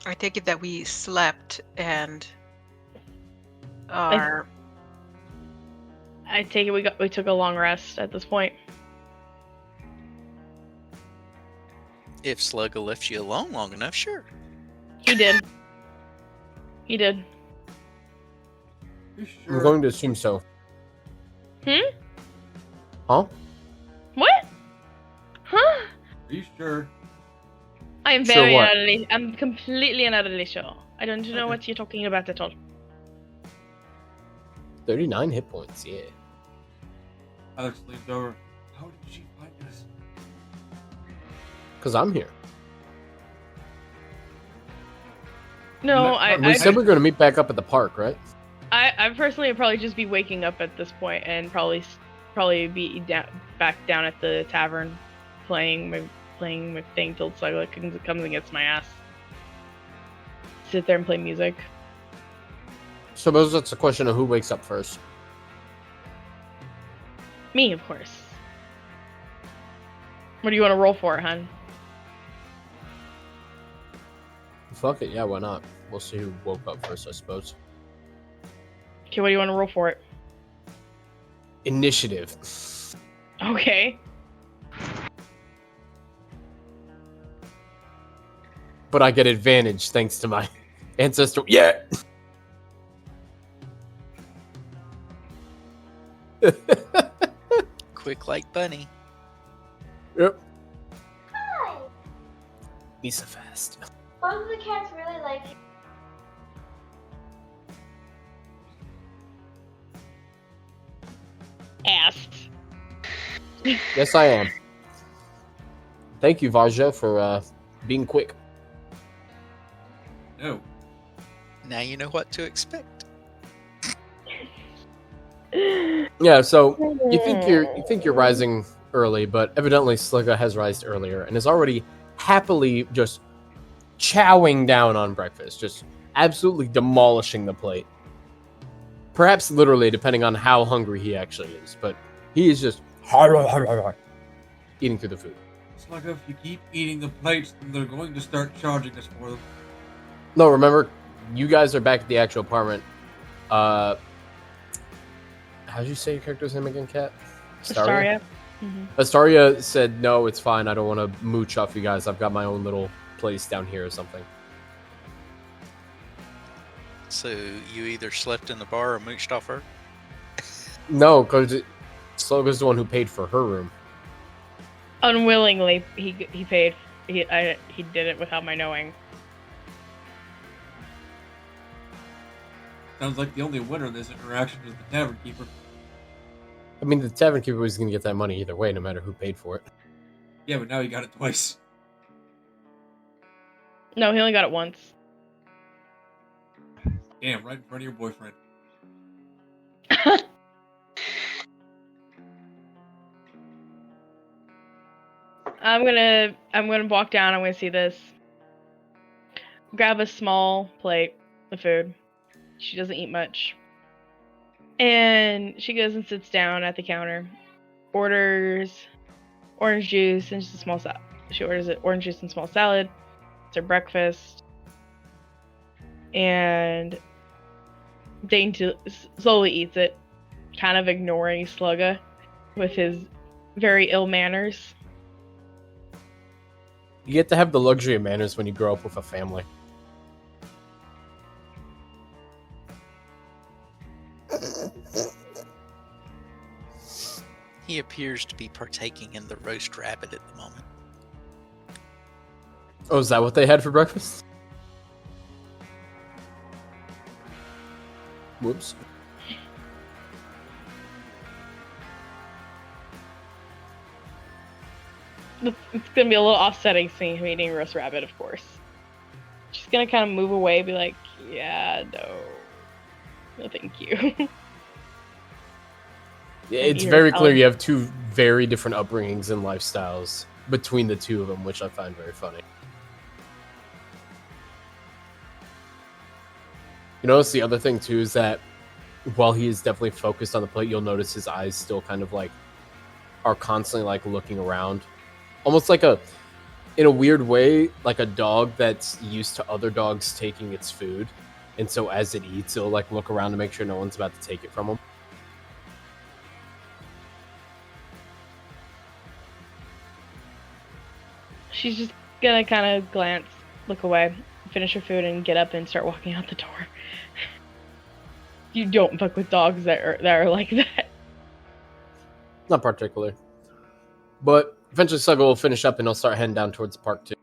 I take it that we slept and are. I take it we took a long rest at this point. If Slugga left you alone long enough, sure. He did. He did. You I'm sure? going to assume so. Hmm? Huh? What? Huh? Are you sure? I am Sure very what? utterly. I'm completely and utterly sure. I don't know what you're talking about at all. 39 hit points, yeah. Alex leans over. How did she find us? Because I'm here. No, We said we we're going to meet back up at the park, right? I personally would probably just be waking up at this point and probably be back down at the tavern, playing my thing till Slugga comes and gets my ass. Sit there and play music. Suppose that's a question of who wakes up first. Me, of course. What do you want to roll for, hun? Fuck it, yeah, why not? We'll see who woke up first, I suppose. Okay, what do you want to roll for it? Initiative. Okay. But I get advantage thanks to my ancestor. Yeah! Quick like bunny. Yep. Hi! He's so fast. Both of the cats really like you. Asked. Yes, I am. Thank you, Varja, for being quick. No. Now you know what to expect. Yeah, so you think you're rising early, but evidently Slugga has risen earlier and is already happily just chowing down on breakfast, just absolutely demolishing the plate. Perhaps literally, depending on how hungry he actually is, but he is just eating through the food. It's like if you keep eating the plates, then they're going to start charging us for them. No, remember, you guys are back at the actual apartment. How'd you say your character's name again, Kat? Astaria. Mm-hmm. Astaria said, no, it's fine. I don't want to mooch off you guys. I've got my own little place down here or something. So you either slept in the bar or mooched off her? No, because Slugga's the one who paid for her room. Unwillingly, he paid. He did it without my knowing. Sounds like the only winner in this interaction is the tavern keeper. I mean, the tavern keeper was going to get that money either way, no matter who paid for it. Yeah, but now he got it twice. No, he only got it once. Damn, right in front of your boyfriend. I'm gonna walk down. I'm gonna see this. Grab a small plate of food. She doesn't eat much. And she goes and sits down at the counter. Orders orange juice and just a small salad. She orders it orange juice and small salad. It's her breakfast. And Dane slowly eats it, kind of ignoring Slugga with his very ill manners. You get to have the luxury of manners when you grow up with a family. He appears to be partaking in the roast rabbit at the moment. Oh, is that what they had for breakfast? Whoops. It's gonna be a little offsetting seeing him eating roast rabbit, of course. She's gonna kind of move away, be like, "Yeah, no, thank you." Yeah, it's very clear you have two very different upbringings and lifestyles between the two of them, which I find very funny. You notice the other thing too is that while he is definitely focused on the plate, you'll notice his eyes still kind of like are constantly like looking around, almost like in a weird way, like a dog that's used to other dogs taking its food. And so as it eats, it'll like look around to make sure no one's about to take it from him. She's just gonna kind of glance, look away, finish her food, and get up and start walking out the door. You don't fuck with dogs that are like that. Not particularly. But eventually Sluggo will finish up and he'll start heading down towards the park too.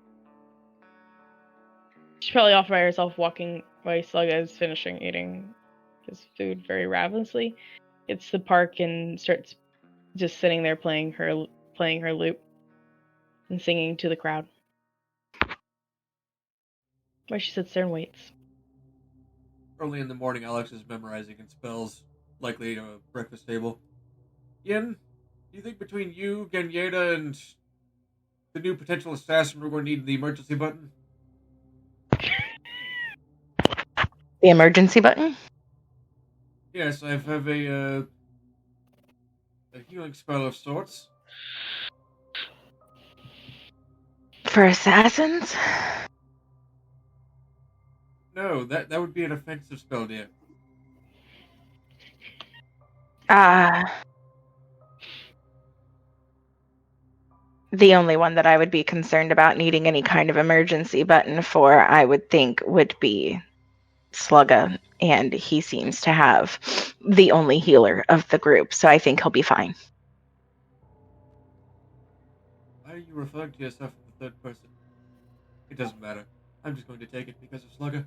She's probably off by herself walking while Sluggo is finishing eating his food very ravenously. It's the park and starts just sitting there playing her lute and singing to the crowd. Where she sits there and waits. Early in the morning, Alex is memorizing and spells, likely to a breakfast table. Yin, do you think between you, Ganyeta, and the new potential assassin we're going to need the emergency button? The emergency button? Yes, I have a healing spell of sorts. For assassins? No, that would be an offensive spell, dear. The only one that I would be concerned about needing any kind of emergency button for, I would think, would be Slugga, and he seems to have the only healer of the group, so I think he'll be fine. Why are you referring to yourself in the third person? It doesn't matter. I'm just going to take it because of Slugga.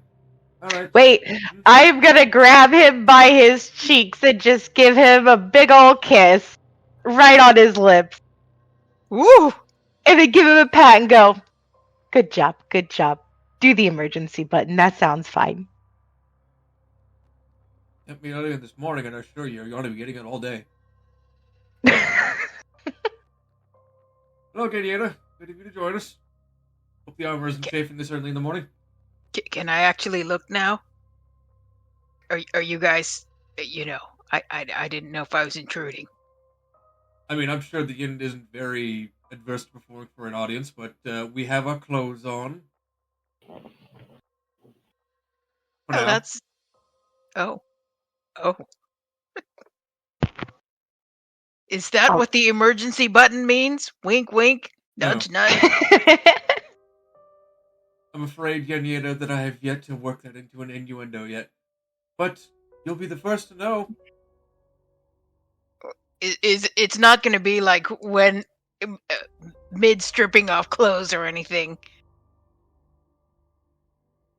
Alright. Wait, I'm gonna grab him by his cheeks and just give him a big ol' kiss right on his lips. Woo! And then give him a pat and go, good job, good job. Do the emergency button, that sounds fine. Kept me earlier this morning, and I assure you, you're going to be getting it all day. Hello, Ganyeta. Good of you to join us. Hope the armor isn't chafing this early in the morning. Can I actually look now? Are you guys? I didn't know if I was intruding. I mean, I'm sure the Yin isn't very adverse to performing for an audience, but we have our clothes on. For now. That's. Oh. Is that what the emergency button means? Wink, wink. Nudge, No. nudge. I'm afraid, Ganyeta, that I have yet to work that into an innuendo yet. But you'll be the first to know. It's not going to be like when mid stripping off clothes or anything,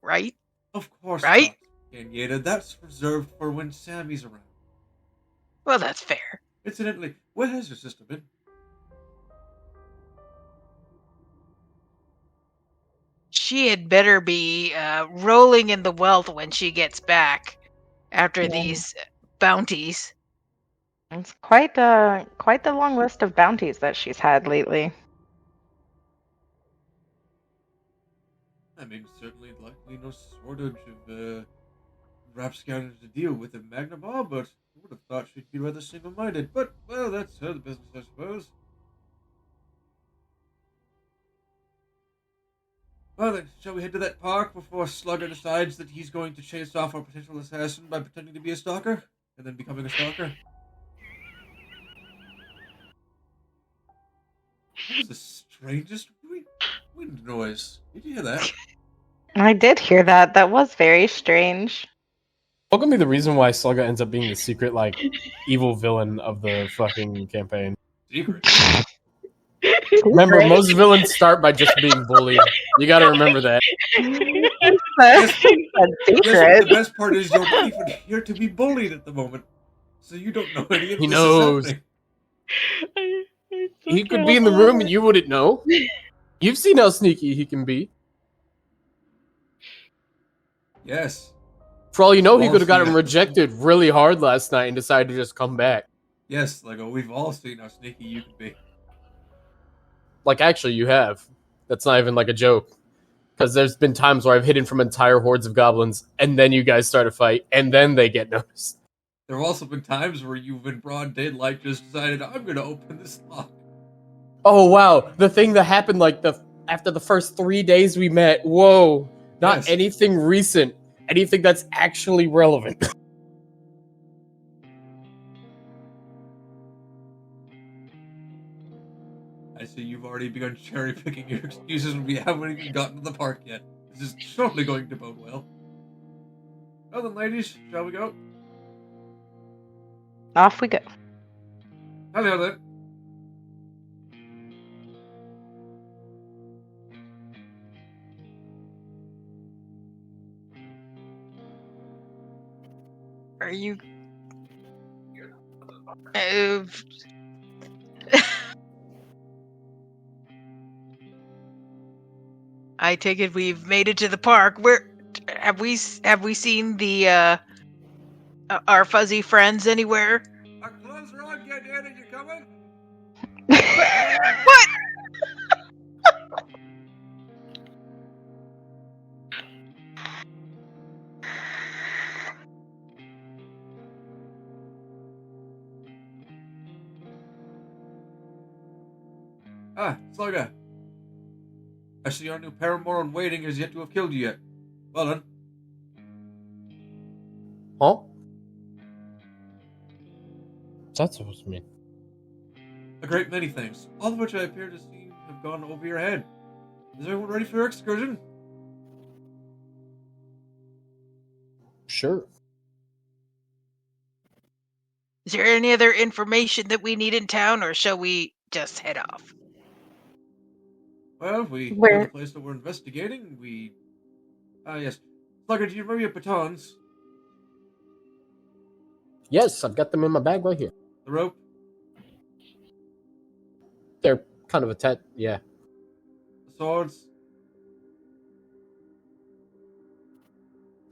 right? Of course Right? not, Ganyeta. That's reserved for when Sammy's around. Well, that's fair. Incidentally, where has your sister been? She had better be rolling in the wealth when she gets back after these bounties. It's quite the long list of bounties that she's had lately. I mean, certainly likely no shortage of rapscallions to deal with in Magnabar, but I would have thought she'd be rather single-minded. But, well, that's her business, I suppose. Well then, shall we head to that park before Slugger decides that he's going to chase off our potential assassin by pretending to be a stalker? And then becoming a stalker? That was the strangest wind noise. Did you hear that? I did hear that. That was very strange. What could be the reason why Slugga ends up being the secret, like, evil villain of the fucking campaign? Secret. Remember, most villains start by just being bullied. You gotta remember that. That's Yes, secret. the best part is you're not even here to be bullied at the moment. So you don't know any of He this knows. is happening. He could be in the room and you wouldn't know. You've seen how sneaky he can be. Yes. For all you know, he All could have seen gotten it. rejected really hard last night and decided to just come back. Yes, Lego, we've all seen how sneaky you can be. Like, actually, you have. That's not even like a joke. Because there's been times where I've hidden from entire hordes of goblins, and then you guys start a fight, and then they get noticed. There have also been times where you've in broad daylight just decided, I'm going to open this lock. Oh, wow. The thing that happened, like, the after the first 3 days we met. Whoa. Not Yes. anything recent. Anything that's actually relevant. I see you've already begun cherry picking your excuses when we haven't even gotten to the park yet. This is surely going to bode well. Well then, ladies, shall we go? Off we go. Hello then. Are you? Uh, I take it we've made it to the park. Where have we seen the our fuzzy friends anywhere? Our clothes are on, get in, and you coming? What? Ah, Slugger. I see our new paramour in waiting has yet to have killed you yet. Well done. Huh? What's that supposed to mean? A great many things, all of which I appear to see have gone over your head. Is everyone ready for your excursion? Sure. Is there any other information that we need in town, or shall we just head off? Well, we Where- know the place that we're investigating. Yes. Slugger, do you remember your batons? Yes, I've got them in my bag right here. The rope? They're kind of yeah. The swords?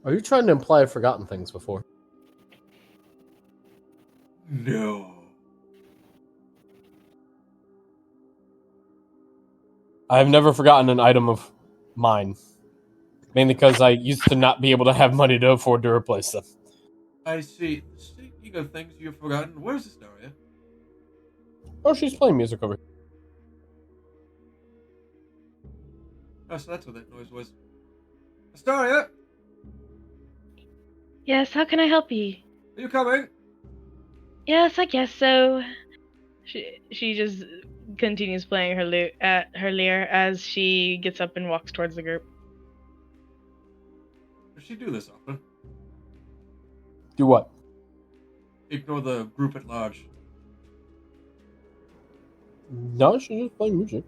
Are you trying to imply I've forgotten things before? No. I've never forgotten an item of mine. Mainly because I used to not be able to have money to afford to replace them. I see. Speaking of things you've forgotten, where's Astoria? Oh, she's playing music over here. Oh, so that's what that noise was. Astoria, Yes, how can I help you? are you coming? Yes, I guess so. She just continues playing her lyre as she gets up and walks towards the group. Does she do this often? Do what? Ignore the group at large. No, she's just playing music.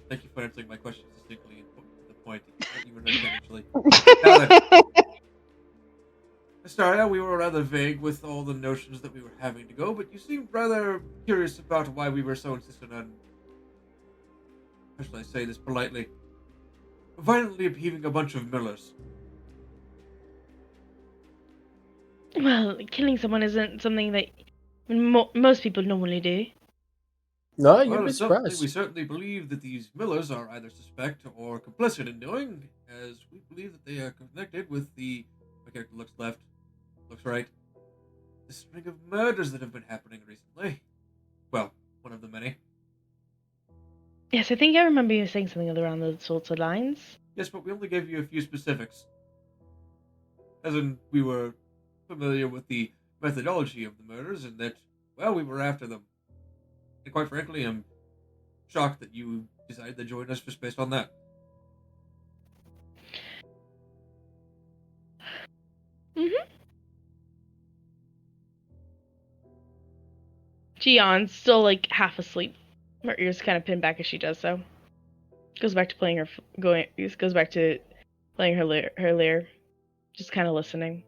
Thank you for answering my question succinctly and to the point, not even intentionally. Now then, Astoria, we were rather vague with all the notions that we were having to go, but you seemed rather curious about why we were so insistent on, how shall I say this politely, violently upheaving a bunch of millers. Well, killing someone isn't something that most people normally do. No, you'd Well, be it's something surprised. we certainly believe that these millers are either suspect or complicit in doing, as we believe that they are connected with the... My character looks left, looks right. The string of murders that have been happening recently. Well, one of the many. Yes, I think I remember you saying something around those sorts of lines. Yes, but we only gave you a few specifics. As in, we were familiar with the methodology of the murders and that, well, we were after them. And quite frankly, I'm shocked that you decided to join us just based on that. She yawns, still like half asleep. Her ears kind of pinned back as she does so. Goes back to playing her lyre, just kind of listening.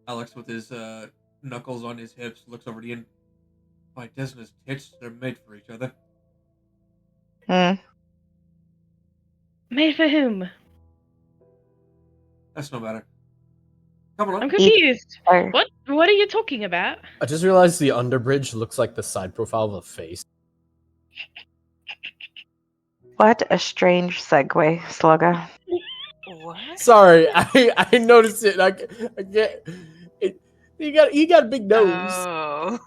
Alex, with his knuckles on his hips, looks over to you and... My Desna's tits, they're made for each other. Made for whom? That's no matter. Come on. I'm confused. Or- What are you talking about? I just realized the underbridge looks like the side profile of a face. What a strange segue, Slugger. What? Sorry, I noticed it. I get it. You got a big nose. Oh.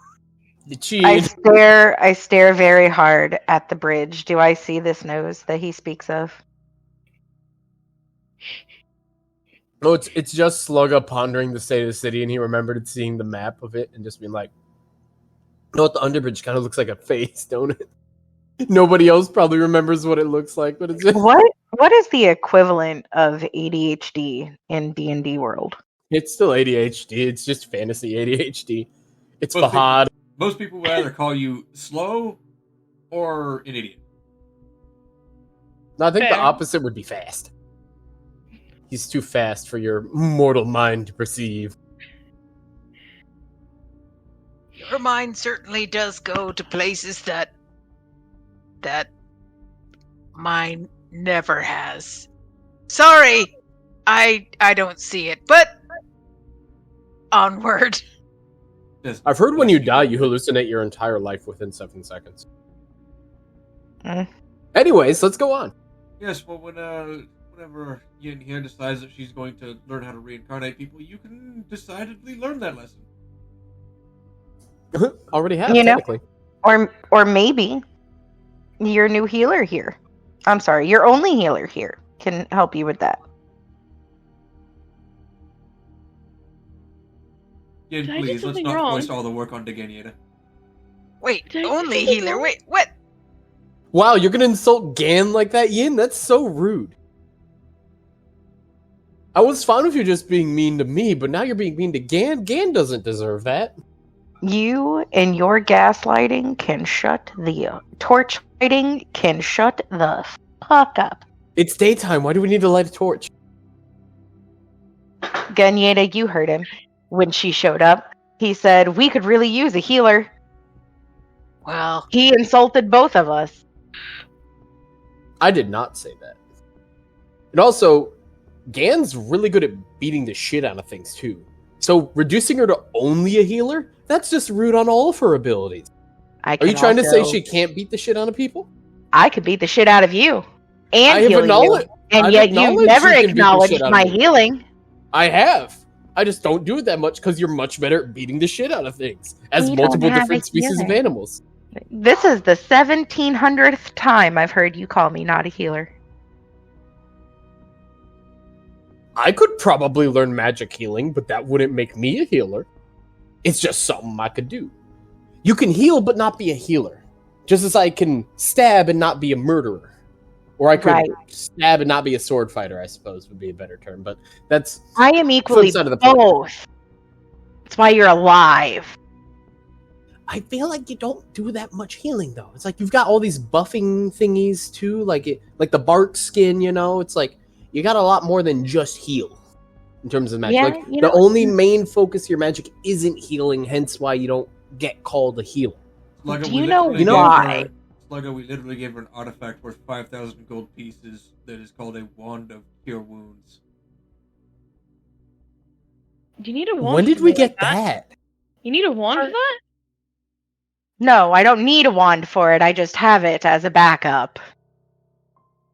You cheated. I stare very hard at the bridge. Do I see this nose that he speaks of? No, it's just Slugga pondering the state of the city, and he remembered seeing the map of it and just being like, you know what, the underbridge kind of looks like a face, don't it? Nobody else probably remembers what it looks like, but it's just... What is the equivalent of ADHD in D&D world? It's still ADHD. It's just fantasy ADHD. It's Most Fahad. Most people would either call you slow or an idiot. No, I think the Fair. opposite would be fast. He's too fast for your mortal mind to perceive. Your mind certainly does go to places that mine never has. Sorry, I don't see it, but onward. Just I've heard when you die, you hallucinate your entire life within 7 seconds. Mm. Anyways, let's go on. Yes, well, whenever Yin here decides that she's going to learn how to reincarnate people, you can decidedly learn that lesson. Already have, You know- technically. Or maybe your new healer here. I'm sorry, your only healer here can help you with that. Yin, Did I do please, let's something not wrong? waste all the work on Degeniata. Wait, Did I do only something healer. wrong? Wait, what? Wow, you're gonna insult Gan like that, Yin? That's so rude. I was fine with you just being mean to me, but now you're being mean to Gan. Gan doesn't deserve that. You and your gaslighting can shut the torch lighting can shut the fuck up. It's daytime. Why do we need to light a torch? Ganyeta, you heard him when she showed up. He said we could really use a healer. Well, He insulted both of us. I did not say that. And also, Gan's really good at beating the shit out of things, too. So, reducing her to only a healer? That's just rude on all of her abilities. I Are you can trying to say also- she can't beat the shit out of people? I could beat the shit out of you and I have heal you, acknowledged. and I've yet you acknowledged never you can beat the acknowledged shit out of my me. healing. I have. I just don't do it that much because you're much better at beating the shit out of things. As We don't multiple have different a species of healer. animals. This is the 1700th time I've heard you call me not a healer. I could probably learn magic healing, but that wouldn't make me a healer. It's just something I could do. You can heal but not be a healer. Just as I can stab and not be a murderer. Or I could Right. stab and not be a sword fighter, I suppose would be a better term. But that's I am equally side of the point. both. That's why you're alive. I feel like you don't do that much healing though. It's like you've got all these buffing thingies too, like the bark skin, you know? It's like you got a lot more than just heal in terms of magic. Yeah, like you the know- only main focus of your magic isn't healing, hence why you don't get called a healer. Slugga, Do we you know literally why? gave her- Slugga, we literally gave her an artifact worth 5,000 gold pieces that is called a Wand of Cure Wounds. Do you need a wand? When did for we something get like that? You need a wand for that? No, I don't need a wand for it. I just have it as a backup.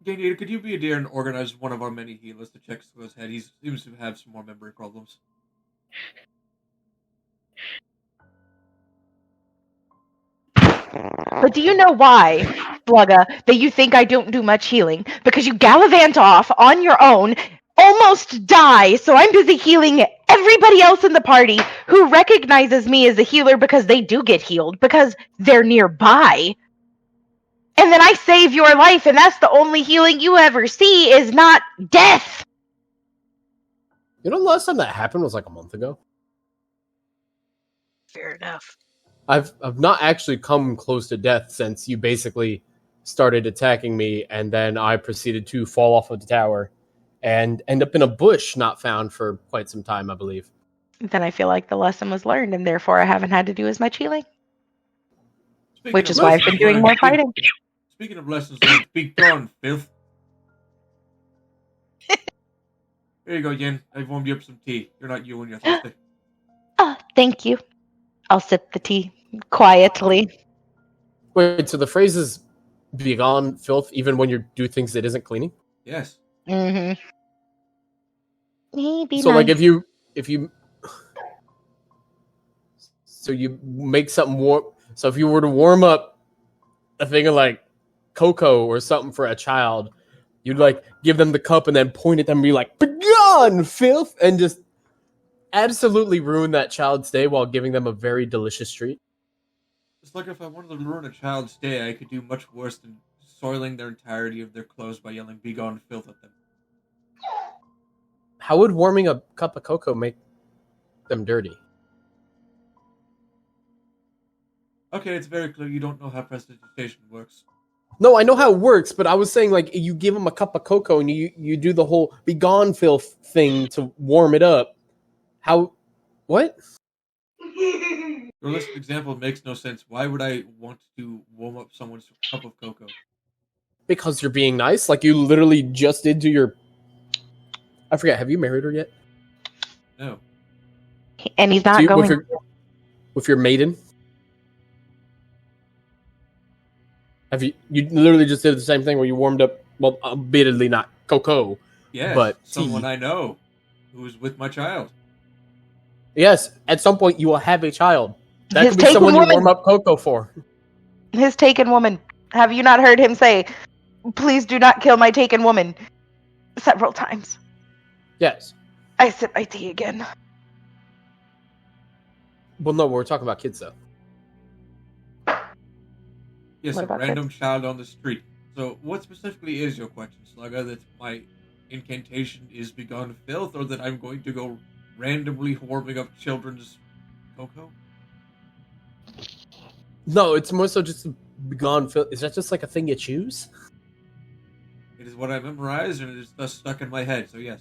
Daniel, could you be a dear and organize one of our many healers to check Slugga's head? He seems to have some more memory problems. But do you know why, Slugga, that you think I don't do much healing? Because you gallivant off on your own, almost die, so I'm busy healing everybody else in the party who recognizes me as a healer because they do get healed, because they're nearby. And then I save your life, and that's the only healing you ever see is not death. You know, the last time that happened was like a month ago. fair enough. I've not actually come close to death since you basically started attacking me, and then I proceeded to fall off of the tower and end up in a bush not found for quite some time, I believe. Then I feel like the lesson was learned, and therefore I haven't had to do as much healing. Speaking Which of is why I've been lessons doing learned, more fighting. Speaking of lessons learned, be gone, filth. Here you go, Yin. I've warmed you up some tea. You're not you when you're thirsty. Thank you. I'll sip the tea quietly. Wait, so the phrase is "be gone, filth," even when you do things that isn't cleaning? Yes. Mm-hmm. Maybe So, not. like, if you, so you make something warm, So if you were to warm up a thing of like cocoa or something for a child, you'd like give them the cup and then point at them and be like, "Begone, filth!" and just absolutely ruin that child's day while giving them a very delicious treat. It's like if I wanted to ruin a child's day, I could do much worse than soiling their entirety of their clothes by yelling "Begone, filth" at them. How would warming a cup of cocoa make them dirty? Okay, it's very clear you don't know how prestidigitation works. No, I know how it works, but I was saying like you give them a cup of cocoa and you do the whole "begone, filth" thing to warm it up. How? What? Your list example makes no sense. Why would I want to warm up someone's cup of cocoa? Because you're being nice, like you literally just did to your. I forget. Have you married her yet? No. And he's not going. With your maiden. Have you? You literally just did the same thing where you warmed up. Well, admittedly not cocoa. Yes, but someone tea. I know who is with my child. Yes, at some point you will have a child. That His could be taken someone woman. you warm up cocoa for. His taken woman. Have you not heard him say, "Please do not kill my taken woman," several times? Yes. I sip my tea again. Well, no, we're talking about kids though. Yes, What a about random child on the street. So, what specifically is your question, Slugger? That my incantation is "Begone, filth," or that I'm going to go randomly warming up children's cocoa? No, it's more so just begone. Is that just like a thing you choose? It is what I memorized, and it is thus stuck in my head. So yes.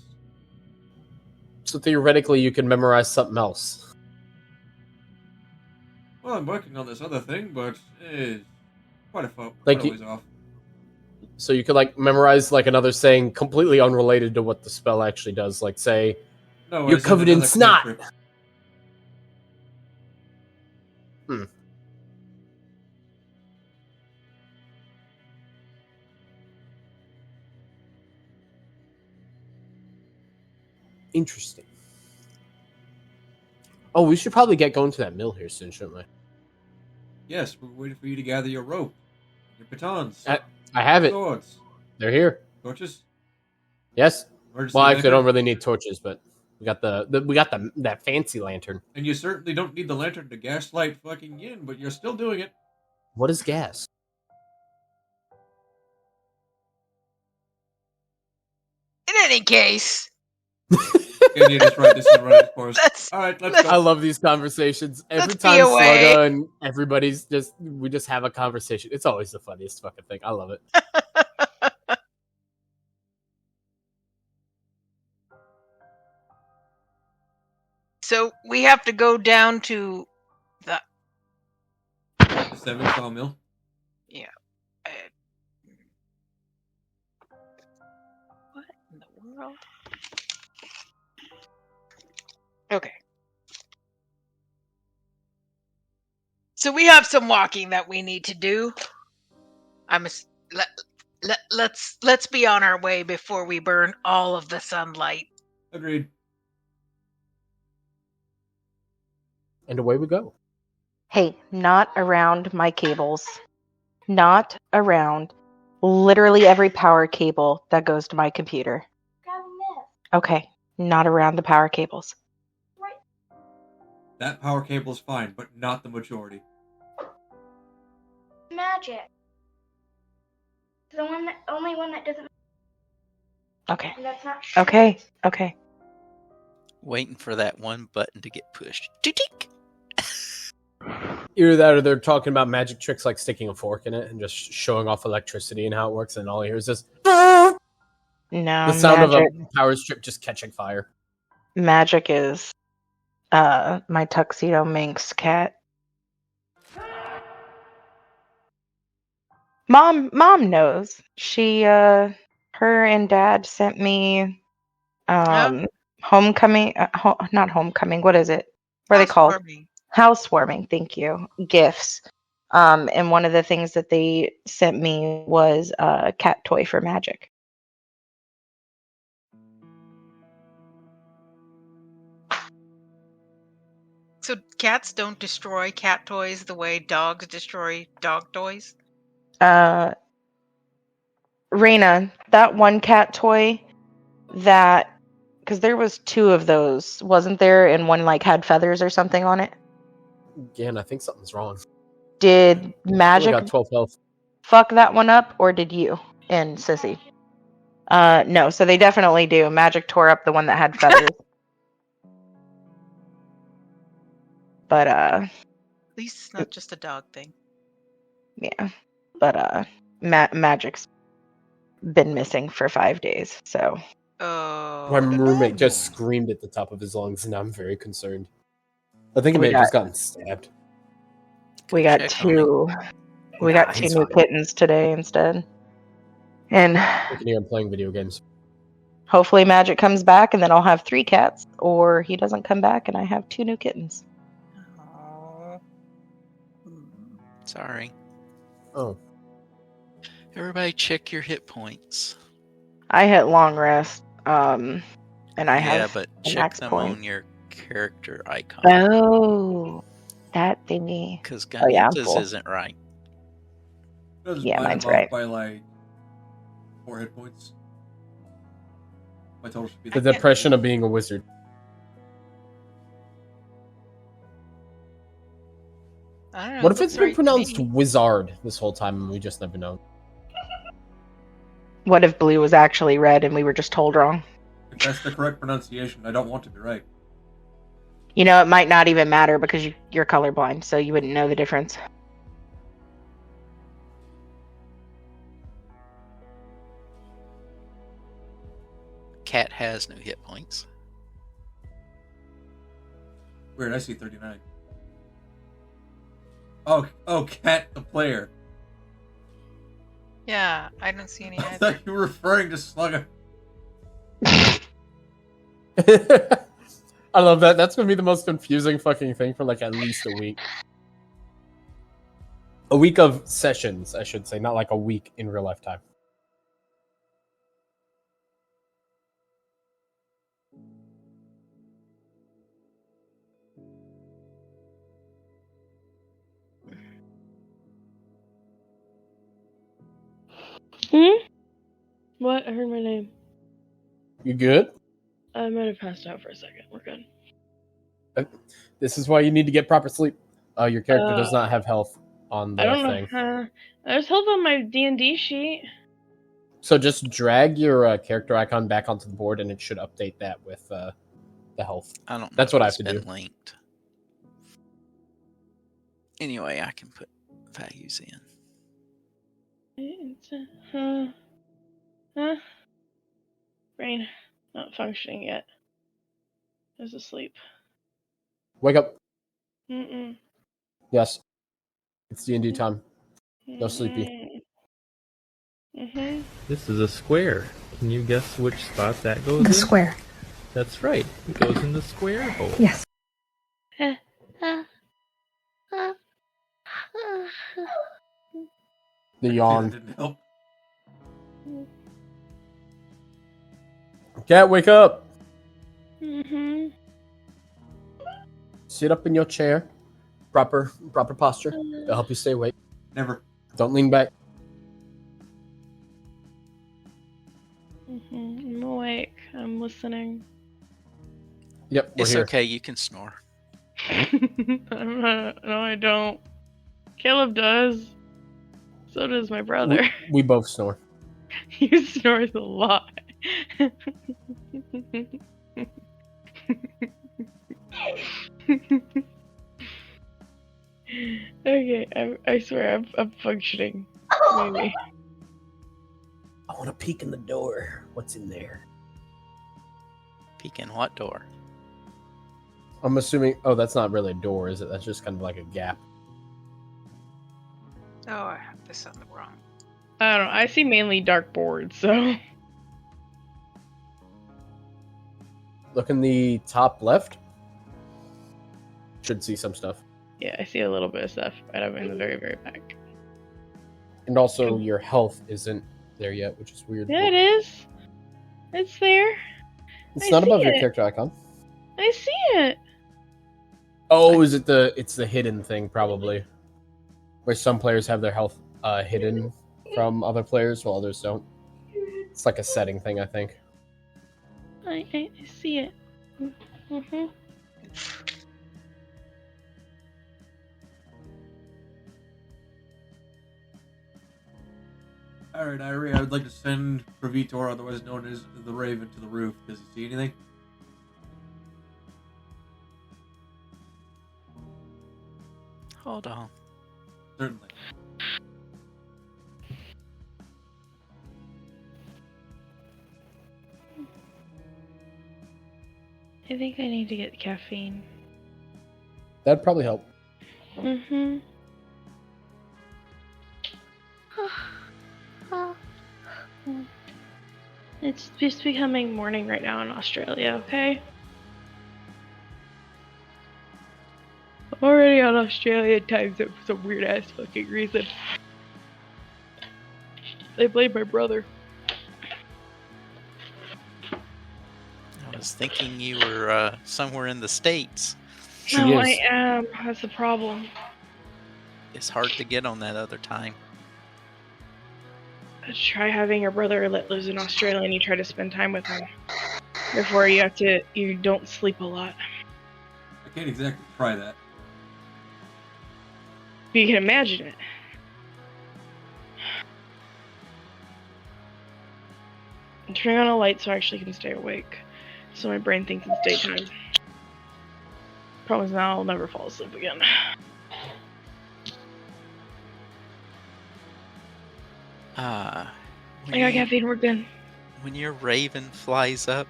So theoretically, you can memorize something else. Well, I'm working on this other thing, but it's quite a Like ways off. So you could like memorize like another saying completely unrelated to what the spell actually does. Like say, No, "You're as covered in another snot." cantrip. Interesting. Oh, we should probably get going to that mill here soon, shouldn't we? Yes, we're waiting for you to gather your rope, your batons, I have it. swords, They're here. torches. Yes. Emergency Well, actually, I lantern. don't really need torches, but we got that fancy lantern. And you certainly don't need the lantern to gaslight fucking Yin, but you're still doing it. What is gas? In any case, And you're just right, this is running its course. Let's- Alright, let's let's- I go. love these conversations. Every Let's be time away. Slugga and everybody's we just have a conversation. It's always the funniest fucking thing. I love it. so we have to go down to the. The 7 sawmill. Uh, what in the world? Okay. So we have some walking that we need to do. Let's be on our way before we burn all of the sunlight. Agreed. And away we go. Hey, not around my cables. Not around literally every power cable that goes to my computer. Grab this. Okay, not around the power cables. That power cable's fine, but not the majority. Magic. The only one that doesn't. Okay. And that's not true. Okay. Okay. Waiting for that one button to get pushed. Tick. Either that or they're talking about magic tricks like sticking a fork in it and just showing off electricity and how it works, and all you hear is this No, the sound magic. of a power strip just catching fire. Magic is my tuxedo Minx cat. Mom knows. She her and Dad sent me homecoming not homecoming, what is it? What are they called? Housewarming. Housewarming, thank you. Gifts. And one of the things that they sent me was a cat toy for Magic. So cats don't destroy cat toys the way dogs destroy dog toys? Raina, that one cat toy that, because there was 2 of those, wasn't there? And one like had feathers or something on it. Again, I think something's wrong. Did Only Magic got 12 health. fuck that one up, or did you and Sissy? No. So they definitely do. Magic tore up the one that had feathers. But At least it's not just a dog thing. yeah. But Magic's been missing for 5 days. So Oh. My roommate just screamed at the top of his lungs, and I'm very concerned. I think he may have just gotten stabbed. we got Check on him. 2. We got 2 he's new fine. kittens today instead. And I can hear him playing video games. hopefully Magic comes back, and then I'll have 3 cats, or he doesn't come back, and I have 2 new kittens. Oh. Sorry. Oh, Everybody check your hit points. I hit long rest, and I Yeah, have but a check max them point. on your character icon. Oh, that thingy. Because Oh, yeah, I'm Ganita's full. isn't right. Does Yeah, mine mine's above right. by like 4 hit points. My total should be the depression of being a wizard. I don't know. What if looks it's been right to pronounced me. wizard this whole time and we just never known? What if blue was actually red and we were just told wrong? If that's the correct pronunciation, I don't want to be right. You know, it might not even matter because you're colorblind, so you wouldn't know the difference. Cat has no hit points. Weird, I see 39. Oh, Cat the player. Yeah, I don't see any I either. thought you were referring to Slugger. I love that. That's gonna be the most confusing fucking thing for like at least a week. A week of sessions, I should say, not like a week in real life time. What? I heard my name. You good? I might have passed out for a second. We're good. This is why you need to get proper sleep. Your character does not have health on the I don't thing. know. There's health on my D&D sheet. So just drag your character icon back onto the board, and it should update that with the health. I don't know. That's what if I it's have to been do. linked. Anyway, I can put values in. Brain not functioning yet. I was asleep. Wake up. Mm-mm. Yes. It's D&D time. No sleepy. Mm-hmm. This is a square. Can you guess which spot that goes in? The square. That's right. It goes in the square hole. Yes. The That yawn. didn't help. Cat, wake up. Mm-hmm. Sit up in your chair. Proper posture. It'll help you stay awake. Never. Don't lean back. I'm awake. I'm listening. Yep, we're It's here. okay, you can snore. No, I don't. Caleb does. So does my brother. We both snore. He snores a lot. Okay, I swear I'm functioning. Maybe. I want to peek in the door. What's in there? Peek in what door? I'm assuming... Oh, that's not really a door, is it? That's just kind of like a gap. Oh, I have this on the wrong. I don't know. I see mainly dark boards, so. Look in the top left. Should see some stuff. Yeah, I see a little bit of stuff, but I'm in the very, very back. And also, your health isn't there yet, which is weird. Yeah, it is. It's there. It's I not see above your it. character icon. I see it. Oh, is it it's the hidden thing probably, where some players have their health hidden from other players while others don't. It's like a setting thing, I think. I see it. Mm-hmm. Alright, Airee, I would like to send Pravitor, otherwise known as the Raven, to the roof. Does he see anything? Hold on. Certainly. I think I need to get caffeine. That'd probably help. Mm-hmm. It's just becoming morning right now in Australia, okay? I'm already on Australian time zone for some weird ass fucking reason. They blame my brother. I was thinking you were somewhere in the States. She No, is. I am. That's the problem. It's hard to get on that other time. Try having your brother that lives in Australia and you try to spend time with him. Therefore, you don't sleep a lot. I can't exactly try that. But you can imagine it. I'm turning on a light so I actually can stay awake. So my brain thinks it's daytime. Problem is now I'll never fall asleep again. I got caffeine, we're good. When your Raven flies up,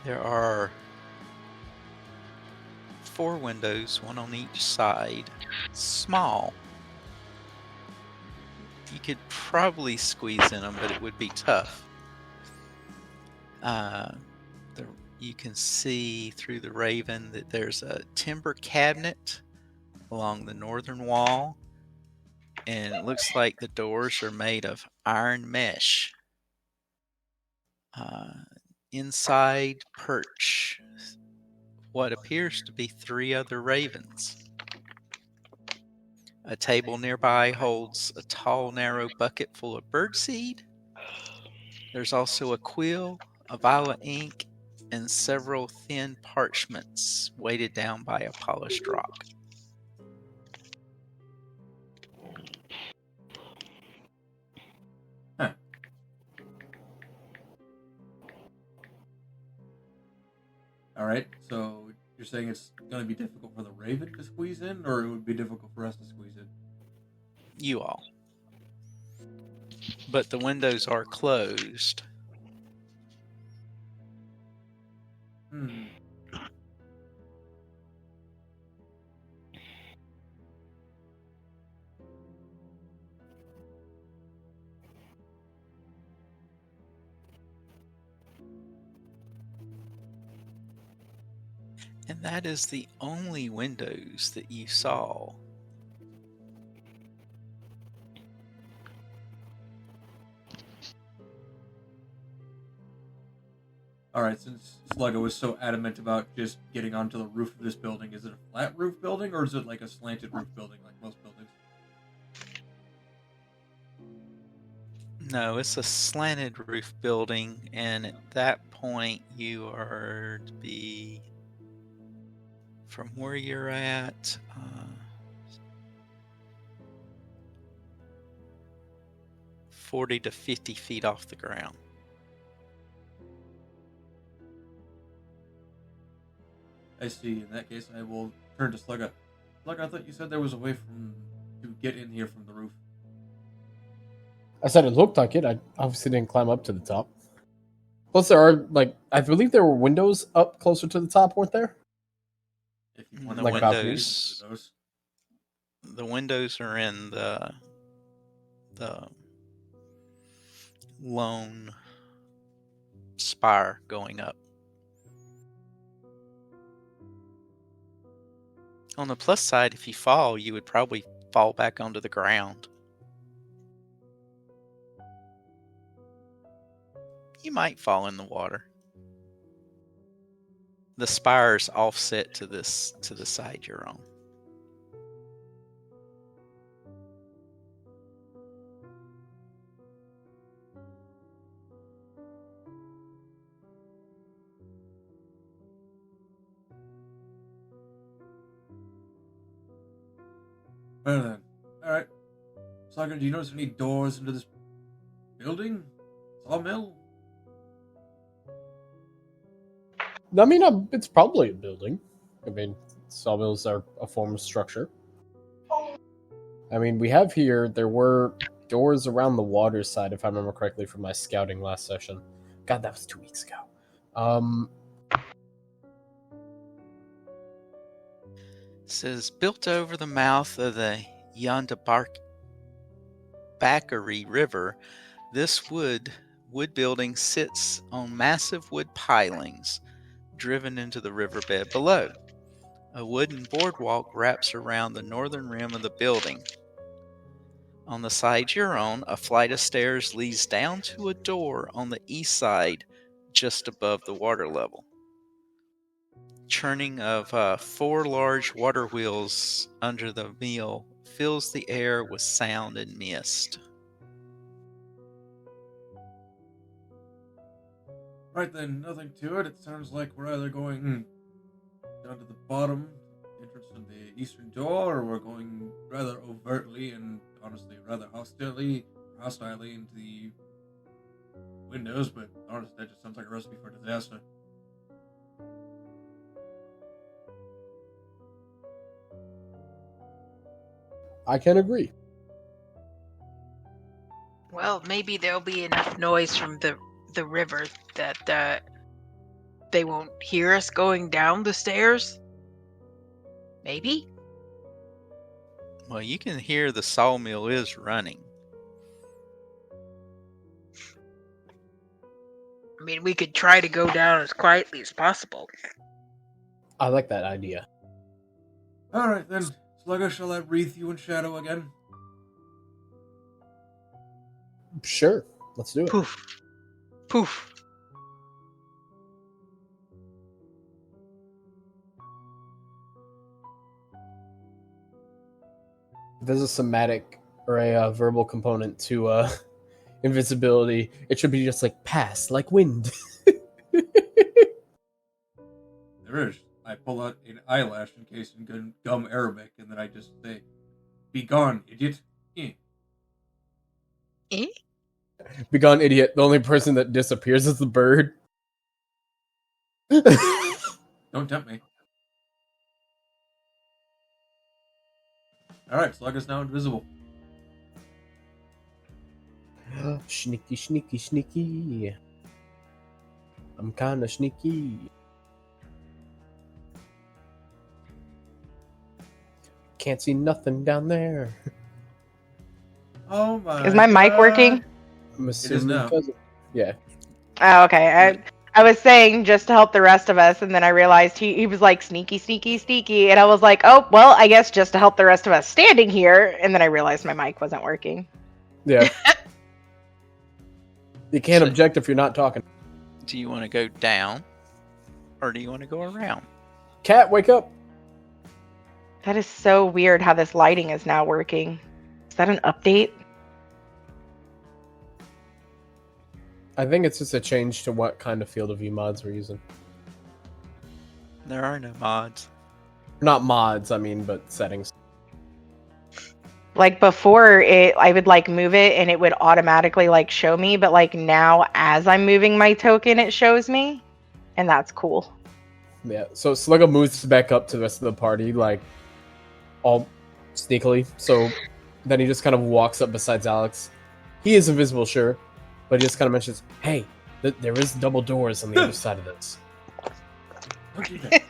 there are 4 windows, one on each side. Small. You could probably squeeze in them, but it would be tough. You can see through the Raven that there's a timber cabinet along the northern wall, and it looks like the doors are made of iron mesh. Inside perch what appears to be 3 other ravens. A table nearby holds a tall, narrow bucket full of birdseed. There's also a quill, a vial of ink, and several thin parchments weighted down by a polished rock. Huh. Alright, so you're saying it's going to be difficult for the Raven to squeeze in, or it would be difficult for us to squeeze in? You all. But the windows are closed. And that is the only windows that you saw. Alright, since Sluggo was so adamant about just getting onto the roof of this building, is it a flat roof building, or is it like a slanted roof building like most buildings? No, it's a slanted roof building, and at that point you are to be, from where you're at, 40 to 50 feet off the ground. I see. In that case, I will turn to Slugga. Slugga, I thought you said there was a way to get in here from the roof. I said it looked like it. I obviously didn't climb up to the top. Plus, there are, I believe there were windows up closer to the top, weren't there? If you want The Like windows, those. the windows are in the lone spire going up. On the plus side, if you fall, you would probably fall back onto the ground. You might fall in the water. The spire's offset to the side you're on. Well then, all right. Slugger, do you notice any doors into this building? Sawmill? I mean, it's probably a building. I mean, sawmills are a form of structure. I mean, there were doors around the water side, if I remember correctly, from my scouting last session. God, that was 2 weeks ago. It says, built over the mouth of the Yandabakari River, this wood building sits on massive wood pilings driven into the riverbed below. A wooden boardwalk wraps around the northern rim of the building. On the side you're on, a flight of stairs leads down to a door on the east side, just above the water level. Churning of 4 large water wheels under the mill fills the air with sound and mist. Right then, nothing to it. It sounds like we're either going down to the bottom entrance of the eastern door, or we're going rather overtly and honestly rather hostilely into the windows, but honestly that just sounds like a recipe for disaster. I can agree. Well, maybe there'll be enough noise from the river that they won't hear us going down the stairs. Maybe? Well, you can hear the sawmill is running. I mean, we could try to go down as quietly as possible. I like that idea. Alright then, Slugger, shall I wreath you in shadow again? Sure, let's do it. Poof. Poof. If there's a somatic or a verbal component to invisibility, it should be just like pass, like wind. There is. I pull out an eyelash encased in gum Arabic, and then I just say, "Be gone, idiot." Eh? Begone, idiot. The only person that disappears is the bird. Don't tempt me. Alright, Slugger's now invisible. Sneaky, sneaky, sneaky. I'm kinda sneaky. Can't see nothing down there. Oh my Is my mic working? I'm is assuming now. because- Yeah. Oh, okay. I was saying just to help the rest of us, and then I realized he was like sneaky, sneaky, sneaky, and I was like, oh, well, I guess just to help the rest of us standing here, and then I realized my mic wasn't working. Yeah. You can't So- object if you're not talking. Do you want to go down, or do you want to go around? Cat, wake up. That is so weird how this lighting is now working. Is that an update? I think it's just a change to what kind of field of view mods we're using. There are no mods. Not mods, I mean, but settings. Like before I would like move it and it would automatically like show me, but like now as I'm moving my token it shows me, and that's cool. Yeah, so Sluggo moves back up to the rest of the party, like, all sneakily. So then he just kind of walks up besides Alex. He is invisible, sure, but he just kind of mentions, hey, there is double doors on the other side of this. Don't do that.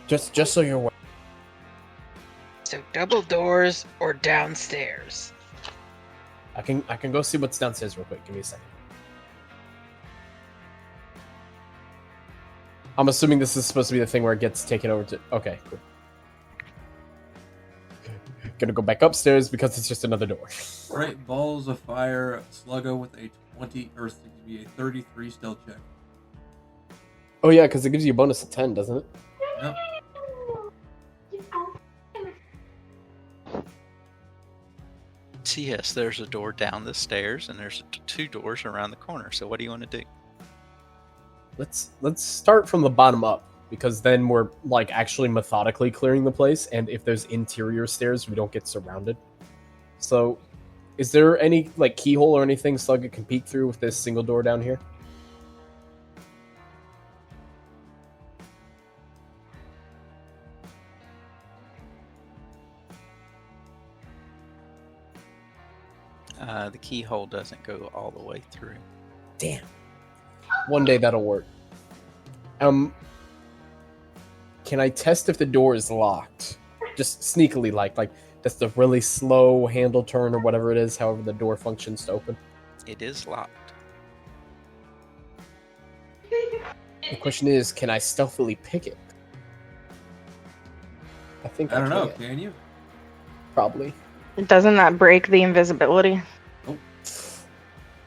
Just so you're aware. So double doors or downstairs? I can go see what's downstairs real quick. Give me a second. I'm assuming this is supposed to be the thing where it gets taken over to... Okay, cool. Gonna go back upstairs because it's just another door. Great balls of fire, Sluggo with a 20 Earth to give you a 33 stealth check. Oh yeah, because it gives you a bonus of 10, doesn't it? Yep. So yes, there's a door down the stairs, and there's two doors around the corner. So what do you want to do? Let's start from the bottom up, because then we're like actually methodically clearing the place, and if there's interior stairs, we don't get surrounded. So, is there any like keyhole or anything Slugga can peek through with this single door down here? The keyhole doesn't go all the way through. Damn. One day that'll work. Can I test if the door is locked? Just sneakily like that's the really slow handle turn or whatever it is, however the door functions to open. It is locked. The question is, can I stealthily pick it? I think I don't know. can. Can you? Probably. Doesn't that break the invisibility?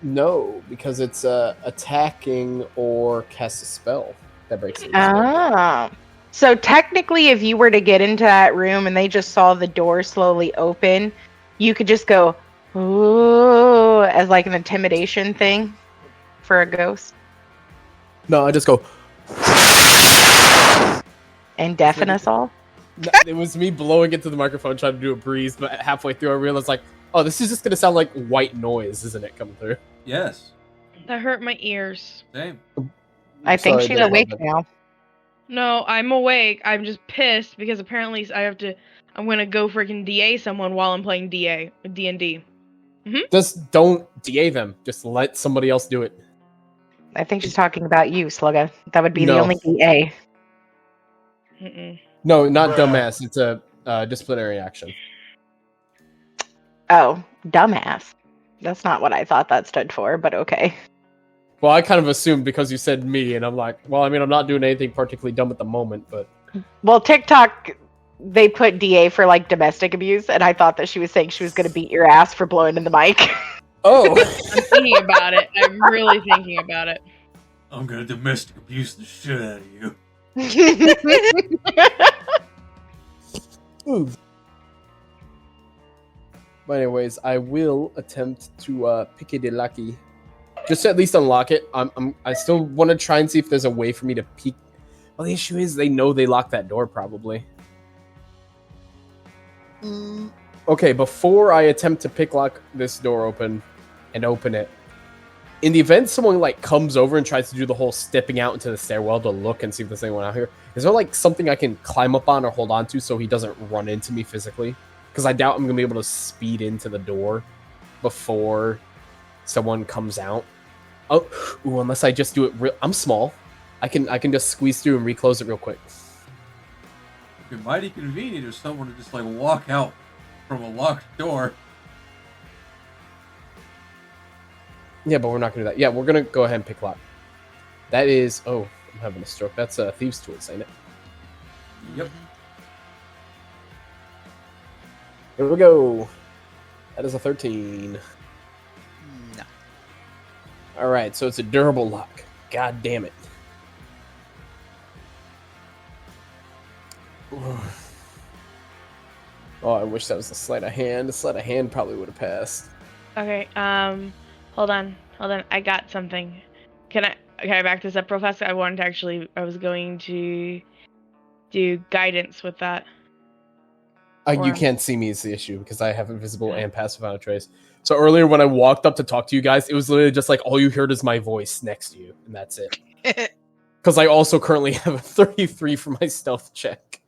No, because it's attacking or cast a spell that breaks it. Ah. So technically, if you were to get into that room and they just saw the door slowly open, you could just go, ooh, as like an intimidation thing for a ghost. No, I just go. And deafen us all. No, it was me blowing into the microphone trying to do a breeze, but halfway through I realized like, oh, this is just gonna sound like white noise, isn't it, coming through? Yes. That hurt my ears. Same. I think Sorry, she's Dad, awake but- now. No, I'm awake. I'm just pissed because apparently I'm gonna go freaking DA someone while I'm playing D&D. Just don't DA them. Just let somebody else do it. I think she's talking about you, Slugga. That would be the No. only DA. Mm-mm. No, not dumbass. It's a disciplinary action. Oh, dumbass. That's not what I thought that stood for, but okay. Well, I kind of assumed because you said me, and I'm like, well, I mean, I'm not doing anything particularly dumb at the moment, but Well, TikTok, they put DA for like domestic abuse, and I thought that she was saying she was going to beat your ass for blowing in the mic. oh, I'm thinking about it. I'm really thinking about it. I'm gonna domestic abuse the shit out of you. Ooh. But anyways, I will attempt to pick it lucky, just to at least unlock it. I still want to try and see if there's a way for me to peek. Well, the issue is they know they locked that door probably. Okay, before I attempt to pick lock this door open and open it, in the event someone like comes over and tries to do the whole stepping out into the stairwell to look and see if there's anyone out here, is there like something I can climb up on or hold on to so he doesn't run into me physically? Because I doubt I'm gonna be able to speed into the door before someone comes out. Oh, ooh, unless I just do it I'm small. I can just squeeze through and reclose it real quick. It'd be mighty convenient if someone would just like walk out from a locked door. Yeah, but we're not gonna do that. Yeah, we're gonna go ahead and pick lock. That is, oh, I'm having a stroke. That's a thieves' tools, ain't it? Yep. Here we go. That is a 13. No. All right, so it's a durable lock. God damn it. Oh, I wish that was a sleight of hand. A sleight of hand probably would have passed. Okay, hold on. I got something. Can I back this up real fast? I was going to do guidance with that. You Or- can't see me is the issue because I have invisible and passive auto trace. So earlier when I walked up to talk to you guys, it was literally just like all you heard is my voice next to you, and that's it. Because I also currently have a 33 for my stealth check,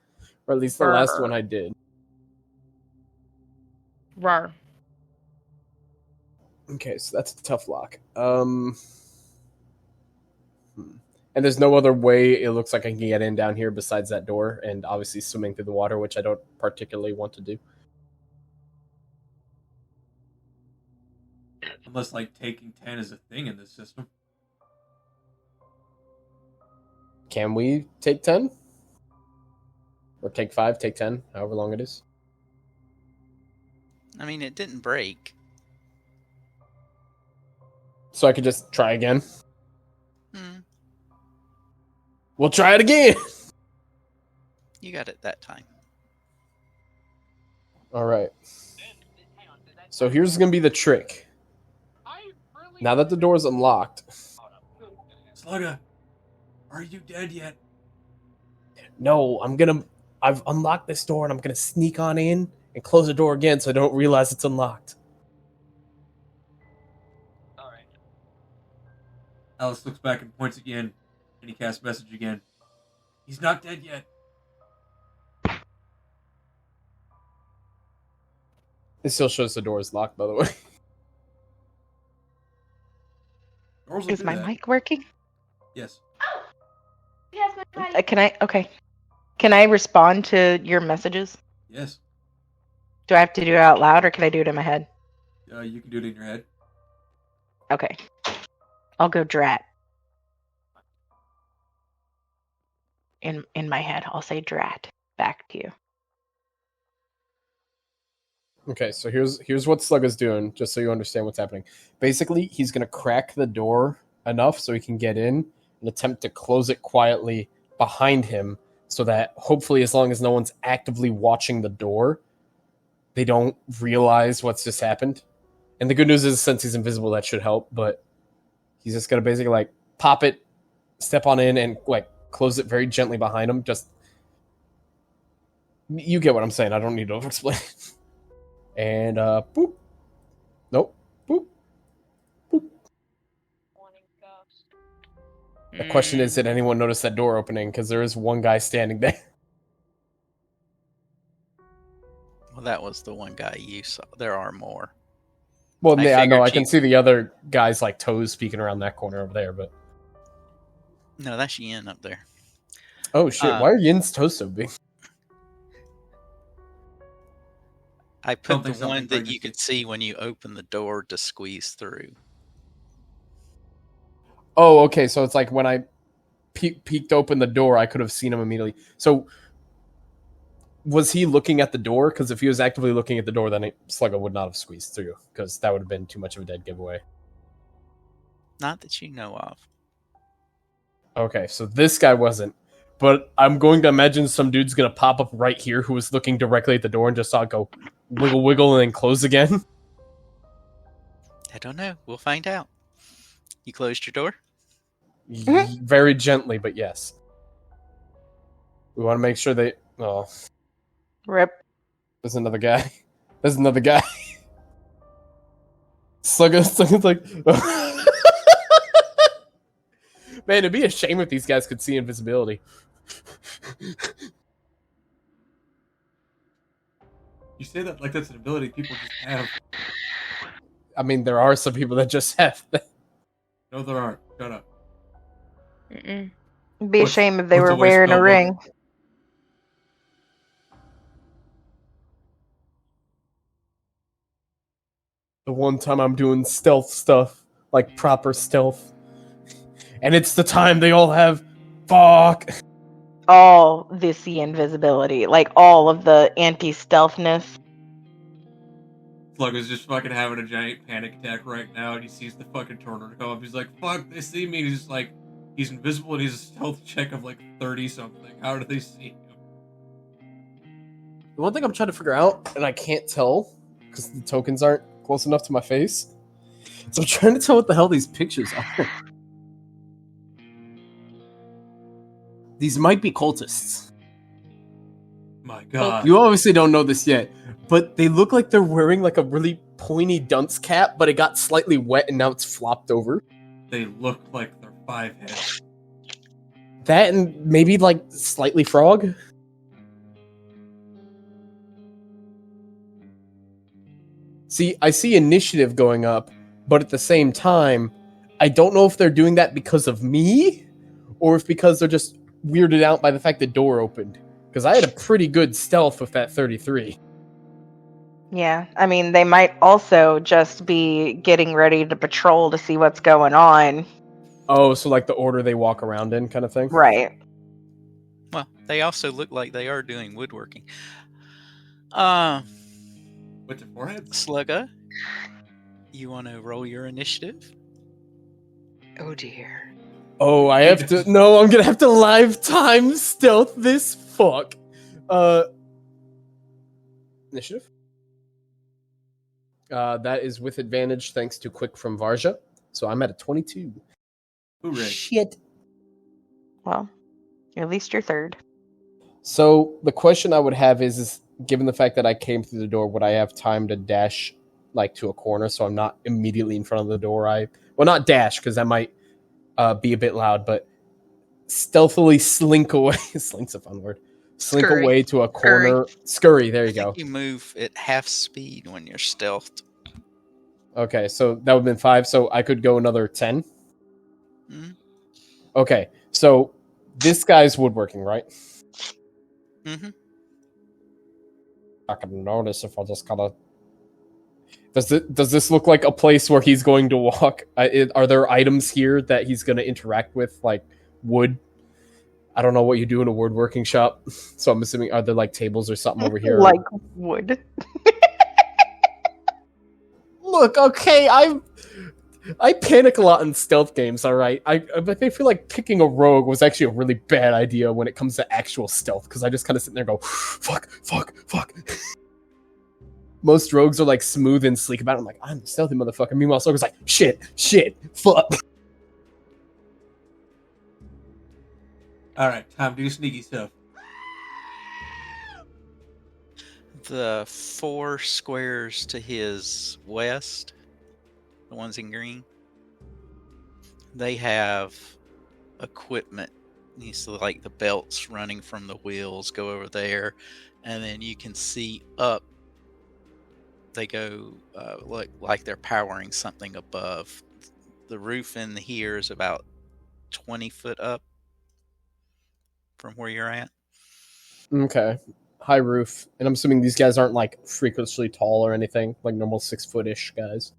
or at least the last one I did. Rar. Okay, so that's a tough lock. And there's no other way it looks like I can get in down here besides that door, and obviously swimming through the water, which I don't particularly want to do. Unless like taking 10 is a thing in this system. Can we take 10? Or take 5, take 10, however long it is? I mean, it didn't break. So I could just try again. Hmm, We'll try it again. you got it that time. All right. So here's going to be the trick. Now that the door is unlocked. Slugga, are you dead yet? No, I've unlocked this door and I'm going to sneak on in and close the door again so I don't realize it's unlocked. Alice looks back and points again, and he casts message again. He's not dead yet. It still shows the door is locked, by the way. Doors will Is do my that. mic working? Yes. Yes, my body. Can I? Okay. Can I respond to your messages? Yes. Do I have to do it out loud or can I do it in my head? You can do it in your head. Okay. I'll go drat. In my head, I'll say drat back to you. Okay, so here's what Slugga's doing, just so you understand what's happening. Basically, he's going to crack the door enough so he can get in and attempt to close it quietly behind him so that hopefully as long as no one's actively watching the door, they don't realize what's just happened. And the good news is since he's invisible, that should help, but he's just going to basically like pop it, step on in, and like close it very gently behind him. Just, you get what I'm saying. I don't need to explain. And boop. Nope. Boop. Boop. The question is, did anyone notice that door opening? Because there is one guy standing there. Well, that was the one guy you saw. There are more. Well, yeah, I know. I figured can you- see the other guy's like toes peeking around that corner over there, but No, that's Yin up there. oh shit! Why are Yin's toes so big? I put the Something, one that pregnancy. you could see when you open the door to squeeze through. Oh, okay. So it's like when I peeked open the door, I could have seen him immediately. So was he looking at the door? Because if he was actively looking at the door, then Slugga would not have squeezed through, because that would have been too much of a dead giveaway. Not that you know of. Okay, so this guy wasn't. But I'm going to imagine some dude's going to pop up right here who was looking directly at the door and just saw it go wiggle, wiggle, and then close again. I don't know. We'll find out. You closed your door? Very gently, but yes. We want to make sure they... Oh, Rip. there's another guy. There's another guy. Slugga's like... Man, it'd be a shame if these guys could see invisibility. You say that like that's an ability people just have. I mean, there are some people that just have that. No, there aren't. Shut up. Mm-mm. It'd be a What's- shame if they what's were a waste wearing a spell book? ring. The one time I'm doing stealth stuff, like proper stealth. And it's the time they all have... Fuck! All the invisibility. Like all of the anti-stealthness. Slugga's just fucking having a giant panic attack right now, and he sees the fucking tornado come up. He's like, fuck, they see me. And he's just like, he's invisible, and he's a stealth check of like 30-something. How do they see him? The one thing I'm trying to figure out, and I can't tell, because the tokens aren't close enough to my face, so I'm trying to tell what the hell these pictures are. These might be cultists. My god. You obviously don't know this yet, but they look like they're wearing like a really pointy dunce cap, but it got slightly wet and now it's flopped over. They look like they're 5 heads. That and maybe like slightly frog. See, I see initiative going up, but at the same time, I don't know if they're doing that because of me, or if because they're just weirded out by the fact the door opened. Because I had a pretty good stealth with that 33. Yeah, I mean, they might also just be getting ready to patrol to see what's going on. Oh, so like the order they walk around in kind of thing? Right. Well, they also look like they are doing woodworking. What's your forehead? Slugga, you want to roll your initiative? Oh dear. Oh, I have to. No, I'm gonna have to lifetime stealth this fuck. Initiative. That is with advantage thanks to quick from Varja. So I'm at a 22. Hooray. Shit. Well, at least you're third. So the question I would have is given the fact that I came through the door, would I have time to dash like to a corner so I'm not immediately in front of the door? Well, not dash because that might be a bit loud, but stealthily slink away. Slink's a fun word. Slink Scurry. away to a corner. Scurry. There you I go. think you move at half speed when you're stealthed. Okay, so that would have been 5. So I could go another 10. Mhm. Okay, so this guy's woodworking, right? Mm-hmm. I can notice if I just kind of. Does this look like a place where he's going to walk? Are there items here that he's going to interact with, like wood? I don't know what you do in a woodworking shop, so I'm assuming are there like tables or something over here? Like wood. Look, okay, I panic a lot in stealth games. All right, I feel like picking a rogue was actually a really bad idea when it comes to actual stealth because I just kind of sit there and go, fuck. Most rogues are like smooth and sleek about it. I'm like, I'm the stealthy motherfucker. Meanwhile, Soga's like, shit, fuck. All right, time to do sneaky stuff. The 4 squares to his west, the ones in green, they have equipment. You see, like the belts running from the wheels go over there, and then you can see up. They go like they're powering something above. The roof in here is about 20 foot up from where you're at. Okay. High roof. And I'm assuming these guys aren't like freakishly tall or anything, like normal 6-foot-ish guys.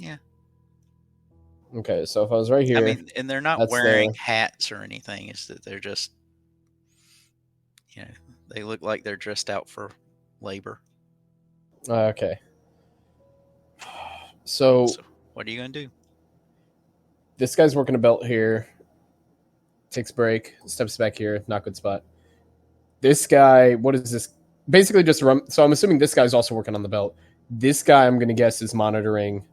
Yeah. Okay, so if I was right here. I mean, and they're not that's wearing the- hats or anything. It's that they're just, they look like they're dressed out for labor. Okay. So What are you going to do? this guy's working a belt here. Takes break. Steps back here. Not good spot. This guy, what is this? Basically just so I'm assuming this guy's also working on the belt. This guy, I'm going to guess, is monitoring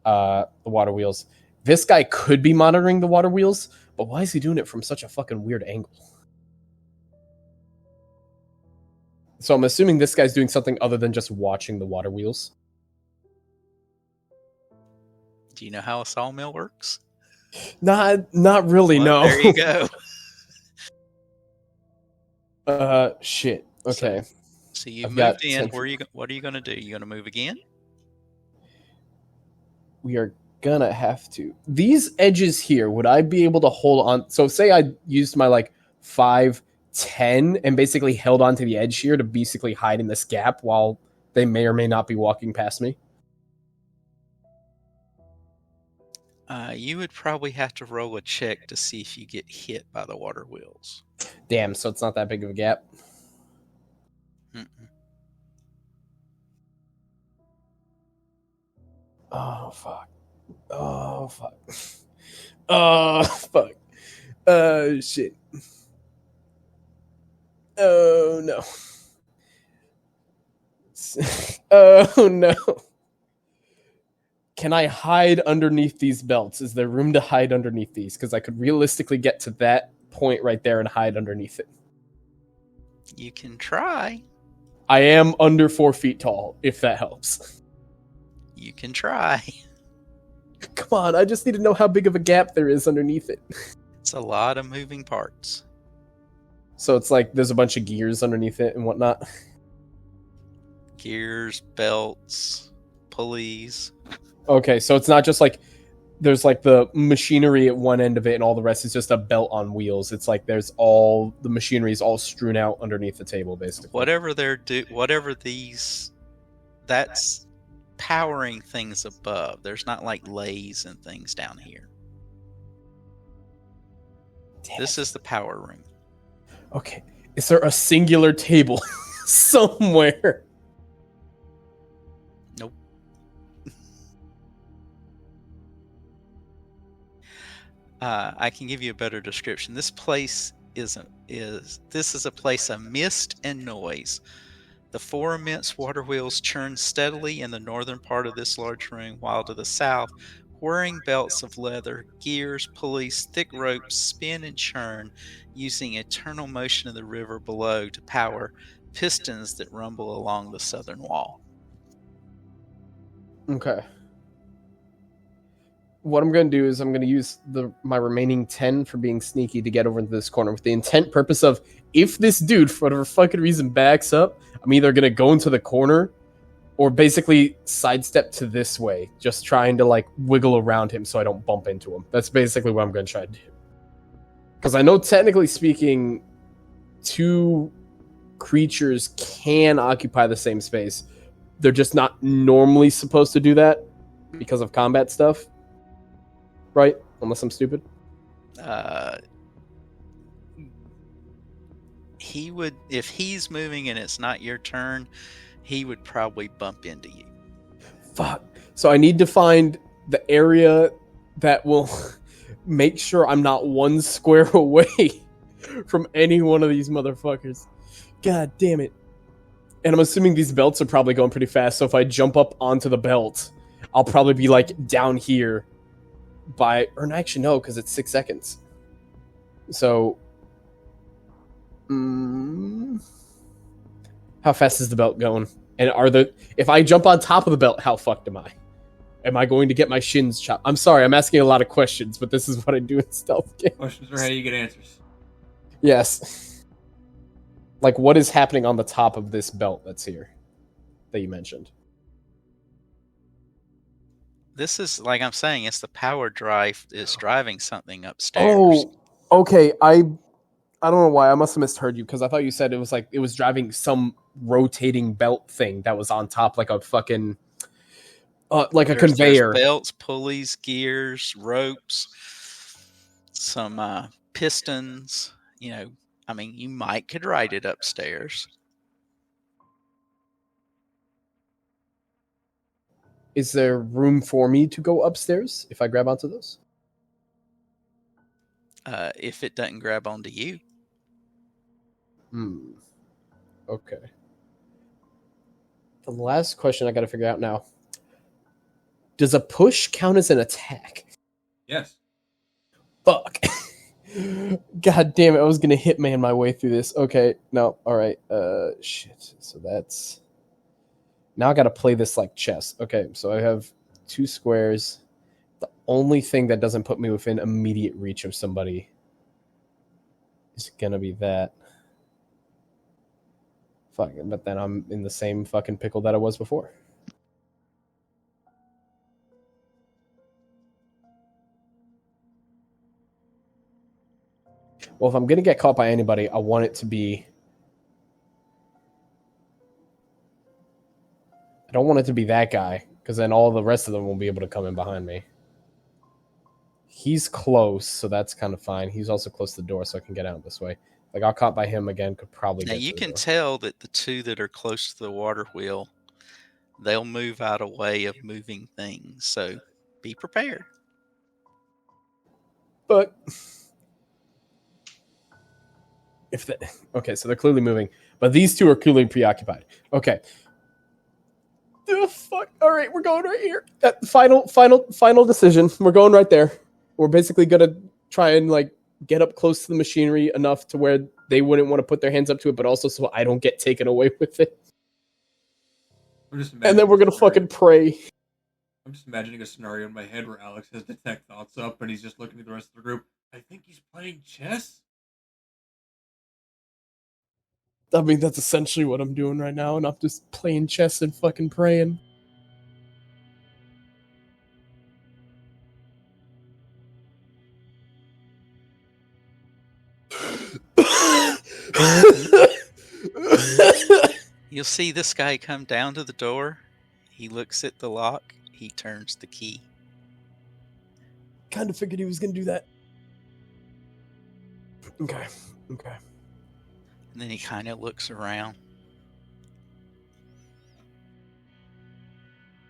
the water wheels. This guy could be monitoring the water wheels, but why is he doing it from such a fucking weird angle? So I'm assuming this guy's doing something other than just watching the water wheels. Do you know how a sawmill works? Not really, Well, no. There you go. Shit. Okay. So you I've got moved in. 10 What are you going to do? You going to move again? We are gonna have to. These edges here, would I be able to hold on? So say I used my like 5, 10 and basically held onto the edge here to basically hide in this gap while they may or may not be walking past me. You would probably have to roll a check to see if you get hit by the water wheels. Damn, so it's not that big of a gap. Mm-mm. Oh fuck. Oh fuck. Oh fuck. Shit. Oh no. Oh no. Can I hide underneath these belts? Is there room to hide underneath these? Because I could realistically get to that point right there and hide underneath it. You can try. I am under 4 feet tall, if that helps. You can try. Come on, I just need to know how big of a gap there is underneath it. It's a lot of moving parts. So it's like there's a bunch of gears underneath it and whatnot. Gears, belts, pulleys. Okay, so it's not just like there's like the machinery at one end of it and all the rest is just a belt on wheels. It's like there's all the machinery is all strewn out underneath the table, basically. That's powering things above. There's not like lathes and things down here. This is the power room. Okay, is there a singular table somewhere? Nope. I can give you a better description. This place is a place of mist and noise. The four immense water wheels churn steadily in the northern part of this large room, while to the south, whirring belts of leather, gears, pulleys, thick ropes spin and churn, using eternal motion of the river below to power pistons that rumble along the southern wall. Okay. What I'm going to do is I'm going to use my remaining 10 for being sneaky to get over into this corner with the intent purpose of, if this dude, for whatever fucking reason, backs up, I'm either going to go into the corner or basically sidestep to this way, just trying to, like, wiggle around him so I don't bump into him. That's basically what I'm going to try to do. Because I know, technically speaking, two creatures can occupy the same space. They're just not normally supposed to do that because of combat stuff. Right? Unless I'm stupid. He would, if he's moving and it's not your turn, he would probably bump into you. Fuck. So I need to find the area that will make sure I'm not one square away from any one of these motherfuckers. God damn it. And I'm assuming these belts are probably going pretty fast, so if I jump up onto the belt, I'll probably be, like, down here by... Or actually, no, because it's 6 seconds. So... how fast is the belt going? And if I jump on top of the belt, how fucked am I? Am I going to get my shins chopped? I'm sorry, I'm asking a lot of questions, but this is what I do in stealth games. Questions are how you get answers. Yes. Like, what is happening on the top of this belt that's here that you mentioned? This is, like I'm saying, it's the power drive is driving something upstairs. Oh, okay. I don't know why. I must have misheard you, because I thought you said it was driving some rotating belt thing that was on top, like a fucking, like a conveyor. There's belts, pulleys, gears, ropes, some pistons. You know, I mean, you could ride it upstairs. Is there room for me to go upstairs if I grab onto those? If it doesn't grab onto you. Okay. The last question I got to figure out now. Does a push count as an attack? Yes. Fuck. God damn it, I was going to hitman my way through this. Okay, no, alright. Shit. So that's... Now I got to play this like chess. Okay, so I have 2 squares. The only thing that doesn't put me within immediate reach of somebody is going to be that. Fuck, but then I'm in the same fucking pickle that I was before. Well, if I'm going to get caught by anybody, I want it to be... I don't want it to be that guy, because then all the rest of them will be able to come in behind me. He's close, so that's kind of fine. He's also close to the door, so I can get out this way. If I got caught by him again, could probably Now get you to the can door. tell that the two that are close to the water wheel, they'll move out a way of moving things. So be prepared. But if that... Okay, so they're clearly moving, but these two are clearly preoccupied. Okay. Oh, fuck. All right, we're going right here. Final decision. We're going right there. We're basically gonna try and like get up close to the machinery enough to where they wouldn't want to put their hands up to it, but also so I don't get taken away with it. And then we're gonna fucking pray. I'm just imagining a scenario in my head where Alex has detect thoughts up and he's just looking at the rest of the group. I think he's playing chess. I mean, that's essentially what I'm doing right now, and I'm just playing chess and fucking praying. You'll see this guy come down to the door. He looks at the lock. He turns the key. Kind of figured he was going to do that. Okay. And then he kind of looks around.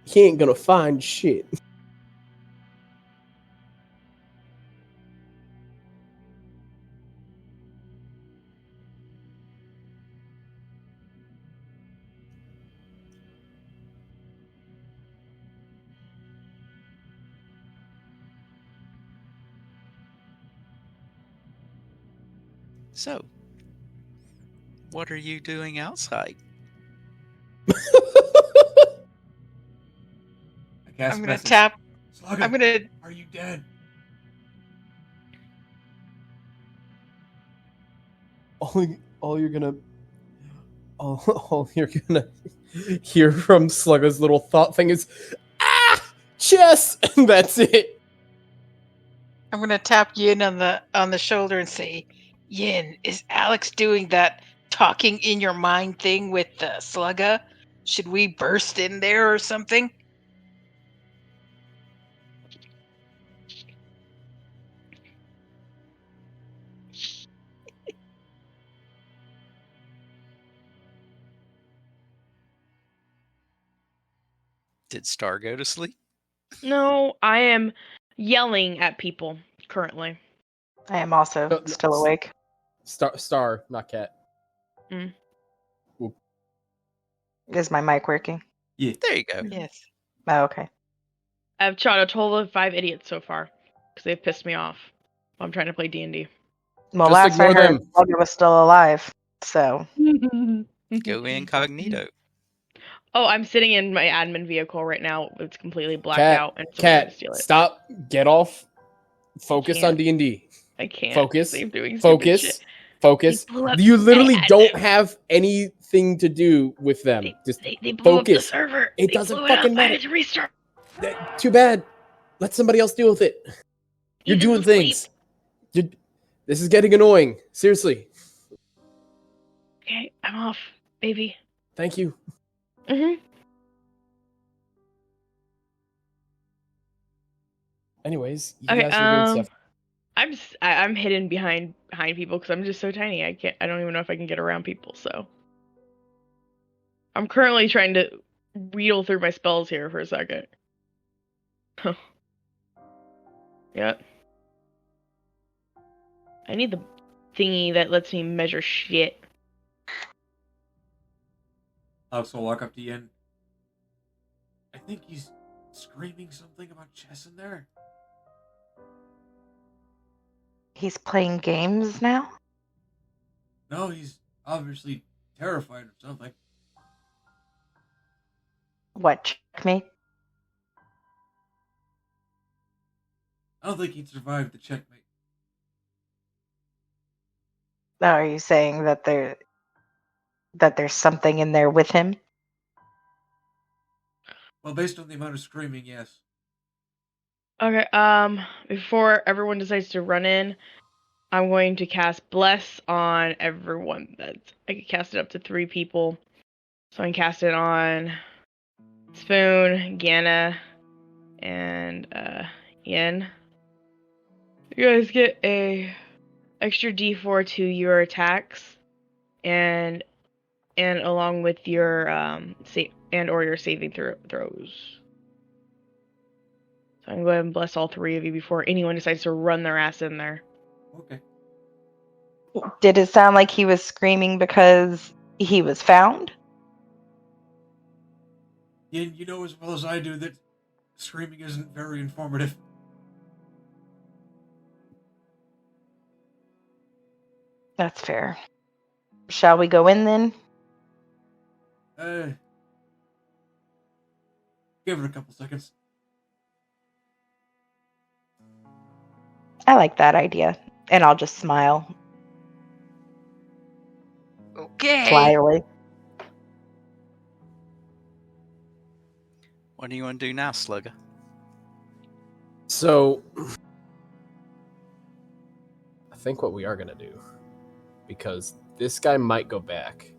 He ain't going to find shit. So, what are you doing outside? I cast I'm gonna message. tap. Slugger, I'm gonna. are you dead? all you're gonna all you're gonna hear from Slugga's little thought thing is chess, and that's it. I'm gonna tap Yin on the shoulder and say, Yin, is Alex doing that talking in your mind thing with Slugga? Should we burst in there or something? Did Star go to sleep? No, I am yelling at people currently. I am also No, still awake. Star, not cat. Is my mic working? Yeah. There you go. Yes. Oh, okay. I've shot a total of 5 idiots so far because they've pissed me off. I'm trying to play D&D. Well, Just last I ignore heard, them. Slugger was still alive. So Go incognito. Oh, I'm sitting in my admin vehicle right now. It's completely blacked Cat, out, and someone's gonna cat, steal it. stop, get off, focus on Can't. D&D. I can't. Focus, They're doing stupid focus, shit. focus. They blew up You literally my don't admin. have anything to do with them. Just They blew up the focus. server. It They doesn't blew fucking up. I matter. had to restart. Too bad. Let somebody else deal with it. You're Ethan's doing asleep. things. This is getting annoying. Seriously. Okay, I'm off, baby. Thank you. Mm-hmm. Anyways, you Okay, guys are doing stuff. I'm hidden behind people because I'm just so tiny. I don't even know if I can get around people. So I'm currently trying to wheedle through my spells here for a second. Yep. I need the thingy that lets me measure shit. Alex will walk up to Yin. I think he's screaming something about chess in there. he's playing games now? No, he's obviously terrified or something. What, checkmate? I don't think he'd survive the checkmate. Are you saying that there's something in there with him? Well, based on the amount of screaming, yes. Okay, before everyone decides to run in, I'm going to cast Bless on everyone. I can cast it up to 3 people. So I can cast it on Spoon, Ganna, and Yin. You guys get a extra D4 to your attacks, and along with your or your saving throws. So I'm going to go ahead and bless all 3 of you before anyone decides to run their ass in there. Okay. Did it sound like he was screaming because he was found? Yin, you know as well as I do that screaming isn't very informative. That's fair. Shall we go in then? Give it a couple seconds. I like that idea. And I'll just smile Okay. slyly. What do you want to do now, Slugger? So, I think what we are going to do, because this guy might go back.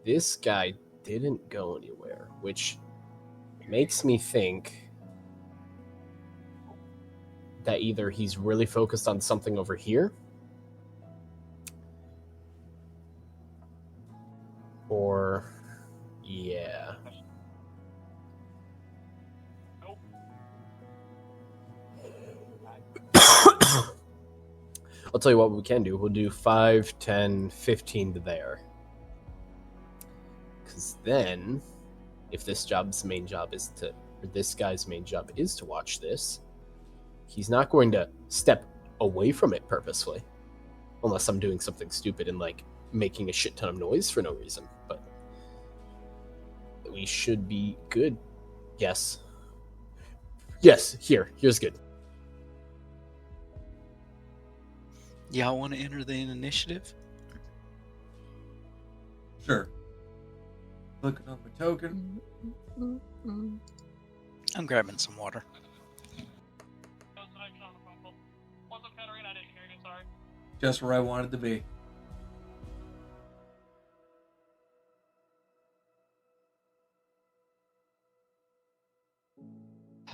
This guy didn't go anywhere, which makes me think that either he's really focused on something over here, or, yeah. I'll tell you what we can do. We'll do 5, 10, 15 to there. Because then, if this guy's main job is to watch this, he's not going to step away from it purposefully. unless I'm doing something stupid and like making a shit ton of noise for no reason. But we should be good. Yes. Yes, here's good. Y'all want to enter the initiative? Sure. Looking on my token. I'm grabbing some water. Just where I wanted to be.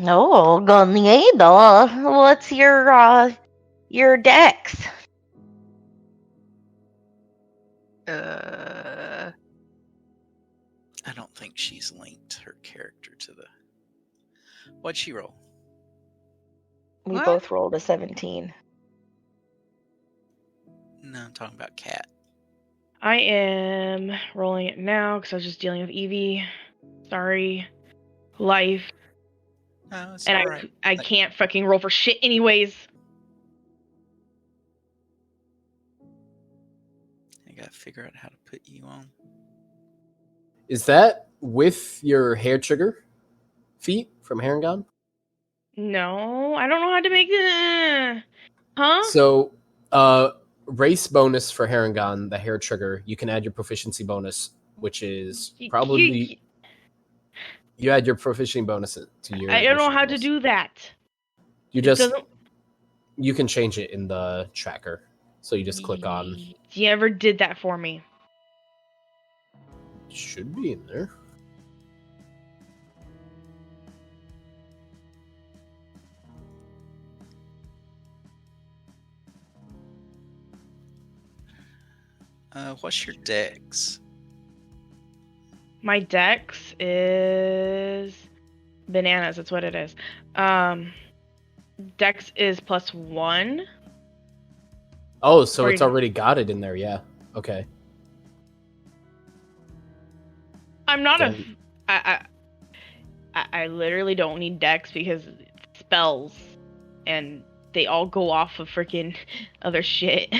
No, Gonieda, what's your dex? I don't think she's linked her character to the... What'd she roll? We What? both rolled a 17. No, I'm talking about Cat. I am rolling it now because I was just dealing with Evie. Sorry. Life. No, it's And alright. I can't fucking roll for shit anyways. I gotta figure out how to put you on. Is that with your hair trigger feat from Harengon? No, I don't know how to make it. Huh? So, race bonus for Harengon, the hair trigger, you can add your proficiency bonus, which is probably... You add your proficiency bonus to your... I don't know how to bonus. do that. You It just... doesn't- You can change it in the tracker. So you just click on... You ever did that for me? Should be in there. What's your dex? My dex is bananas. That's what it is. Dex is +1. Oh, so it's Or- already got it in there, yeah. Okay. I'm not Then- I literally don't need dex because it's spells and they all go off of freaking other shit.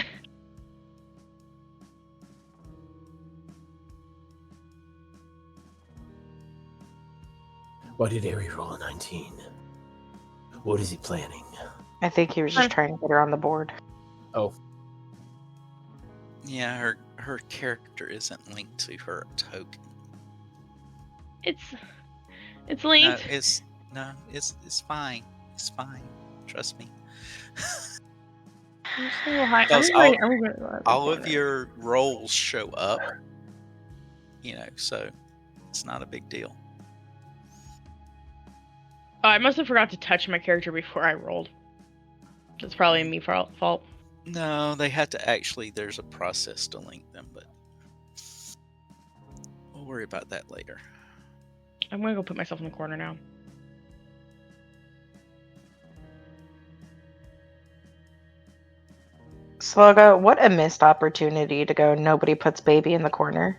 Why did Airee roll a 19? What is he planning? I think he was just trying to get her on the board. Oh, Yeah, her character isn't linked to her token. It's No, linked. it's fine. It's fine. Trust me. I'm so high. Because I'm gonna All of your rolls show up. So it's not a big deal. Oh, I must have forgot to touch my character before I rolled. That's probably me fault. No, they have to actually. There's a process to link them, but we'll worry about that later. I'm gonna go put myself in the corner now. Slugga, what a missed opportunity to go nobody puts baby in the corner.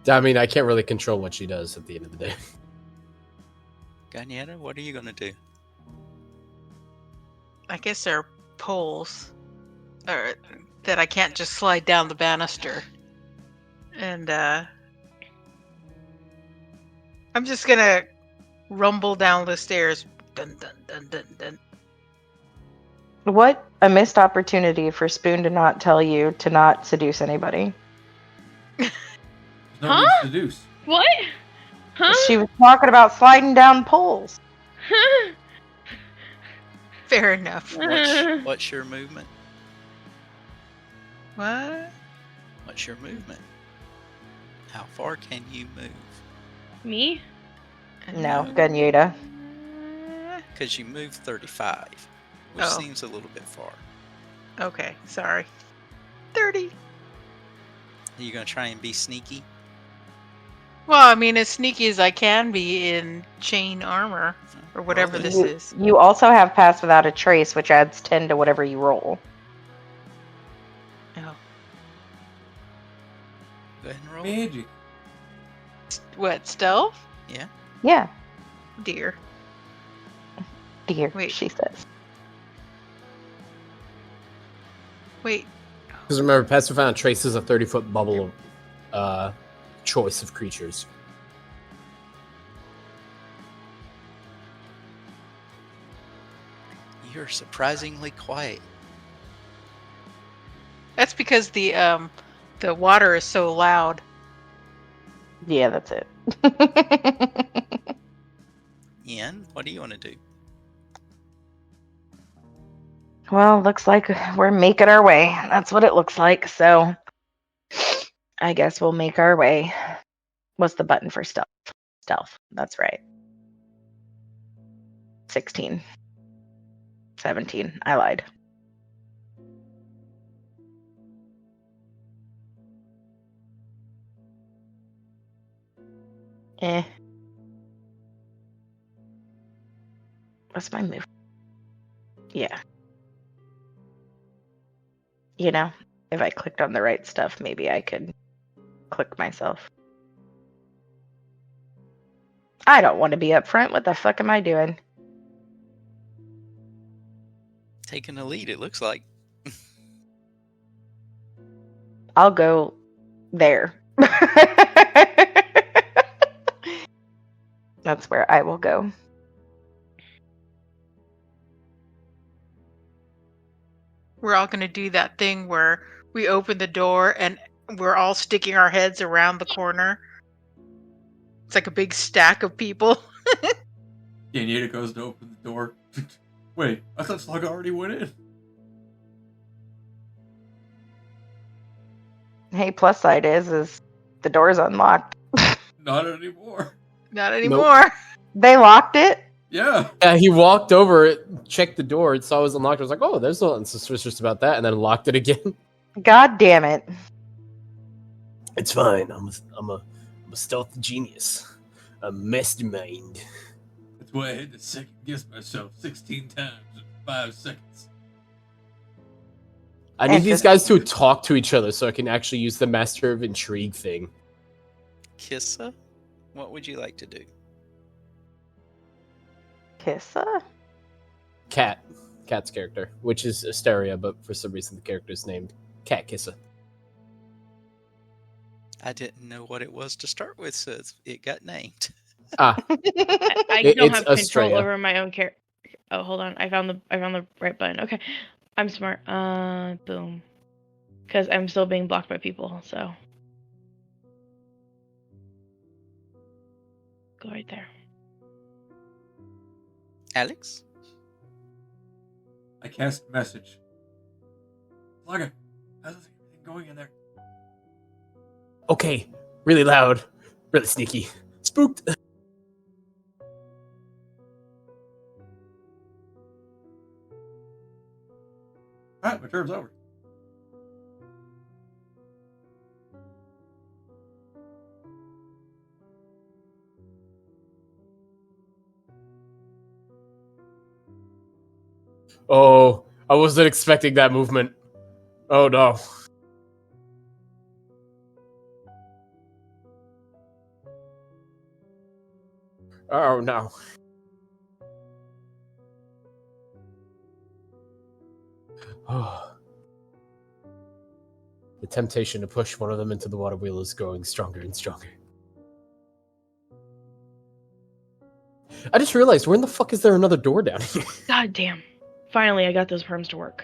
I mean, I can't really control what she does at the end of the day. Ganyetta, what are you gonna do? I guess there are poles that I can't just slide down the banister. And I'm just gonna rumble down the stairs. Dun dun dun dun dun. What a missed opportunity for Spoon to not tell you to not seduce anybody. There's no Huh? need to seduce. What? Huh? She was talking about sliding down poles. Fair enough. What's your movement? What? What's your movement? How far can you move? Me? No, Ganyeda. Because you move 35, which Oh. seems a little bit far. Okay, sorry. 30. Are you gonna try and be sneaky? Well, I mean, as sneaky as I can be in chain armor, or whatever Roll this it. is. You also have Pass Without a Trace, which adds 10 to whatever you roll. Oh. Go ahead and roll. Magic. What, stealth? Yeah. Yeah, Dear. dear, Wait. she says. Wait. Because remember, Passive Found Trace is a 30-foot bubble of choice of creatures. You're surprisingly quiet. That's because the water is so loud. Yeah, that's it. Ian, what do you want to do? Well, looks like we're making our way. That's what it looks like. So I guess we'll make our way. What's the button for stealth? Stealth. That's right. 16. 17. I lied. What's my move? Yeah. You know, if I clicked on the right stuff, maybe I could click myself. I don't want to be up front. What the fuck am I doing? Taking the lead, it looks like. I'll go there. That's where I will go. We're all going to do that thing where we open the door and we're all sticking our heads around the corner. It's like a big stack of people. Yada goes to open the door. Wait, I thought Slug already went in. Hey, plus side is the door's unlocked. Not anymore. Not anymore. They locked it? Yeah. Yeah, he walked over, checked the door, saw it was unlocked. I was like, "Oh, there's nothing suspicious about that," and then locked it again. God damn it! It's fine. I'm a stealth genius, a mastermind. That's why I had to second guess myself 16 times in 5 seconds. I need these guys to talk to each other so I can actually use the Master of Intrigue thing. Kissa, what would you like to do? Kissa? Cat's character, which is Asteria, but for some reason the character is named Cat Kissa. I didn't know what it was to start with, so it got named. I don't have control Astraea. over my own character. Oh, hold on. I found the right button. Okay, I'm smart. Boom. Because I'm still being blocked by people. So go right there. Alex? I cast message. Slugger, how's everything going in there? Okay, really loud, really sneaky. Spooked. Alright, my turn's over. Oh, I wasn't expecting that movement. Oh no. Oh no. Oh. The temptation to push one of them into the water wheel is growing stronger and stronger. I just realized, where in the fuck is there another door down here? God damn. Finally, I got those perms to work.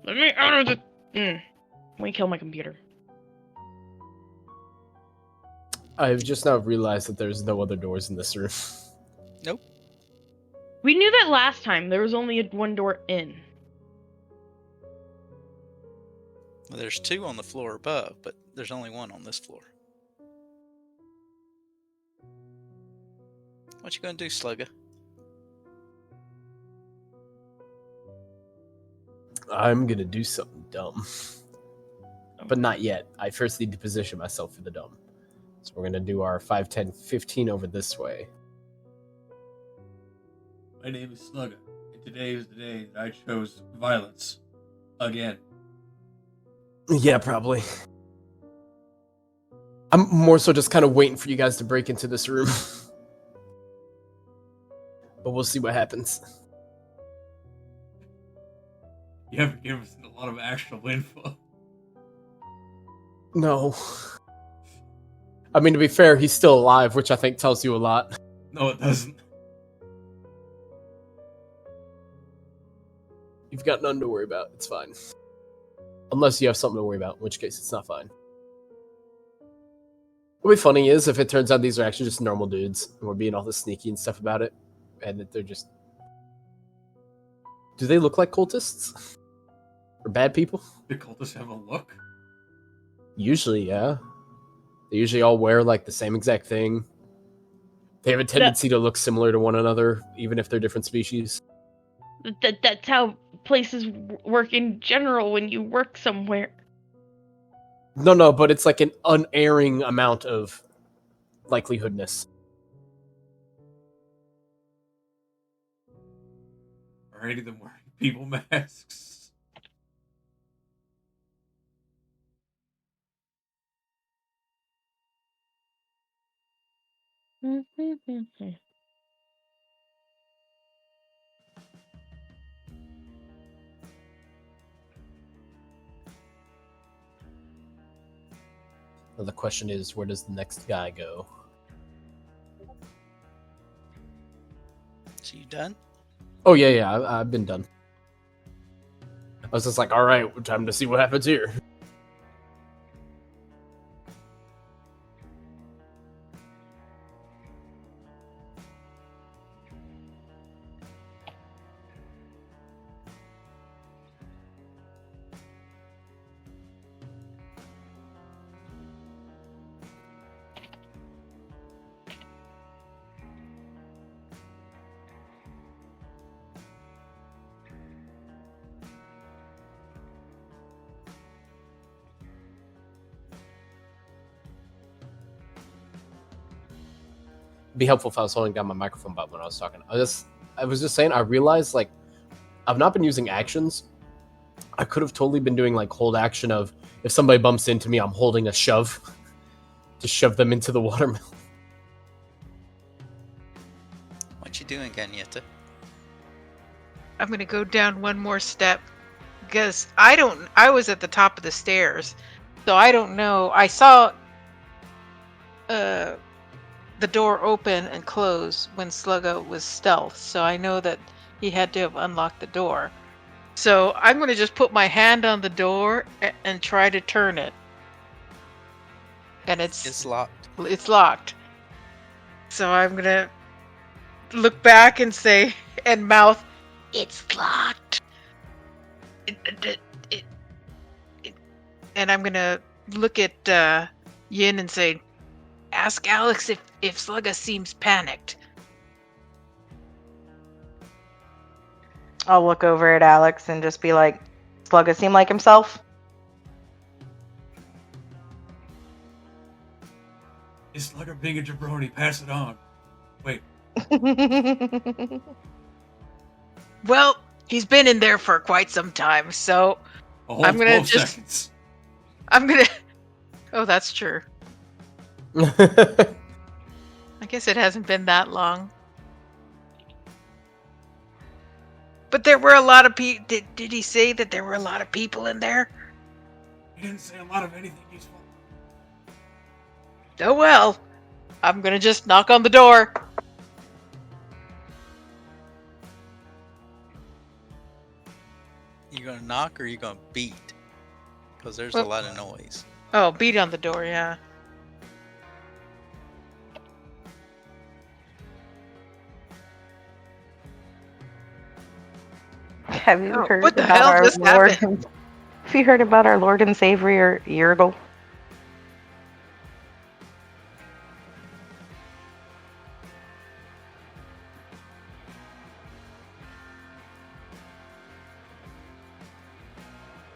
Let me out of the... Let me kill my computer. I've just now realized that there's no other doors in this room. Nope. We knew that last time. There was only one door in. Well, there's 2 on the floor above, but there's only 1 on this floor. What you gonna do, Slugger? I'm gonna do something dumb. But not yet. I first need to position myself for the dumb. So we're gonna do our 5, 10, 15 over this way. My name is Slugger, and today is the day that I chose violence. Again. Yeah, probably. I'm more so just kind of waiting for you guys to break into this room. But we'll see what happens. You haven't given us a lot of actual info. No. I mean, to be fair, he's still alive, which I think tells you a lot. No, it doesn't. You've got none to worry about. It's fine. Unless you have something to worry about, in which case it's not fine. What'd be funny is if it turns out these are actually just normal dudes, and we're being all this sneaky and stuff about it, and that they're just... Do they look like cultists? Or bad people? Do cultists have a look? Usually, yeah. They usually all wear, like, the same exact thing. They have a tendency to look similar to one another, even if they're different species. That's how places work in general when you work somewhere. No, but it's like an unerring amount of likelihoodness. Are any of them wearing people masks? Well, the question is, where does the next guy go? So you done? Oh, yeah, I've been done. I was just like, alright, time to see what happens here. Be helpful if I was holding down my microphone button when I was talking. I was just saying, I realized, like, I've not been using actions. I could have totally been doing, like, hold action of, if somebody bumps into me, I'm holding a shove to shove them into the watermelon. What you doing, Ganyeta? I'm gonna go down one more step because I was at the top of the stairs, so I don't know. I saw the door open and close when Sluggo was stealth, so I know that he had to have unlocked the door. So I'm gonna just put my hand on the door and try to turn it, and It's locked. It's locked. So I'm gonna look back and say, and mouth, "It's locked." And I'm gonna look at Yin and say, "Ask Alex if Slugga seems panicked." I'll look over at Alex and just be like, Slugga seem like himself? Is Slugger being a jabroni? Pass it on. Wait. Well, he's been in there for quite some time, so A whole I'm gonna 12 seconds. Oh, that's true. I guess it hasn't been that long. But there were a lot of people. Did he say that there were a lot of people in there? He didn't say a lot of anything useful. Oh well. I'm gonna just knock on the door. You gonna knock or you gonna beat? Because there's a lot of noise. Oh, beat on the door, yeah. Have you heard what the about hell our just Lord? happened? Have you heard about our Lord and Savior Yergel?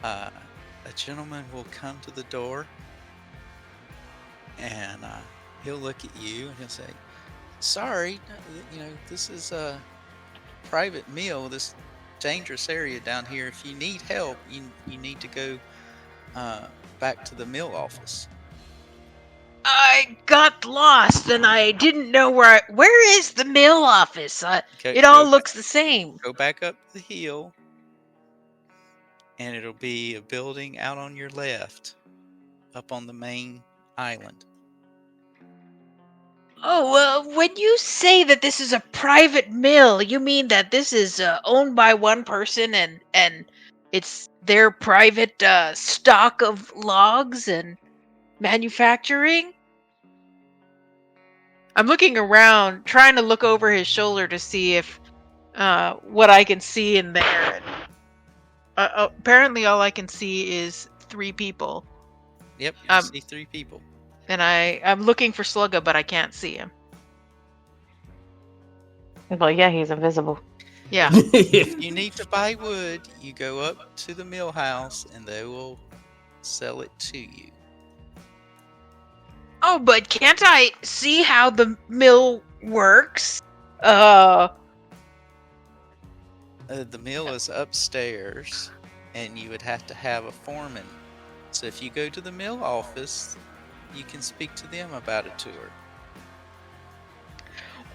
A gentleman will come to the door and he'll look at you and he'll say, "Sorry, this is a private meal, this dangerous area down here. If you need help, you need to go back to the mill office." I got lost and I didn't know where is the mill office? It all looks the same. Go back up the hill and it'll be a building out on your left, up on the main island. Oh, well, when you say that this is a private mill, you mean that this is owned by one person and it's their private stock of logs and manufacturing? I'm looking around, trying to look over his shoulder to see if what I can see in there. Apparently, all I can see is 3 people, Yep, you see 3 people. and I'm looking for Slugga, but I can't see him. Well, yeah, he's invisible. Yeah. If you need to buy wood, you go up to the mill house, and they will sell it to you. Oh, but can't I see how the mill works? The mill is upstairs, and you would have to have a foreman. So if you go to the mill office, you can speak to them about a tour.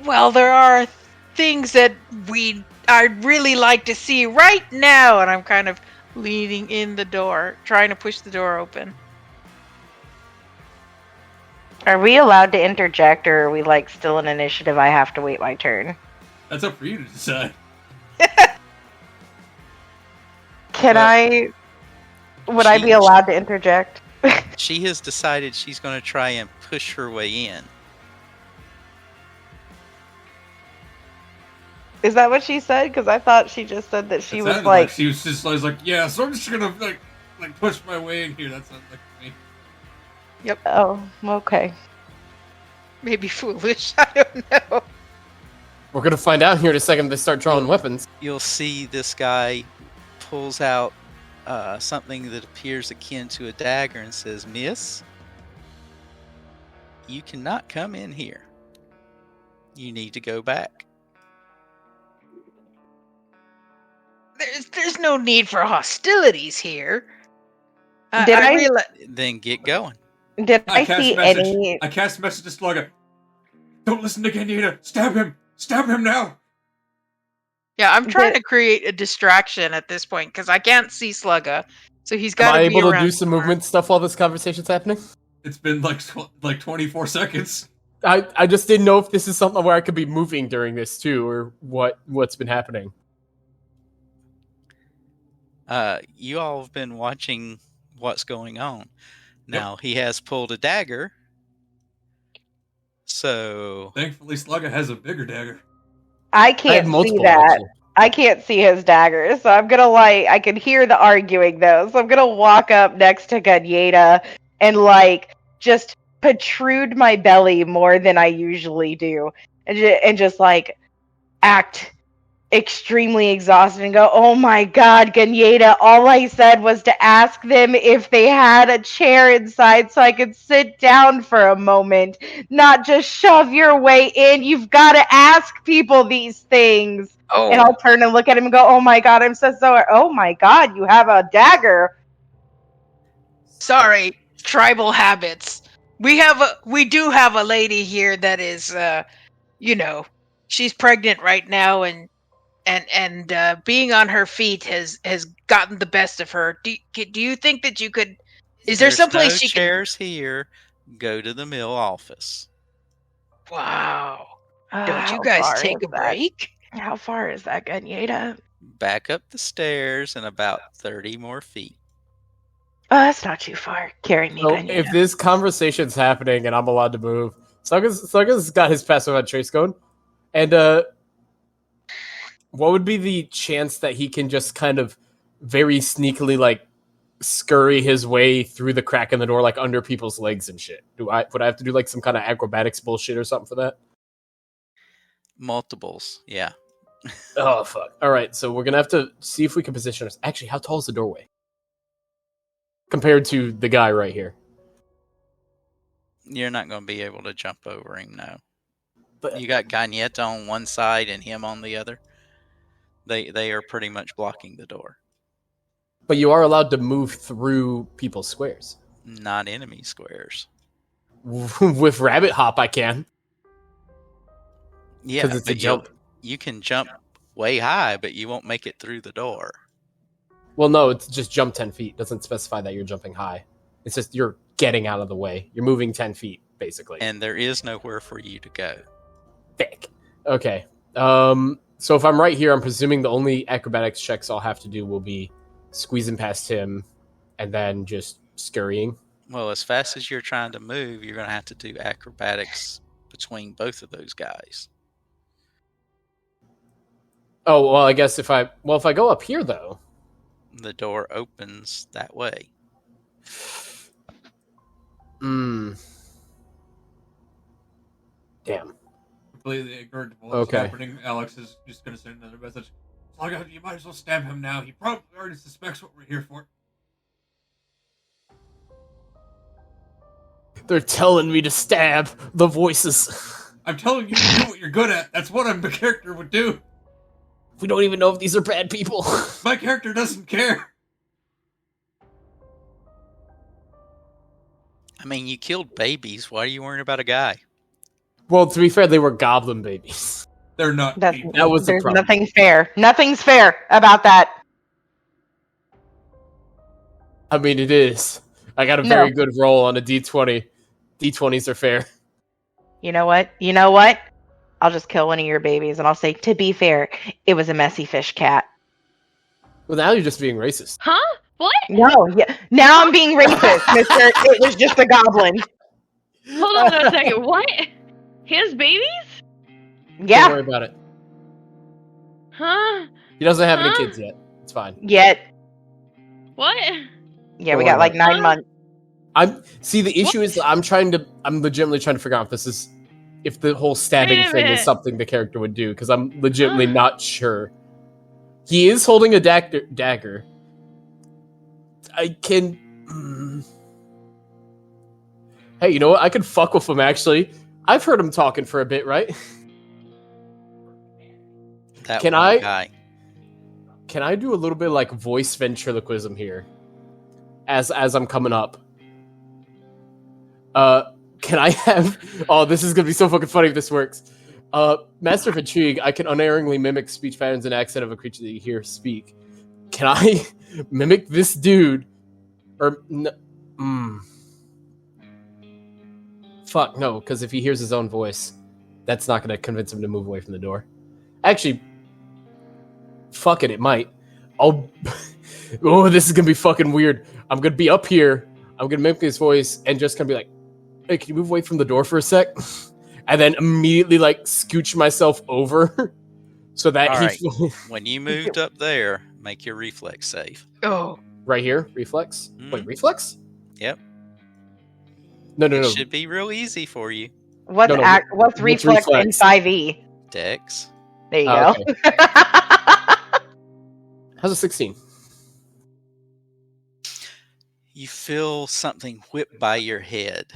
Well, there are things that I'd really like to see right now, and I'm kind of leaning in the door, trying to push the door open. Are we allowed to interject, or are we like still in initiative? I have to wait my turn. That's up for you to decide. Can I? Would I be allowed to interject? She has decided she's going to try and push her way in. Is that what she said? Because I thought she just said that she was sounded like she was just like, yeah, so I'm just gonna like push my way in here. That sounds like me. Yep. Oh, okay. Maybe foolish. I don't know. We're gonna find out here in a second. They start drawing weapons. You'll see this guy pulls out something that appears akin to a dagger and says, "Miss, you cannot come in here. You need to go back." There's no need for hostilities here. Did I Then get going. Did I see any? I cast message to Slugga. Don't listen to Ganyeta. Stab him. Stab him now. Yeah, I'm trying to create a distraction at this point because I can't see Slugga, so he's got to be Am I able to around do some movement stuff while this conversation's happening? It's been like 24 seconds. I just didn't know if this is something where I could be moving during this too, or what's been happening. You all have been watching what's going on. Now, he has pulled a dagger. So... Thankfully, Slugga has a bigger dagger. I can't see that. Actually. I can't see his dagger, so I'm gonna I can hear the arguing though, so I'm gonna walk up next to Ganyeta and just protrude my belly more than I usually do, and just act extremely exhausted and go, "Oh my god, Ganyeta, all I said was to ask them if they had a chair inside so I could sit down for a moment, not just shove your way in. You've got to ask people these things." Oh. And I'll turn and look at him and go, "Oh my god, I'm so sorry. Oh my god, you have a dagger." Sorry, tribal habits. We do have a lady here that is she's pregnant right now, and being on her feet has gotten the best of her. Do you think that you could? Is there someplace she can? Chairs here. Go to the mill office. Wow! Don't you guys take a break? How far is that, Ganyeta? Back up the stairs and about 30 more feet. Oh, that's not too far. Carry me, Ganyeta. If this conversation's happening and I'm allowed to move, Slugga's got his passive on trace going, and what would be the chance that he can just kind of very sneakily scurry his way through the crack in the door under people's legs and shit? Would I have to do some kind of acrobatics bullshit or something for that? Multiples, yeah. Oh fuck. Alright, so we're gonna have to see if we can position us. Actually, how tall is the doorway? Compared to the guy right here. You're not gonna be able to jump over him, no. But you got Ganyeta on one side and him on the other. They are pretty much blocking the door. But you are allowed to move through people's squares. Not enemy squares. With Rabbit Hop, I can. Yeah, because it's a jump. You can jump way high, but you won't make it through the door. Well, no, it's just jump 10 feet. It doesn't specify that you're jumping high. It's just you're getting out of the way. You're moving 10 feet, basically. And there is nowhere for you to go. Thick. Okay. So if I'm right here, I'm presuming the only acrobatics checks I'll have to do will be squeezing past him and then just scurrying. Well, as fast as you're trying to move, you're going to have to do acrobatics between both of those guys. Oh, well, I guess if I go up here, though. The door opens that way. Damn. Completely ignorant of what's Okay. happening. Alex is just going to send another message. Sluggo, you might as well stab him now. He probably already suspects what we're here for. They're telling me to stab the voices. I'm telling you to do what you're good at. That's what my character would do. We don't even know if these are bad people. My character doesn't care. I mean, you killed babies. Why are you worrying about a guy? Well, to be fair, they were goblin babies. They're not That's, people. That was the there's problem. nothing fair. Nothing's fair about that. I mean, it is. I got a No. very good roll on a D20. D20s are fair. You know what? You know what? I'll just kill one of your babies and I'll say, to be fair, it was a messy fish cat. Well, now you're just being racist. Huh? What? No, yeah. Now I'm being racist, mister. It was just a goblin. Hold on a second. What? His babies? Don't Yeah, worry about it. Huh? He doesn't have any Huh? kids yet. It's fine. yet. What? Yeah, Don't we got worry like about 9 months. The issue is I'm legitimately trying to figure out if the whole stabbing Wait a thing is minute. something the character would do, because I'm legitimately not sure. He is holding a dagger. I can. Hey, you know what? I could fuck with him, actually. I've heard him talking for a bit, right? That Can one I- guy. Can I do a little bit of, like, voice ventriloquism here? As I'm coming up. Can I have... Oh, this is gonna be so fucking funny if this works. Master of Intrigue, I can unerringly mimic speech patterns and accent of a creature that you hear speak. Can I mimic this dude? Fuck, no, because if he hears his own voice, that's not gonna convince him to move away from the door. Actually, fuck it might. Oh, this is gonna be fucking weird. I'm gonna be up here, I'm gonna mimic his voice, and just gonna be like, hey, can you move away from the door for a sec? And then immediately, like, scooch myself over so that All right. he... When you moved up there, make your reflex save. Oh, Right here? Reflex? Mhm. Wait, reflex? Yep. No. It should be real easy for you. What's No, what's reflex in reflex? 5e? Dex. There you Oh, go. okay. How's a 16? You feel something whip by your head.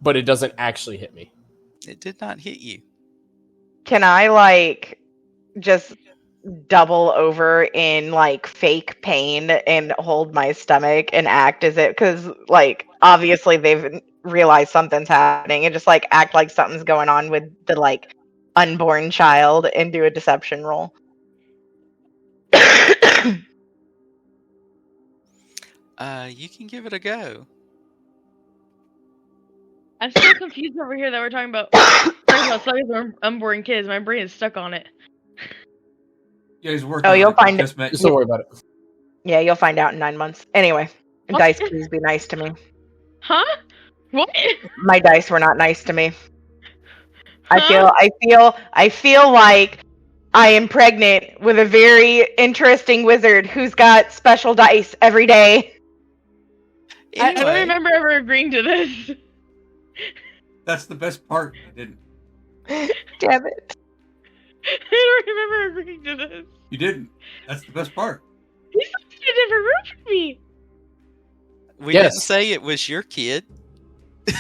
But it doesn't actually hit me. It did not hit you. Can I, like, just double over in, like, fake pain and hold my stomach and act as it? Because, like, obviously they've realized something's happening and just, like, act like something's going on with the, like, unborn child and do a deception roll. You can give it a go. I'm still confused over here that we're talking about Sluggo's unborn kids. My brain is stuck on it. Yeah, he's working. Oh, on you'll it. find Just met Just don't worry about it. Yeah, you'll find out in 9 months. Anyway, What? dice, please be nice to me. Huh? What? My dice were not nice to me. Huh? I feel like I am pregnant with a very interesting wizard who's got special dice every day. I don't Anyway, remember ever agreeing to this. That's the best part. I didn't. Damn it. I don't remember agreeing to this. You didn't. That's the best part. He's in a different room from me. we Yes. didn't say it was your kid. Wait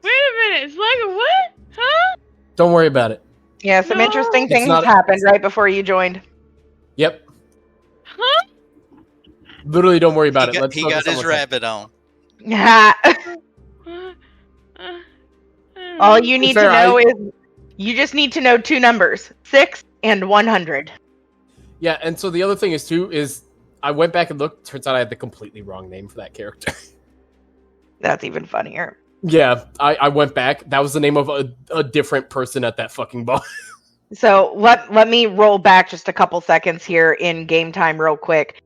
a minute, Sluggo, what? Huh? Don't worry about it. Yeah, some No. interesting It's things not- happened right before you joined. Yep. Huh? Literally, don't worry about He it. got, Let's he focus got on his what's rabbit on. All you need to fair, know is you just need to know 2 numbers, 6 and 100. Yeah, and so the other thing is I went back and looked. Turns out I had the completely wrong name for that character. That's even funnier. Yeah, I went back. That was the name of a different person at that fucking bar. So let me roll back just a couple seconds here in game time real quick.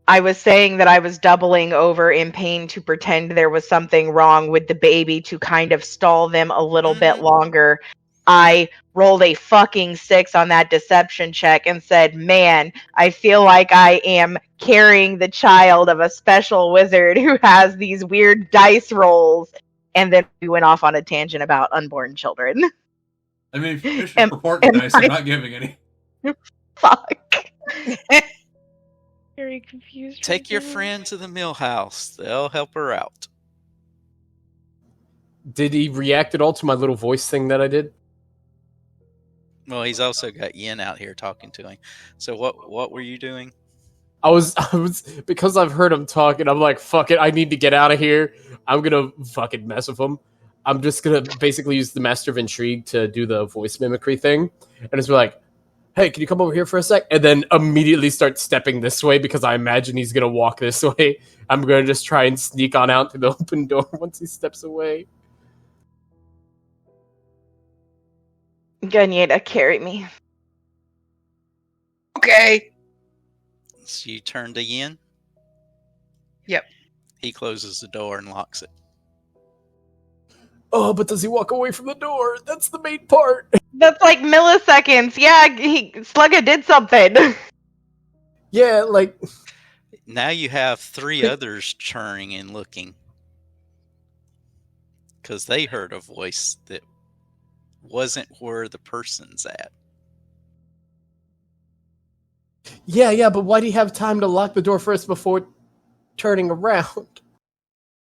I was saying that I was doubling over in pain to pretend there was something wrong with the baby to kind of stall them a little bit longer. I rolled a fucking 6 on that deception check and said, man, I feel like I am carrying the child of a special wizard who has these weird dice rolls. And then we went off on a tangent about unborn children. I mean, if you're fishing for pork dice, I'm not giving any. Fuck. Very confused. Take your right now. friend to the mill house. They'll help her out. Did he react at all to my little voice thing that I did? Well, he's also got Yin out here talking to him. So what were you doing? I was because I've heard him talk, and I'm like, fuck it, I need to get out of here. I'm gonna fucking mess with him. I'm just gonna basically use the Master of Intrigue to do the voice mimicry thing, and it's like, hey, can you come over here for a sec? And then immediately start stepping this way because I imagine he's gonna walk this way. I'm gonna just try and sneak on out through the open door once he steps away. Ganyeda, carry me. Okay. So you turn to Yin? Yep. He closes the door and locks it. Oh, but does he walk away from the door? That's the main part. That's like milliseconds. Yeah, Slugga did something. Yeah, like... Now you have 3 others turning and looking. Because they heard a voice that wasn't where the person's at. Yeah, but why do you have time to lock the door first before turning around?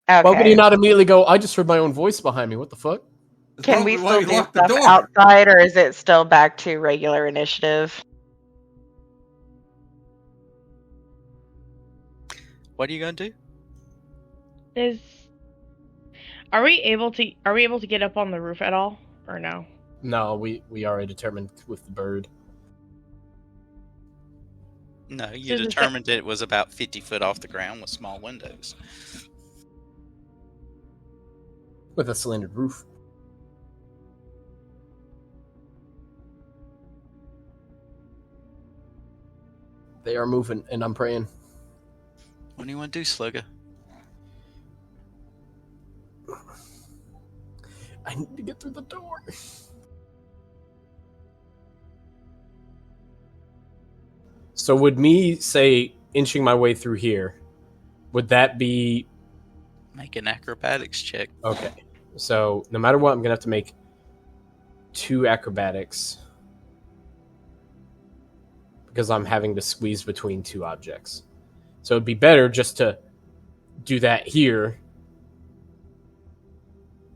Okay. Why would he not immediately go, I just heard my own voice behind me, what the fuck? That's Can we probably why still you do locked the stuff door. outside, or is it still back to regular initiative? What are you going to do? Are we able to get up on the roof at all, or no? No, we already determined with the bird. No, you So is it determined it was about 50 foot off the ground with small windows. With a slanted roof. They are moving, and I'm praying. What do you want to do, Slugger? I need to get through the door. So would me, say, inching my way through here, would that be... Make an acrobatics check. Okay. So no matter what, I'm going to have to make 2 acrobatics. Because I'm having to squeeze between 2 objects. So it'd be better just to do that here.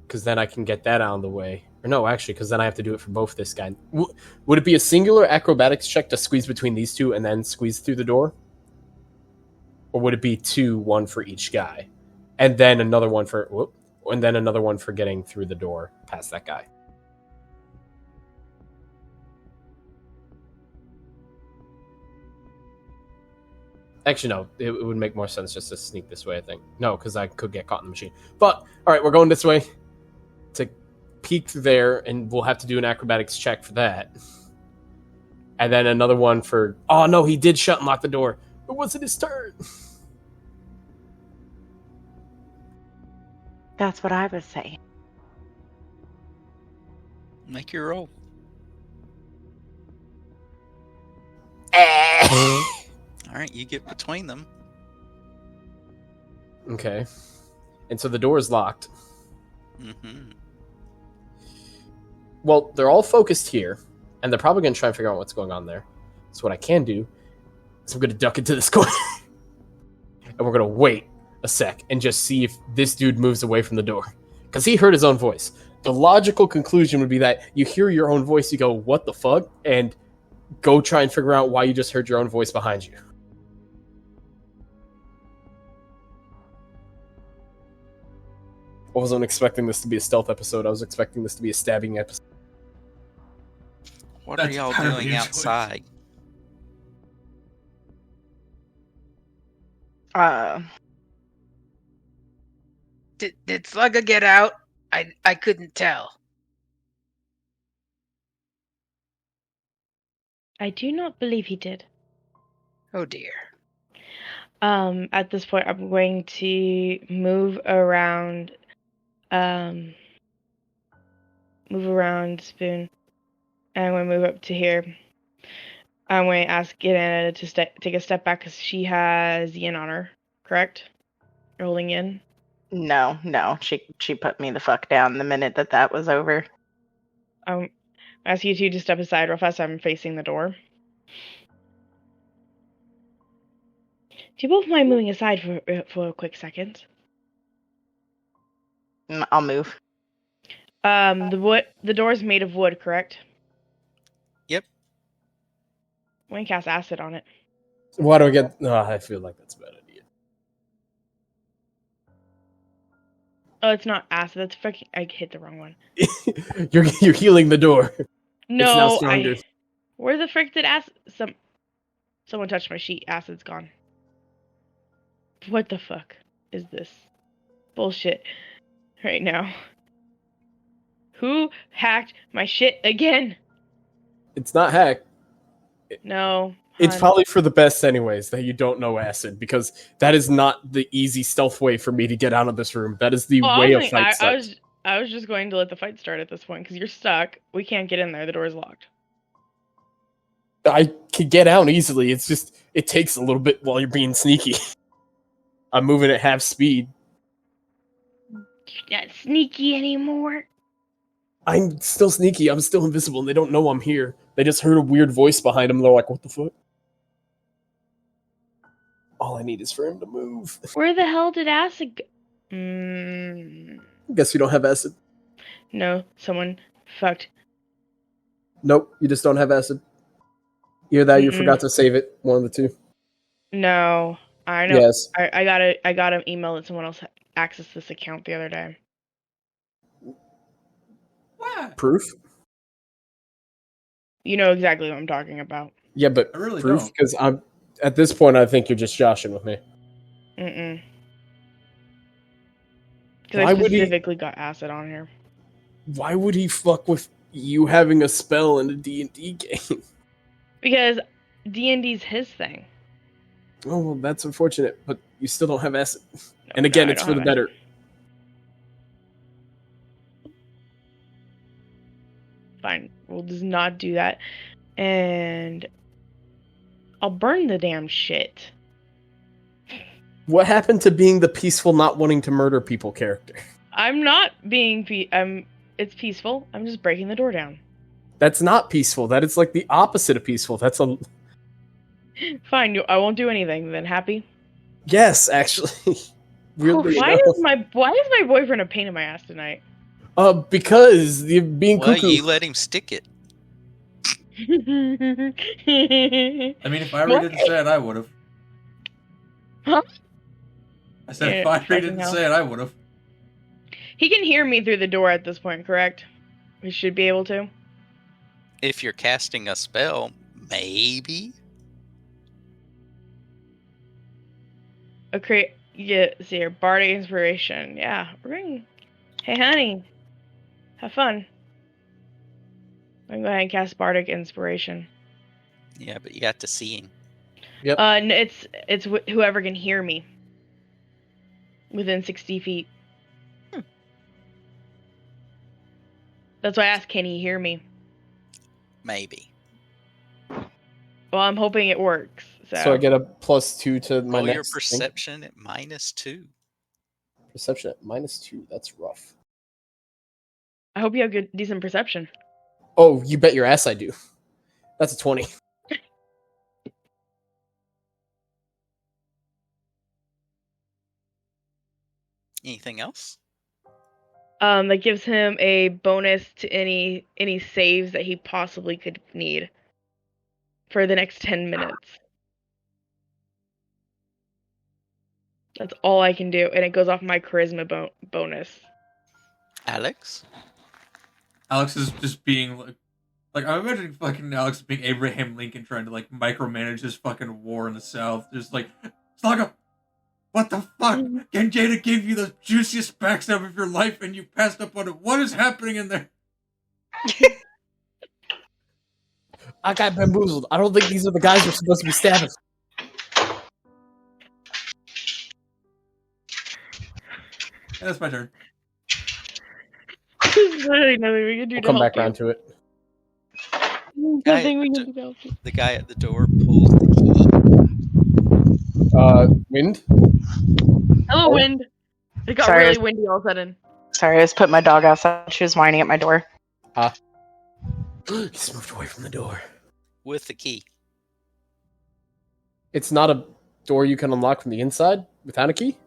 Because then I can get that out of the way. Or no, actually, because then I have to do it for both this guy. Would it be a singular acrobatics check to squeeze between these 2 and then squeeze through the door? Or would it be 2, 1 for each guy? And then another one for... and then another one for getting through the door past that guy. Actually, no. It would make more sense just to sneak this way, I think. No, because I could get caught in the machine. But, all right, we're going this way to peek through there, and we'll have to do an acrobatics check for that. And then another one for... Oh, no, he did shut and lock the door. It wasn't his turn. That's what I was saying. Make your roll. All right, you get between them. Okay. And so the door is locked. Mm-hmm. Well, they're all focused here, and they're probably going to try and figure out what's going on there. So what I can do is I'm going to duck into this corner. And we're going to wait a sec and just see if this dude moves away from the door. Because he heard his own voice. The logical conclusion would be that you hear your own voice, you go, what the fuck? And go try and figure out why you just heard your own voice behind you. I wasn't expecting this to be a stealth episode. I was expecting this to be a stabbing episode. What are That's y'all entirely doing your choice. outside? Uh, Did Slugga get out? I couldn't tell. I do not believe he did. Oh dear. At this point, I'm going to move around Spoon, and I'm going to move up to here. I'm going to ask Anna to take a step back because she has Yin on her, correct? Rolling Yin. no, she put me the fuck down the minute that was over. I ask you two to step aside real fast. I'm facing the door. Do you both mind moving aside for a quick second? I'll move. The door is made of wood, correct? Yep. I'm going to cast acid on it. Why do I get? Oh, I feel like that's a bad idea. Oh, it's not acid. That's fucking. I hit the wrong one. You're healing the door. No, it's now stronger. Where the frick did acid? Someone touched my sheet. Acid's gone. What the fuck is this bullshit right now? Who hacked my shit again? It's not hack. No. It's hon. probably for the best anyways that you don't know acid, because that is not the easy stealth way for me to get out of this room. That is the way a fight starts. I was just going to let the fight start at this point because you're stuck. We can't get in there. The door is locked. I can get out easily. It's just it takes a little bit while you're being sneaky. I'm moving at half speed. You're not sneaky anymore. I'm still sneaky. I'm still invisible, and they don't know I'm here. They just heard a weird voice behind them. They're like, "What the fuck?" All I need is for him to move. Where the hell did acid go? Guess you don't have acid. No, someone fucked. Nope, you just don't have acid. Either that, you forgot to save it. One of the two. No, I know. Yes. I got an email that someone else accessed this account the other day. What? Proof? You know exactly what I'm talking about. Yeah, but I really proof? don't. Because I'm at this point, I think you're just joshing with me. Because I specifically got acid on here. Why would he fuck with you having a spell in a D&D game? Because D&D's his thing. Oh, well, that's unfortunate, but you still don't have acid. No, and again, no, it's for the better. Fine, we'll just not do that. And I'll burn the damn shit. What happened to being the peaceful, not wanting to murder people character? I'm not being it's peaceful. I'm just breaking the door down. That's not peaceful. That is like the opposite of peaceful. That's a... Fine, I won't do anything then. Happy? Yes, actually. Weirdly why enough. is my boyfriend a pain in my ass tonight? Because you're being cuckoo. You let him stick it. I mean, if Airee didn't say it, I would have. Huh? I said if Airee didn't say it, I would have. He can hear me through the door at this point, correct? We should be able to. If you're casting a spell, maybe. Okay, yeah, see here, Bardic Inspiration. Yeah, ring. Hey, honey, have fun. I'm going to go ahead and cast Bardic Inspiration. Yeah, but you got to see him. Yep. It's whoever can hear me within 60 feet. That's why I asked, can he hear me? Maybe. Well, I'm hoping it works. So I get a +2 to my Roll next your perception at -2. Perception at -2. That's rough. I hope you have decent perception. Oh, you bet your ass I do. That's a 20. Anything else? That gives him a bonus to any saves that he possibly could need for the next 10 minutes. That's all I can do, and it goes off my charisma bonus. Alex? Alex is just being like I'm imagining fucking Alex being Abraham Lincoln trying to like micromanage this fucking war in the South. Just like, Slugga, What the fuck? Genjada gave you the juiciest backstab of your life and you passed up on it. What is happening in there? I got bamboozled. I don't think these are the guys we're supposed to be stabbing. Yeah, that's my turn. There's literally nothing we can do We'll to come help back you. around to it. Nothing we can do to help you. The guy at the door pulls the key. Wind? Hello, wind. It got Sorry. really windy all of a sudden. Sorry, I just put my dog outside. She was whining at my door. He's moved away from the door. With the key. It's not a door you can unlock from the inside without a key?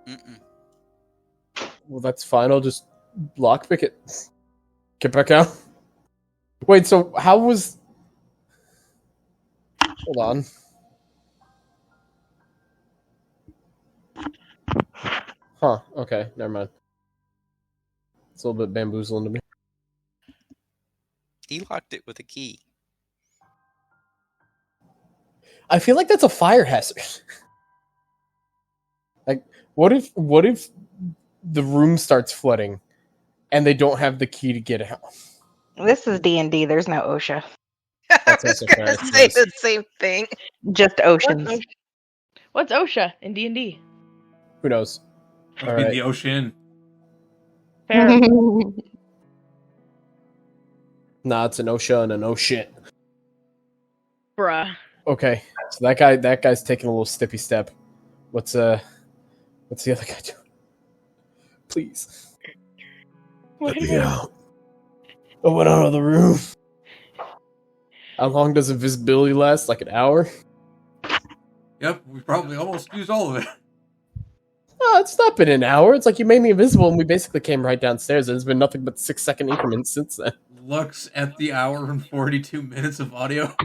Mm-mm. Well, that's fine. I'll just lockpick it. Get back out. Wait, so how was... Hold on. Huh, okay, never mind. It's a little bit bamboozling to me. He locked it with a key. I feel like that's a fire hazard. Like, what if the room starts flooding and they don't have the key to get out? This is D&D. There's no OSHA. I That's was also gonna fair, say yes. the same thing. Just oceans. What's OSHA in D&D? Who knows? Must All be right. the ocean. Fair. Nah, it's an OSHA and an oh shit. Bruh. Okay, so that guy's taking a little stippy step. What's the other guy doing? Please. Let me out. I went out of the room. How long does invisibility last? Like an hour? Yep, we probably almost used all of it. No, it's not been an hour. It's like you made me invisible and we basically came right downstairs and it's been nothing but 6-second increments since then. Looks at the hour and 42 minutes of audio.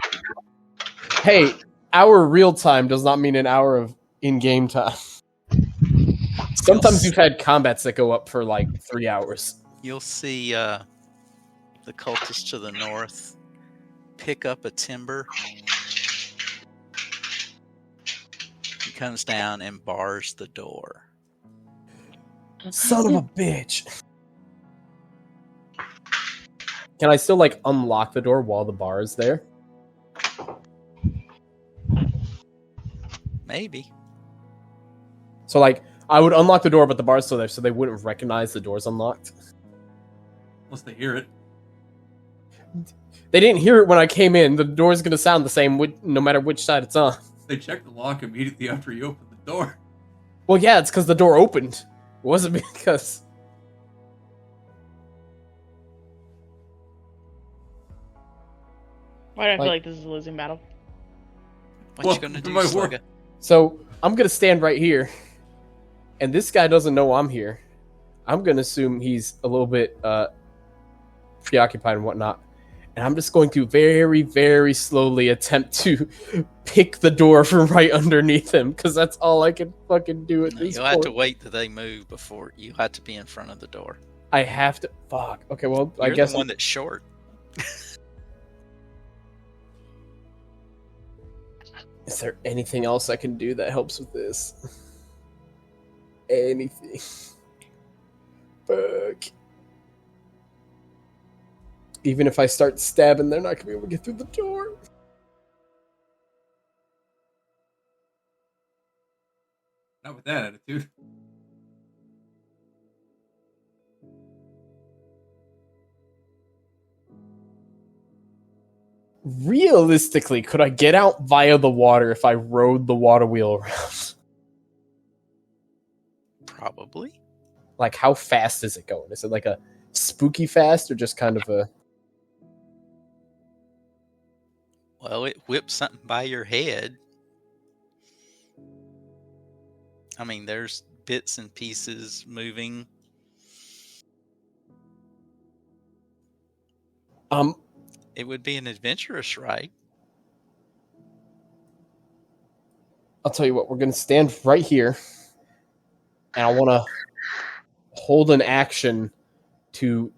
Hey, hour real time does not mean an hour of in-game time. Sometimes you've had combats that go up for like 3 hours. You'll see the cultist to the north pick up a timber. He comes down and bars the door. Son of a bitch. Can I still like unlock the door while the bar is there? Maybe. So like I would unlock the door but the bar's still there so they wouldn't recognize the door's unlocked. Unless they hear it. They didn't hear it when I came in. The door's going to sound the same no matter which side it's on. They check the lock immediately after you open the door. Well, yeah, it's because the door opened. It wasn't because... Why do I feel like this is a losing battle? What Well, you gonna do, my word. Slugger? So, I'm going to stand right here. And this guy doesn't know I'm here. I'm going to assume he's a little bit preoccupied and whatnot. And I'm just going to very, very slowly attempt to pick the door from right underneath him. Because that's all I can fucking do at this You'll point. have to wait till they move before you have to be in front of the door. I have to... Fuck. Okay, well, You're I guess... the one that's short. Is there anything else I can do that helps with this? Anything. Fuck. Even if I start stabbing, they're not going to be able to get through the door. Not with that attitude. Realistically, could I get out via the water if I rode the water wheel around? Probably. Like, how fast is it going? Is it like a spooky fast or just kind of a... Well, it whips something by your head. I mean, there's bits and pieces moving. It would be an adventurous ride. I'll tell you what, we're going to stand right here. And I want to hold an action to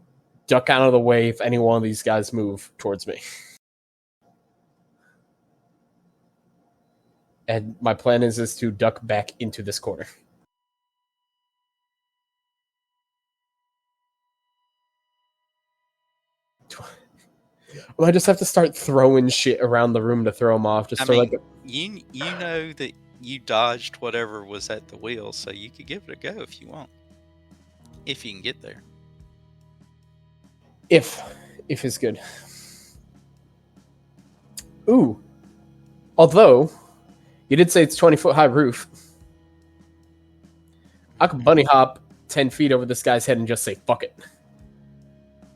duck out of the way if any one of these guys move towards me. And my plan is to duck back into this corner. Well, I just have to start throwing shit around the room to throw them off. Just you know that you dodged whatever was at the wheel, so you could give it a go if you want. If you can get there. If is good. Ooh. Although, you did say it's 20-foot high roof. I could bunny hop 10 feet over this guy's head and just say, fuck it.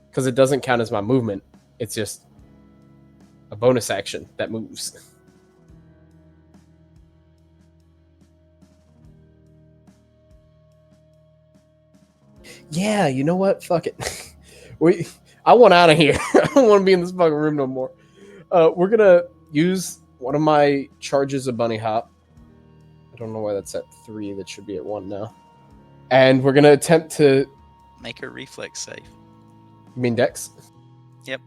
Because it doesn't count as my movement. It's just a bonus action that moves. Yeah, you know what? Fuck it. I want out of here. I don't want to be in this fucking room no more. We're gonna use one of my charges of bunny hop. I don't know why that's at 3. That should be at 1 now. And we're gonna attempt to make a reflex save. You mean Dex? Yep.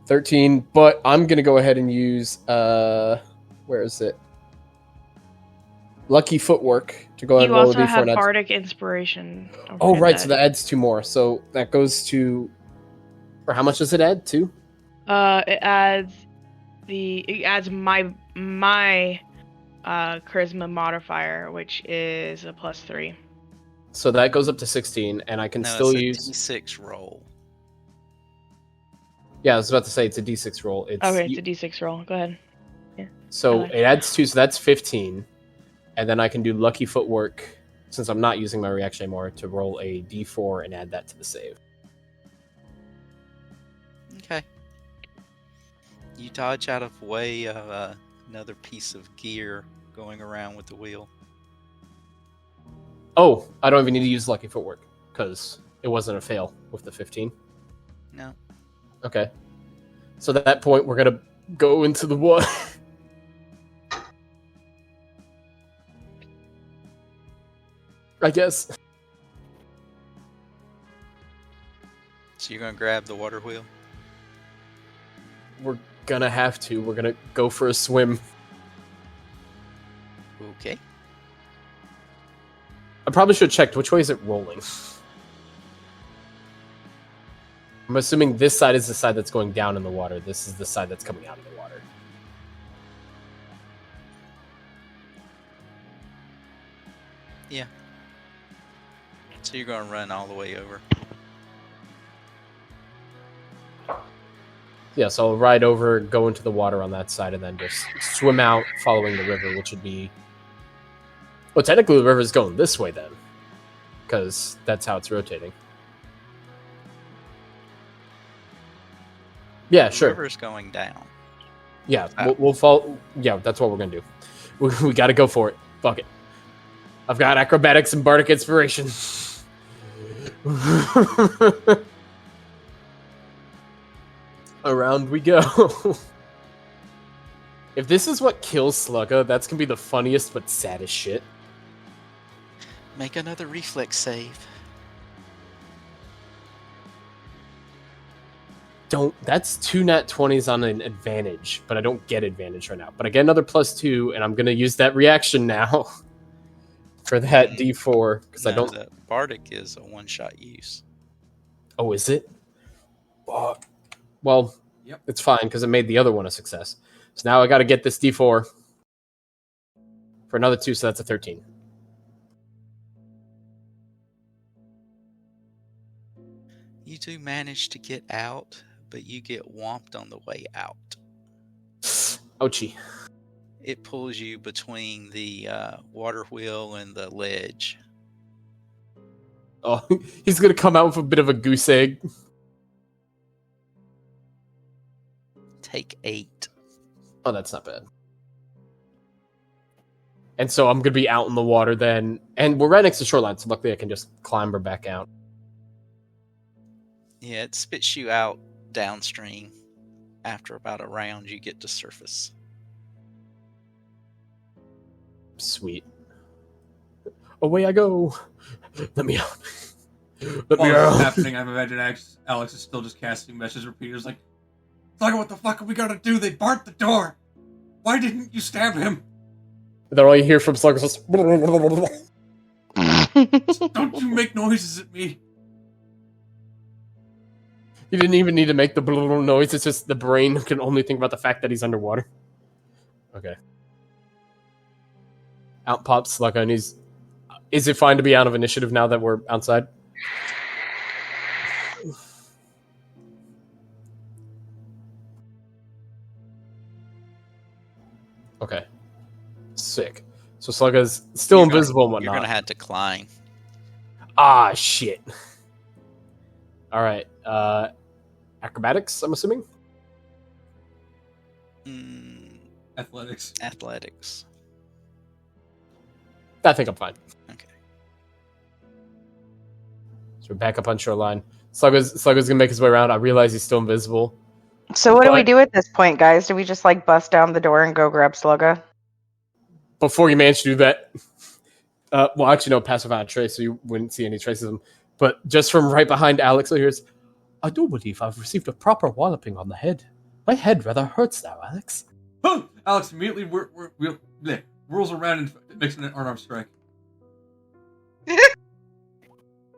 13, but I'm gonna go ahead and use where is it? Lucky footwork to go ahead and roll a d4. You also have bardic inspiration. Oh, right, so that adds 2 more. So that goes to, or how much does it add? 2? It adds my charisma modifier, which is a +3. So that goes up to 16, and I can still use D6 roll. Yeah, I was about to say it's a d6 roll. It's a d6 roll. Go ahead. Yeah. So it adds 2, so that's 15. And then I can do lucky footwork, since I'm not using my reaction anymore, to roll a d4 and add that to the save. Okay. You dodge out of way of another piece of gear going around with the wheel. Oh, I don't even need to use lucky footwork, because it wasn't a fail with the 15. No. Okay. So at that point, we're going to go into the water. I guess. So you're going to grab the water wheel? We're going to have to. We're going to go for a swim. Okay. I probably should have checked. Which way is it rolling? I'm assuming this side is the side that's going down in the water. This is the side that's coming out of the water. Yeah. So you're going to run all the way over. Yeah, so I'll ride over, go into the water on that side, and then just swim out following the river, which would be... Well, technically the river's going this way then, because that's how it's rotating. Yeah, sure. The river's going down. Yeah, we'll follow... Yeah, that's what we're going to do. We got to go for it. Fuck it. I've got acrobatics and bardic inspiration. Around we go. If this is what kills Slugga, that's going to be the funniest but saddest shit. Make another reflex save. That's 2 nat 20s on an advantage, but I don't get advantage right now. But I get another +2, and I'm going to use that reaction now for that d4, because I don't... The bardic is a one-shot use. Oh, is it? Well, yep. It's fine, because it made the other one a success. So now I got to get this d4 for another 2, so that's a 13. You do manage to get out, but you get whomped on the way out. Ouchie. It pulls you between the water wheel and the ledge. Oh, he's going to come out with a bit of a goose egg. Take 8. Oh, that's not bad. And so I'm going to be out in the water then. And we're right next to shoreline, so luckily I can just climber back out. Yeah, it spits you out downstream. After about a round, you get to surface. Sweet. Away I go. Let me out. While this is happening, I'm imagining Alex is still just casting message repeaters like, Slugger, what the fuck are we gonna do? They barred the door. Why didn't you stab him? Then all you hear from Slugger is Don't you make noises at me. You didn't even need to make the noise. It's just the brain can only think about the fact that he's underwater. Okay. Out pops Slugger, and he's... Is it fine to be out of initiative now that we're outside? Okay. Sick. So Slugger's still invisible and whatnot. You're gonna have to climb. Ah, shit. Alright. Acrobatics, I'm assuming? Athletics. Athletics. I think I'm fine. Okay. So we're back up on shoreline. Slugger's gonna make his way around. I realize he's still invisible. So what do we do at this point, guys? Do we just like bust down the door and go grab Slugger? Before you manage to do that, well, actually, no, pass without a trace, so you wouldn't see any traces of him. But just from right behind Alex, here's, I do believe I've received a proper walloping on the head. My head rather hurts now, Alex. Oh, Alex immediately whirls around and makes an unarmed strike.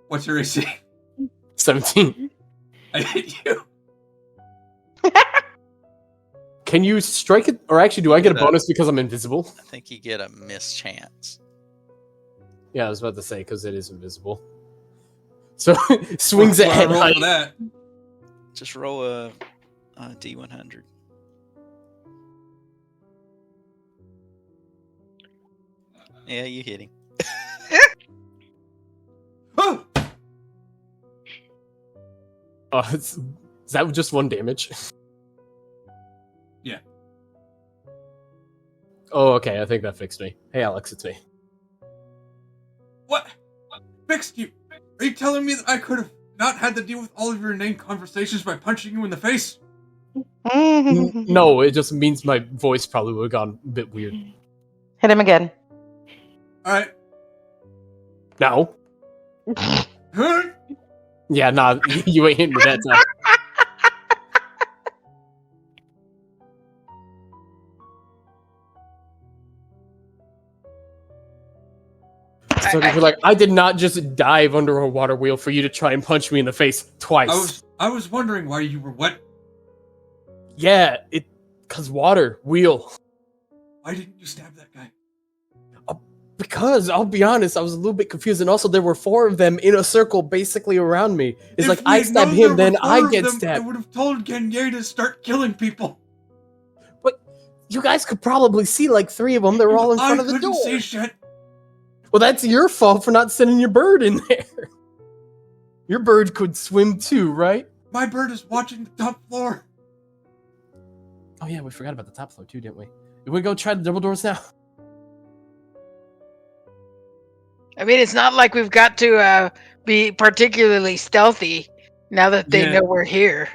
What's your AC? 17. I hit you. Can you strike it? Or actually, do I get a bonus because I'm invisible? I think you get a mischance. Yeah, I was about to say, because it is invisible. So, swings at head height. That. Just roll a D100. Yeah, you hit him. Oh! Is that just 1 damage? Yeah. Oh, okay, I think that fixed me. Hey, Alex, it's me. What? Fixed you? Are you telling me that I could have not had to deal with all of your inane conversations by punching you in the face? No, it just means my voice probably would have gone a bit weird. Hit him again. Alright. No. Huh? Yeah, nah, you ain't hitting me that time. So you're like, I did not just dive under a water wheel for you to try and punch me in the face twice. I was wondering why you were wet. Yeah, cause water, wheel. Why didn't you stab that guy? Because, I'll be honest, I was a little bit confused, and also there were 4 of them in a circle basically around me. It's like, I stab him, then I get stabbed. I would have told Genye to start killing people. But you guys could probably see like 3 of them. They were all in front of the door. I couldn't see shit. Well, that's your fault for not sending your bird in there. Your bird could swim too, right? My bird is watching the top floor. Oh yeah, we forgot about the top floor too, didn't we? Did we go try the double doors now? I mean, it's not like we've got to be particularly stealthy now that they know we're here.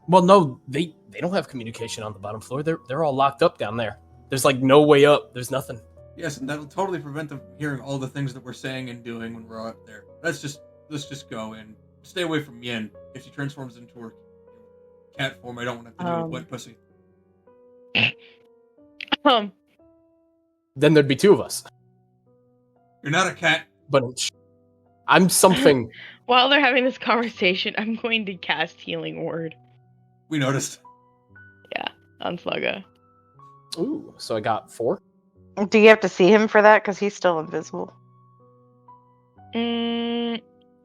Well, no, they don't have communication on the bottom floor. They're all locked up down there. There's like no way up. There's nothing. Yes, and that'll totally prevent them from hearing all the things that we're saying and doing when we're out there. Let's just go and stay away from Yin. If she transforms into her cat form, I don't want to have to deal with wet pussy. Then there'd be 2 of us. You're not a cat. But I'm something. While they're having this conversation, I'm going to cast Healing Word. We noticed. Yeah, on Slugga. Ooh, so I got 4? Do you have to see him for that? Because he's still invisible. As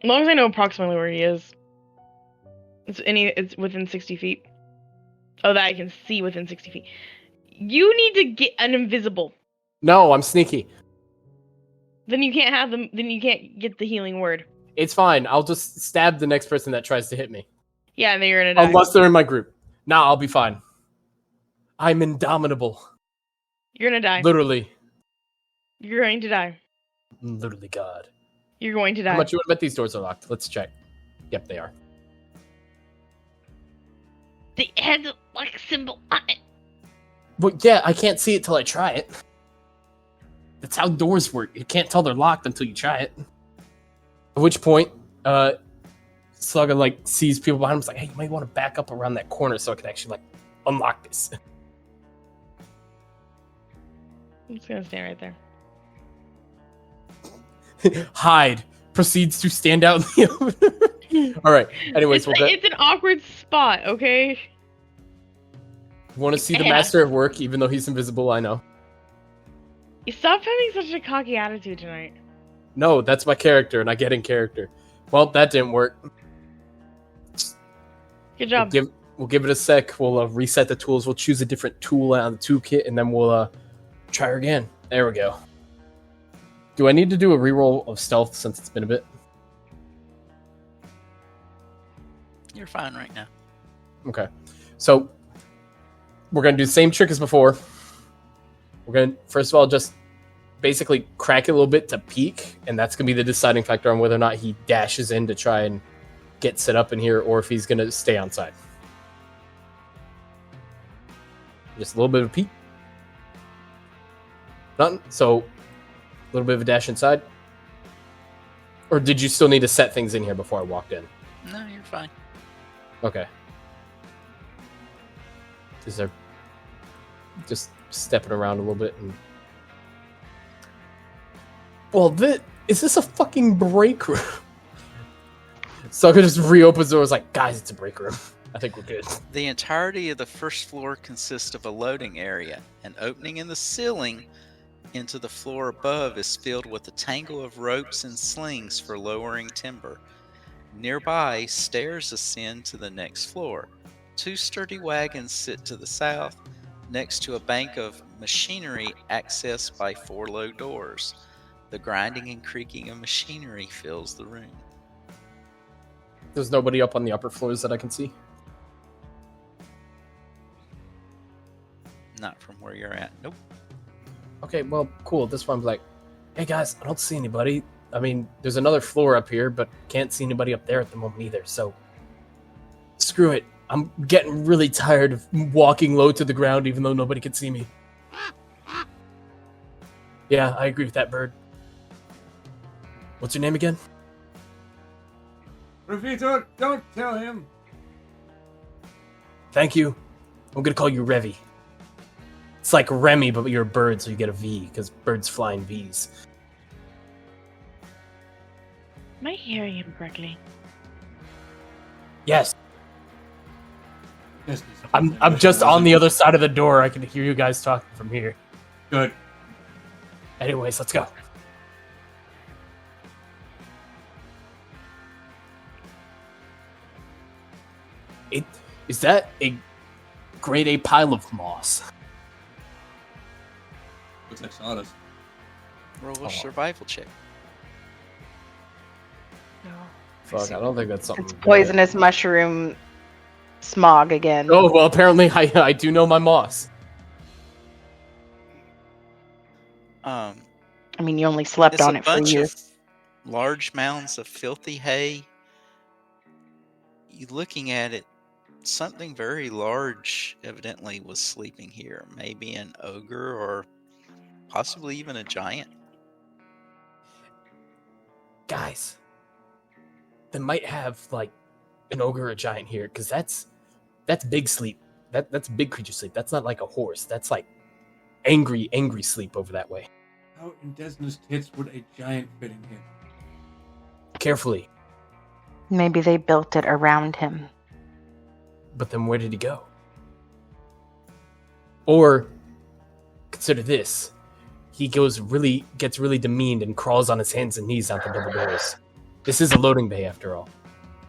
long as I know approximately where he is. It's within 60 feet. Oh, that I can see within 60 feet. You need to get an invisible. No, I'm sneaky. Then you can't have them. Then you can't get the Healing Word. It's fine. I'll just stab the next person that tries to hit me. Yeah, and then you're gonna die. Unless they're in my group. Nah, I'll be fine. I'm indomitable. You're gonna die. Literally. You're going to die. Literally God. You're going to die. How much you would bet these doors are locked? Let's check. Yep, they are. They had the like symbol on it. Well, yeah, I can't see it till I try it. That's how doors work. You can't tell they're locked until you try it. At which point, Slugga like sees people behind him. He's like, "Hey, you might want to back up around that corner so I can actually like unlock this. I'm just gonna stand right there. Hyde proceeds to stand out in the open. All right. Anyways, It's an awkward spot, okay? Want to see the master at work, even though he's invisible. I know. You stop having such a cocky attitude tonight. No, that's my character, and I get in character. Well, that didn't work. Good job. We'll give it a sec. We'll reset the tools. We'll choose a different tool out of the toolkit, and then we'll try her again. There we go. Do I need to do a reroll of stealth since it's been a bit? You're fine right now. Okay. So, we're going to do the same trick as before. We're going to, first of all, just basically crack it a little bit to peek, and that's going to be the deciding factor on whether or not he dashes in to try and get set up in here, or if he's going to stay on side. Just a little bit of a peek. Nothing. So, a little bit of a dash inside. Or did you still need to set things in here before I walked in? No, you're fine. Okay. Is there just stepping around a little bit and... Well, is this a fucking break room? So I could just reopen the door. It's like, guys, it's a break room. I think we're good. The entirety of the first floor consists of a loading area. An opening in the ceiling into the floor above is filled with a tangle of ropes and slings for lowering timber. Nearby, stairs ascend to the next floor. 2 sturdy wagons sit to the south, next to a bank of machinery accessed by 4 low doors. The grinding and creaking of machinery fills the room. There's nobody up on the upper floors that I can see? Not from where you're at. Nope. Okay, well, cool. This one, I'm like, hey guys, I don't see anybody. I mean, there's another floor up here, but can't see anybody up there at the moment either, so screw it. I'm getting really tired of walking low to the ground even though nobody can see me. Yeah, I agree with that, Bird. What's your name again? Rafito, don't tell him. Thank you. I'm gonna call you Revy. It's like Remy, but you're a bird, so you get a V, because birds fly in Vs. Am I hearing him correctly? Yes. Yes, I'm just on the other side of the door. I can hear you guys talking from here. Good. Anyways, let's go. Is that a grade A pile of moss? Looks like sawdust. Roll a survival check. No. Fuck, I don't think that's something. It's poisonous mushroom smog again. Oh, well, apparently I do know my moss. I mean, you only slept It's on a it for bunch years. of large mounds of filthy hay. You looking at it, something very large evidently was sleeping here. Maybe an ogre or possibly even a giant. Guys, they might have like an ogre or a giant here, because that's big sleep. That's big creature sleep. That's not like a horse. That's like angry sleep over that way. How in Desna's tits would a giant fit in here? Carefully. Maybe they built it around him. But then where did he go? Or consider this. He gets really demeaned and crawls on his hands and knees out the double doors. This is a loading bay after all.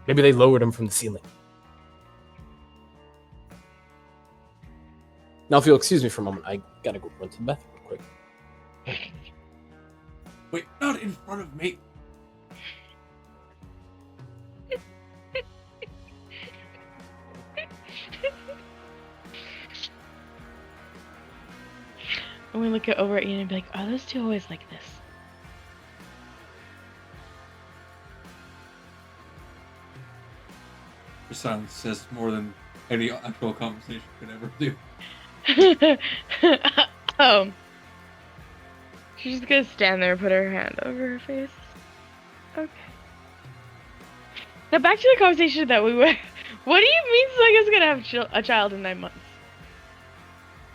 Maybe they lowered him from the ceiling. Now if you'll excuse me for a moment, I gotta go run to the bathroom real quick. Wait, not in front of me. I'm gonna look over at Ian and be like, are those two always like this? Your silence says more than any actual conversation could ever do. She's just gonna stand there and put her hand over her face. Okay. Now back to the conversation that we were. What do you mean Slugga's gonna have a child in 9 months?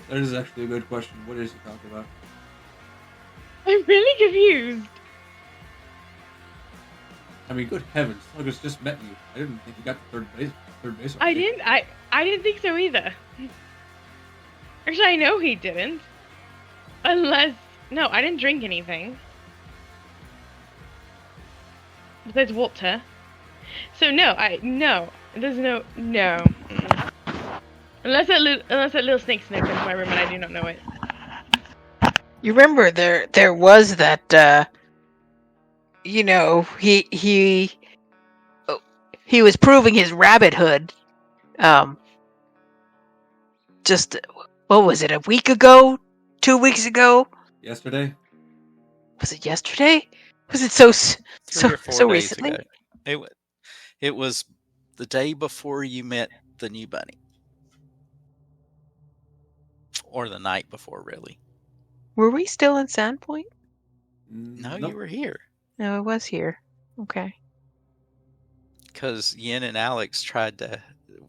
That is actually a good question. What is he talking about? I'm really confused. I mean, good heavens, Sluggus just met you. I didn't think you got the third base. I already. didn't. I didn't think so either. Actually, I know he didn't. Unless no, I didn't drink anything. Besides water. So no. There's no. Mm-mm. Unless that little snake sniffed into my room and I do not know it. You remember there was that he was proving his rabbithood just what was it, a week ago? 2 weeks ago? Yesterday? Was it yesterday? Was it so 3 or 4 so days recently? ago. It was the day before you met the new bunny. Or the night before, really. Were we still in Sandpoint? No, Nope. you were here. No, it was here. Okay. Because Yin and Alex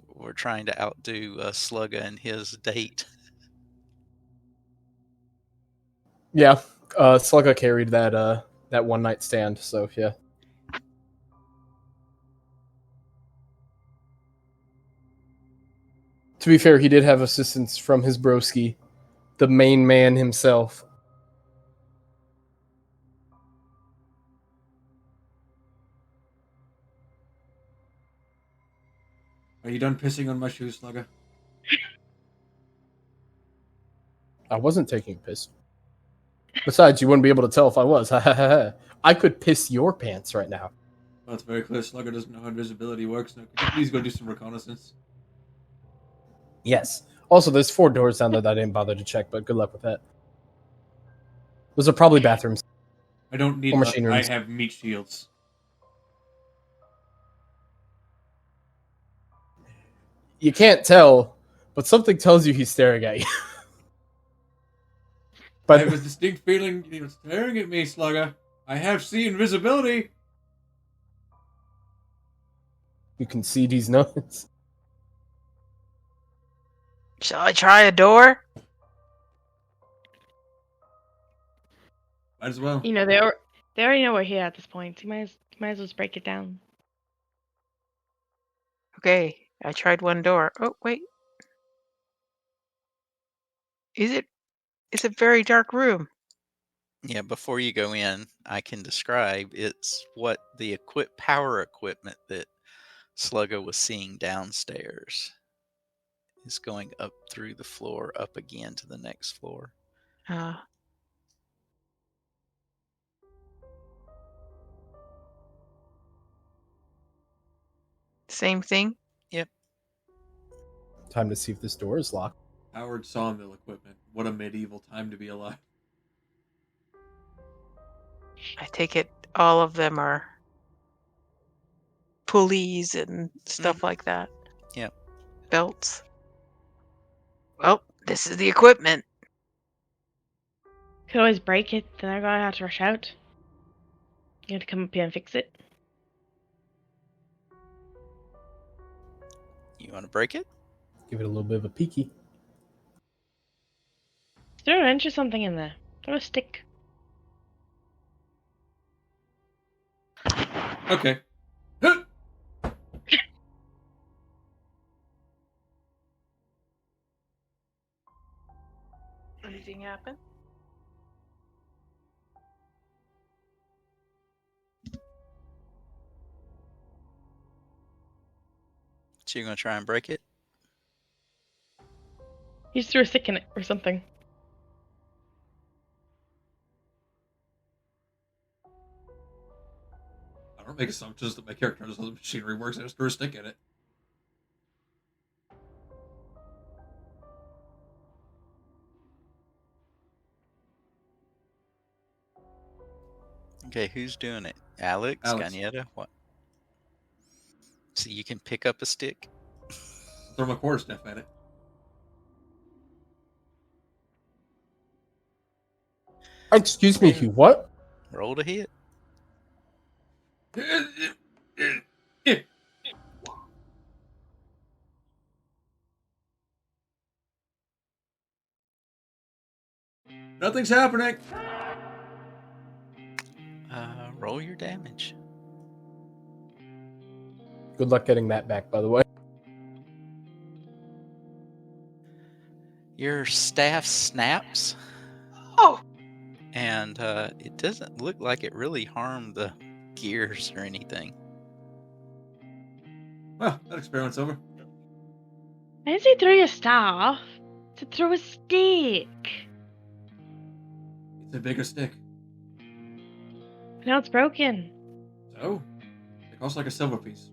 were trying to outdo Slugga and his date. Yeah, Slugga carried that one night stand. So yeah. To be fair, he did have assistance from his broski, the main man himself. Are you done pissing on my shoes, Slugger? I wasn't taking a piss. Besides, you wouldn't be able to tell if I was. I could piss your pants right now. Well, it's very clear Slugger doesn't know how invisibility works. Now, could you please go do some reconnaissance? Yes. Also, there's 4 doors down there that I didn't bother to check, but good luck with that. Those are probably bathrooms. I don't need Or luck. machine I rooms. have meat shields. You can't tell, but something tells you he's staring at you. I have a distinct feeling you're staring at me, Slugger. I have seen invisibility. You can see these notes. Shall I try a door? Might as well. You know they already know we're here at this point. You might as well just break it down. Okay, I tried one door. Oh, wait. It's a very dark room. Yeah, before you go in, I can describe it's what the power equipment that Slugga was seeing downstairs is going up through the floor, up again to the next floor. Same thing? Yep. Time to see if this door is locked. Powered sawmill equipment. What a medieval time to be alive. I take it all of them are pulleys and stuff like that. Yep. Belts. Well, this is the equipment. Could always break it, then I'm gonna have to rush out. You have to come up here and fix it. You want to break it? Give it a little bit of a peeky. Throw an wrench or something in there. Throw a stick. Okay. Anything happen? So you're going to try and break it? You just threw a stick in it or something. I don't make assumptions that my character knows how the machinery works. I just threw a stick in it. Okay, who's doing it? Alex? Alex. Gagnetta? What? So you can pick up a stick? Throw my quarterstaff at it. Excuse me, you what? Roll to hit. Nothing's happening. Roll your damage. Good luck getting that back, by the way. Your staff snaps, Oh, and it doesn't look like it really harmed the gears or anything. Well, that experiment's over. I didn't say throw your staff. To throw a stick. It's a bigger stick. Now it's broken. So, it costs like a silver piece.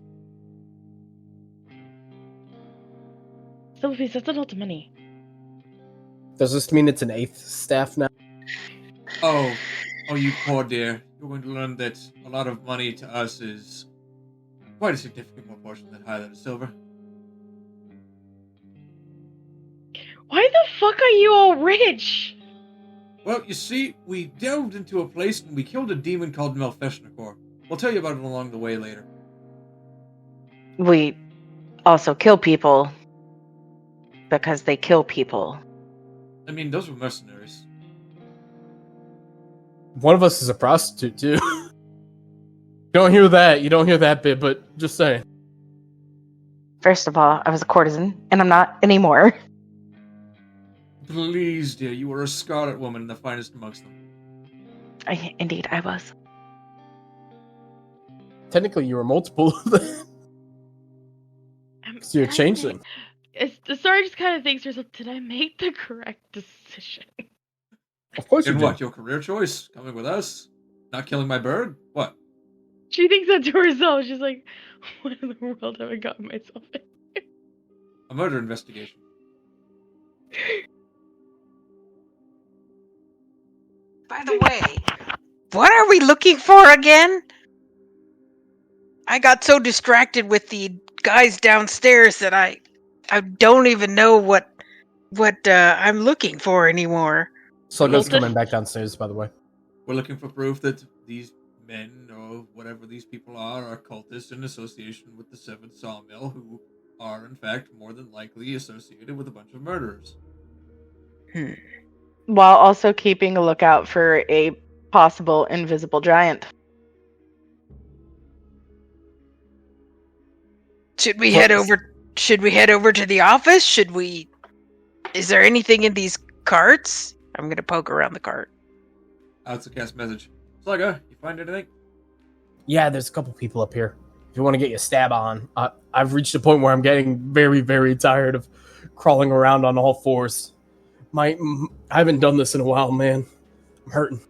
Silver piece, that's a lot of money. Does this mean it's an 8th staff now? Oh, you poor dear. You're going to learn that a lot of money to us is quite a significant proportion than higher than silver. Why the fuck are you all rich? Well, you see, we delved into a place and we killed a demon called Melfeshnikor. We'll tell you about it along the way later. We also kill people because they kill people. I mean, those were mercenaries. One of us is a prostitute, too. You don't hear that bit, but just saying. First of all, I was a courtesan, and I'm not anymore. Please, dear, you were a scarlet woman and the finest amongst them. Indeed, I was. Technically, you were multiple of them. So you're a changeling. The Star just kind of thinks to herself, did I make the correct decision? Of course you And did. what, your career choice? Coming with us? Not killing my bird? What? She thinks that to herself. She's like, what in the world have I gotten myself in? A murder investigation. by the way, what are we looking for again? I got so distracted with the guys downstairs that I don't even know what I'm looking for anymore. Sluggo's coming back downstairs, by the way. We're looking for proof that these men, or whatever these people are cultists in association with the Seventh Sawmill, who are, in fact, more than likely associated with a bunch of murderers. While also keeping a lookout for a possible invisible giant. Should we head over to the office? Is there anything in these carts? I'm gonna poke around the cart. Alex will cast message. Slugga, you find anything? Yeah, there's a couple people up here. If you want to get your stab on, I've reached a point where I'm getting very, very tired of crawling around on all fours. I haven't done this in a while, man. I'm hurting.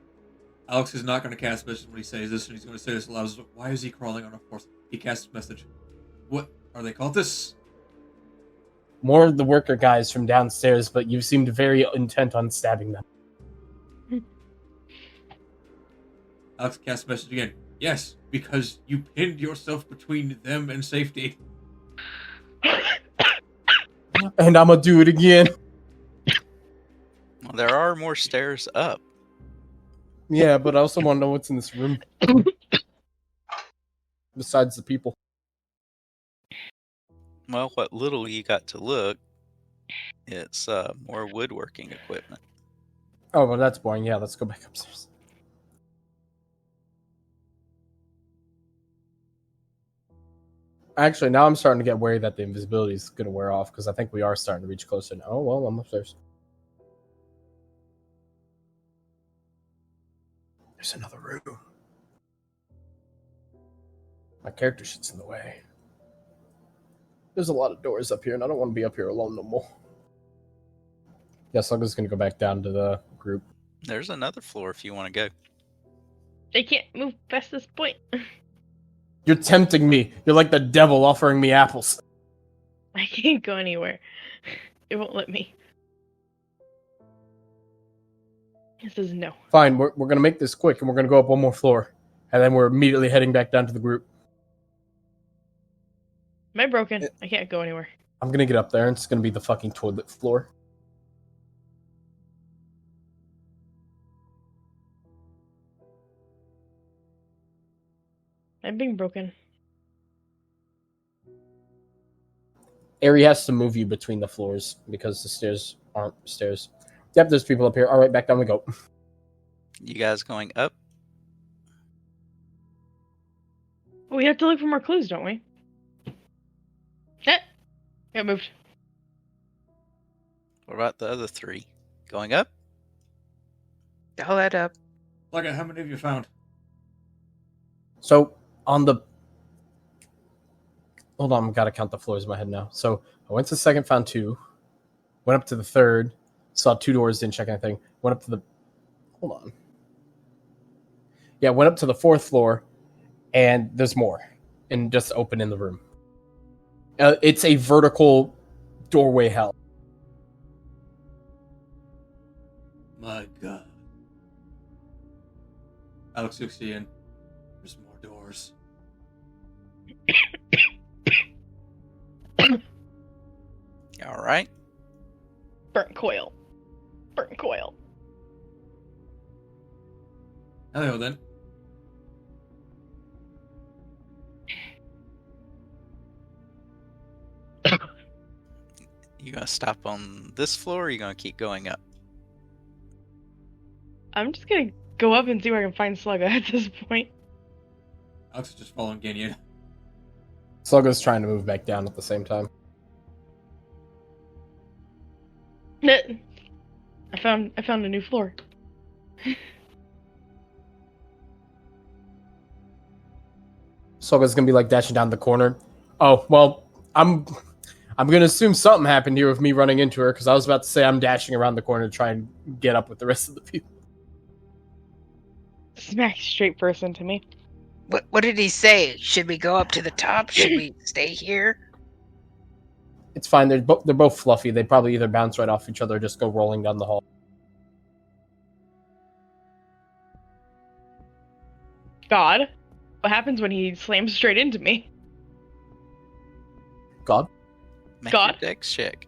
Alex is not going to cast message when he says this, and he's going to say this aloud. Why is he crawling on all fours? He casts message. What? Are they cultists? More of the worker guys from downstairs, but you seemed very intent on stabbing them. Alex casts message again. Yes, because you pinned yourself between them and safety. And I'm gonna do it again. Well, there are more stairs up. Yeah, but I also want to know what's in this room. Besides the people. Well, what little you got to look, it's more woodworking equipment. Oh, well, that's boring. Yeah, let's go back upstairs. Actually, now I'm starting to get worried that the invisibility is going to wear off, because I think we are starting to reach closer now. Oh, well, I'm upstairs. There's another room. My character shit's in the way. There's a lot of doors up here, and I don't want to be up here alone no more. Yes, I'm just going to go back down to the group. There's another floor if you want to go. They can't move past this point. You're tempting me. You're like the devil offering me apples. I can't go anywhere. It won't let me. It says no. Fine, we're going to make this quick, and we're going to go up one more floor. And then we're immediately heading back down to the group. Am I broken? I can't go anywhere. I'm going to get up there, and it's going to be the fucking toilet floor. I'm being broken. Airee has to move you between the floors because the stairs aren't stairs. Yep, there's people up here. All right, back down we go. You guys going up? We have to look for more clues, don't we? It moved. What about the other three? Going up? All that up. Slugga, how many have you found? So on the hold on, I've got to count the floors in my head now. So I went to the second, found 2. Went up to the third, saw 2 doors, didn't check anything. Went up to the hold on. Yeah, went up to the 4th floor, and there's more, and just open in the room. It's a vertical doorway hell. My God. Alex looks in. There's more doors. All right. Burnt coil. Burnt coil. Hello then. You gonna stop on this floor, or you gonna keep going up? I'm just gonna go up and see where I can find Slugga at this point. Alex is just following Ganyan. Slugga's trying to move back down at the same time. I found a new floor. Slugga's gonna be like dashing down the corner. Oh well, I'm gonna assume something happened here with me running into her because I was about to say I'm dashing around the corner to try and get up with the rest of the people. Smack straight person to me. What did he say? Should we go up to the top? Should we stay here? It's fine. They're both fluffy. They probably either bounce right off each other or just go rolling down the hall. God, what happens when he slams straight into me? God? Make God. your dex check.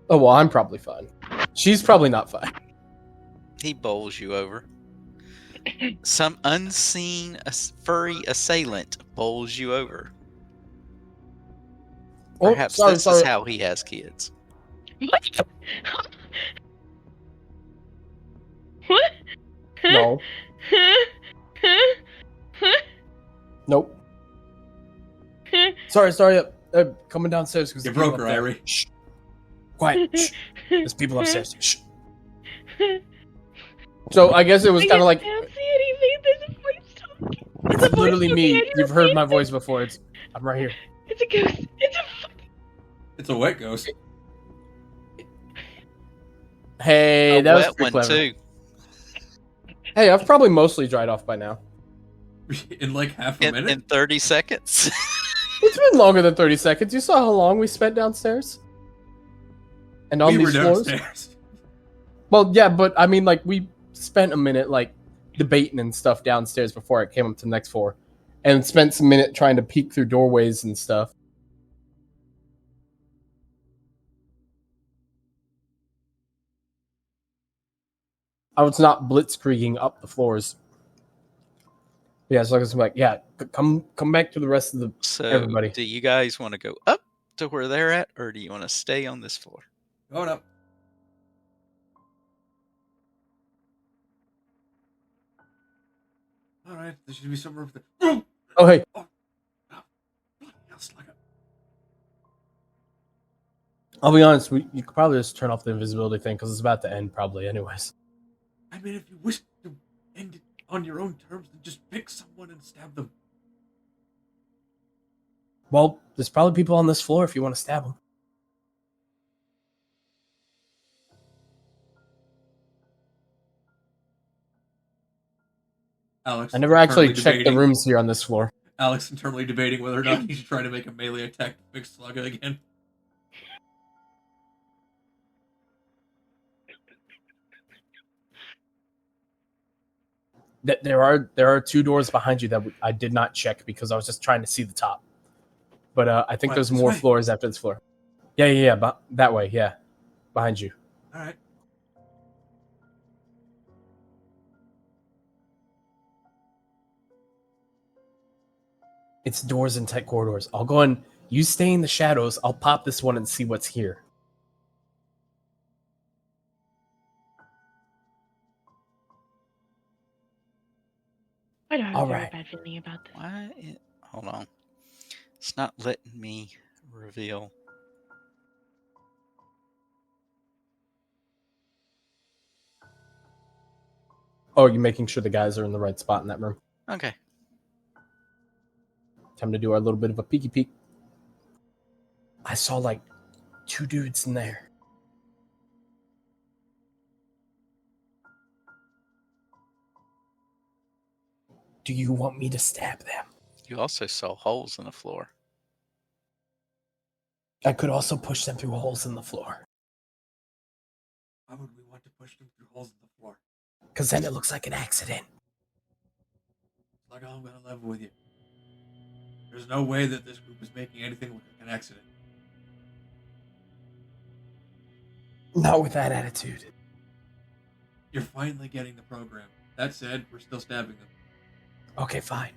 Oh well, I'm probably fine. She's probably not fine. He bowls you over. Some unseen furry assailant bowls you over. Oh, Perhaps sorry, this sorry. is how he has kids. What? What? No. Nope. Sorry. Coming downstairs because You broke her, Airee. Shh. Quiet. Shh. There's people upstairs. Shh. So I guess it was kind of like I don't see anything. There's a voice talking. There's a it's voice literally talking. I me. didn't You've heard repeat my it. voice before. I'm right here. It's a ghost. It's a fucking. It's a wet ghost. Hey, A that was wet pretty one clever. too. Hey, I've probably mostly dried off by now. In like half a minute? In 30 seconds. It's been longer than 30 seconds. You saw how long we spent downstairs? And on we these were floors? downstairs. Well, yeah, but I mean, like, we spent a minute, like, debating and stuff downstairs before I came up to the next floor. And spent some minute trying to peek through doorways and stuff. I was not blitzkrieging up the floors. Yeah, so I was like, yeah, come back to the rest of the So, everybody. do you guys want to go up to where they're at, or do you want to stay on this floor? Going up. Alright, there should be somewhere over there. Oh, hey. I'll be honest, you could probably just turn off the invisibility thing because it's about to end probably anyways. I mean, if you wish to end it on your own terms, then just pick someone and stab them. Well, there's probably people on this floor if you want to stab them. Alex, I never actually internally checked the debating- rooms here on this floor. Alex internally debating whether or not he should try to make a melee attack to fix Slugga again. There are 2 doors behind you that I did not check because I was just trying to see the top. But I think What, there's this more way? floors after this floor. Yeah, that way, yeah. Behind you. Alright. It's doors and tight corridors. I'll go and You stay in the shadows. I'll pop this one and see what's here. I don't have All a very right. bad feeling about this. Hold on. It's not letting me reveal. Oh, you're making sure the guys are in the right spot in that room. Okay. Time to do our little bit of a peeky peek. I saw like 2 dudes in there. Do you want me to stab them? You also saw holes in the floor. I could also push them through holes in the floor. Why would we want to push them through holes in the floor? Because then it looks like an accident. Like, I'm gonna level with you. There's no way that this group is making anything look like an accident. Not with that attitude. You're finally getting the program. That said, we're still stabbing them. Okay, fine.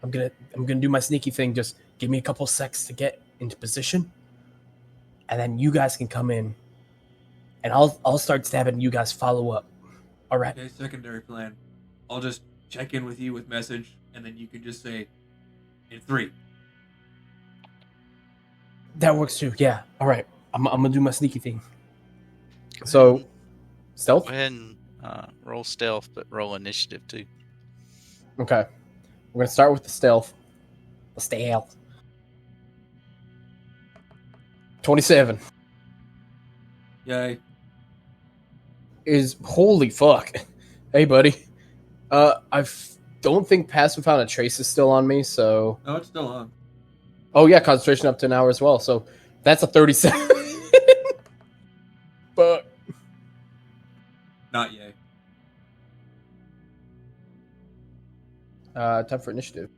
I'm gonna do my sneaky thing. Just give me a couple seconds to get into position, and then you guys can come in, and I'll start stabbing. You guys follow up. All right. Okay, secondary plan. I'll just check in with you with message, and then you can just say, in 3. That works too. Yeah. All right. I'm gonna do my sneaky thing. So, stealth. Go ahead and roll stealth, but roll initiative too. Okay. We're gonna start with the stealth. The stealth. 27 Yay. is holy fuck. Hey, buddy. Don't think Pass Without a Trace is still on me. So. No, it's still on. Oh yeah, concentration up to an hour as well. So that's a 37. But Not yay. time for initiative.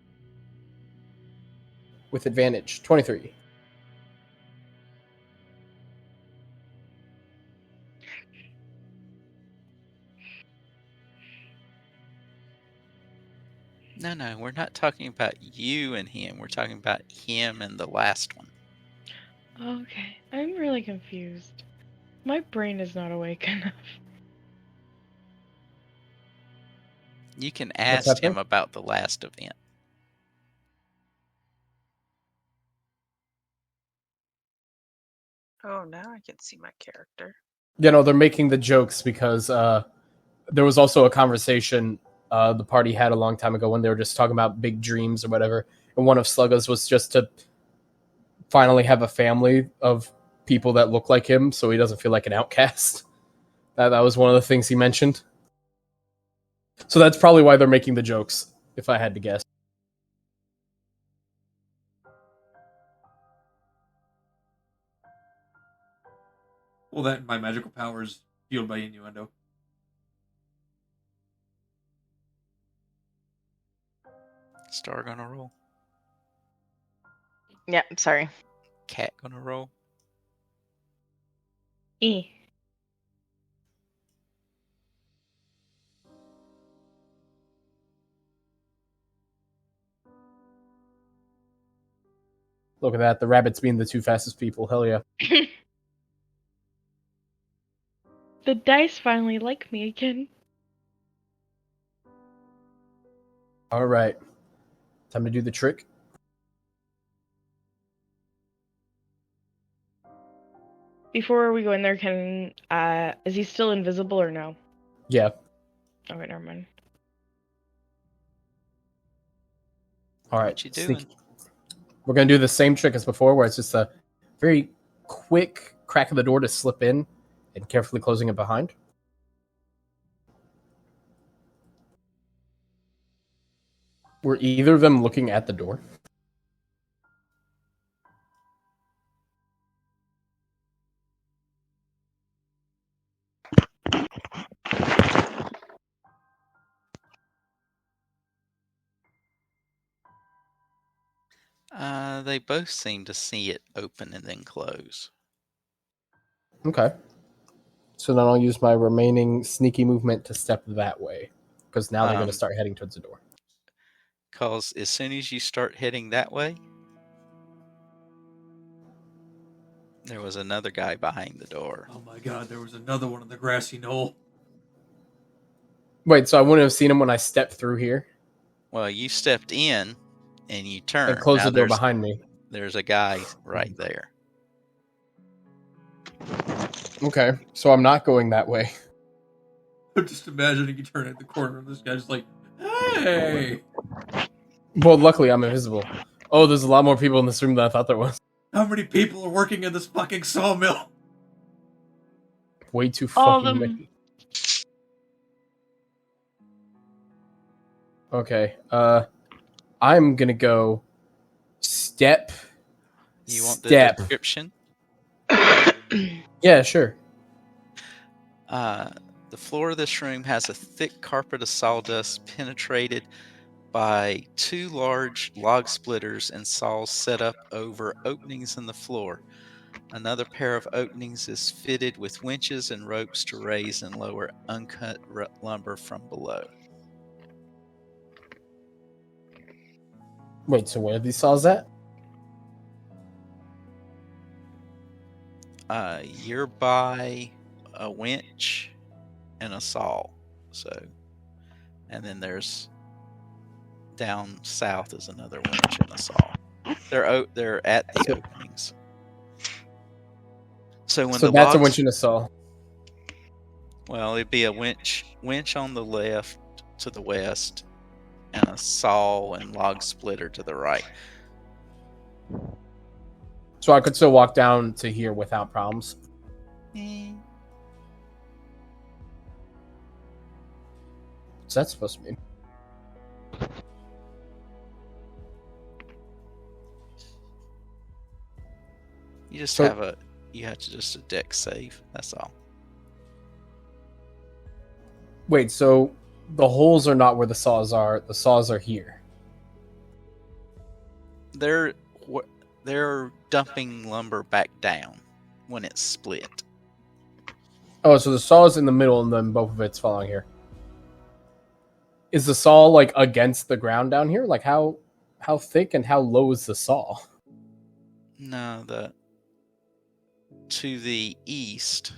With advantage, 23. No, we're not talking about you and him. We're talking about him and the last one. Okay, I'm really confused. My brain is not awake enough. You can ask him happening? about the last event. Oh, now I can see my character. You know, they're making the jokes because there was also a conversation the party had a long time ago when they were just talking about big dreams or whatever. And one of Slugga's was just to finally have a family of people that look like him so he doesn't feel like an outcast. That was one of the things he mentioned. So that's probably why they're making the jokes, if I had to guess. Well, that and my magical powers fueled by innuendo. Star gonna roll. Yeah, I'm sorry. Cat gonna roll. E. Look at that, the rabbits being the 2 fastest people. Hell yeah. The dice finally like me again. All right. Time to do the trick. Before we go in there, is he still invisible or no? Yeah. Okay, never mind. All right. What you doing? We're going to do the same trick as before, where it's just a very quick crack of the door to slip in and carefully closing it behind. Were either of them looking at the door? They both seem to see it open and then close. Okay. So then I'll use my remaining sneaky movement to step that way, because now they're going to start heading towards the door. Because as soon as you start heading that way, There was another guy behind the door. Oh my god, there was another one on the grassy knoll. Wait, so I wouldn't have seen him when I stepped through here Well, you stepped in and you turned. and closed Now the door behind me. there's a guy right there. Okay, so I'm not going that way. I'm just imagining you turn at the corner and this guy's just like, hey! Well, luckily I'm invisible. Oh, there's a lot more people in this room than I thought there was. How many people are working in this fucking sawmill? Way too All of fucking them. many. Okay, I'm gonna go step. You want the step. description? Yeah, sure. The floor of this room has a thick carpet of sawdust penetrated by 2 large log splitters and saws set up over openings in the floor. Another pair of openings is fitted with winches and ropes to raise and lower uncut lumber from below. Wait, so where are these saws at? You're by a winch and a saw. And then there's down south is another winch and a saw. They're at the openings. So when So the that's a logs, winch and a saw. well, it'd be a winch on the left to the west, and a saw and log splitter to the right. So I could still walk down to here without problems. What's that supposed to mean? You just So- have to just a deck save. That's all. Wait, so the holes are not where the saws are. The saws are here. They're dumping lumber back down when it's split. Oh, so the saw is in the middle and then both of it's falling here. Is the saw like against the ground down here? Like how thick and how low is the saw? No, to the east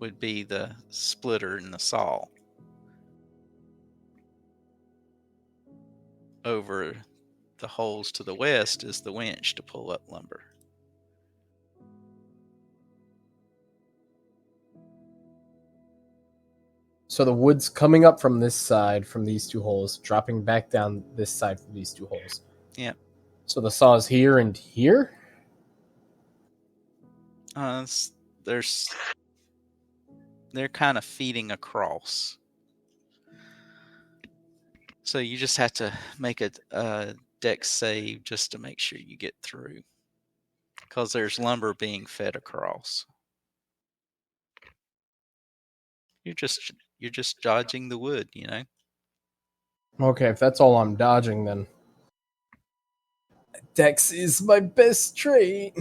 would be the splitter and the saw. Over the holes to the west is the winch to pull up lumber. So the wood's coming up from this side from these 2 holes, dropping back down this side from these 2 holes. Yep. So the saw is here and here? They're kind of feeding across. So you just have to make a deck save just to make sure you get through. Because there's lumber being fed across. You're just dodging the wood, you know? Okay, if that's all I'm dodging, then Dex is my best trait.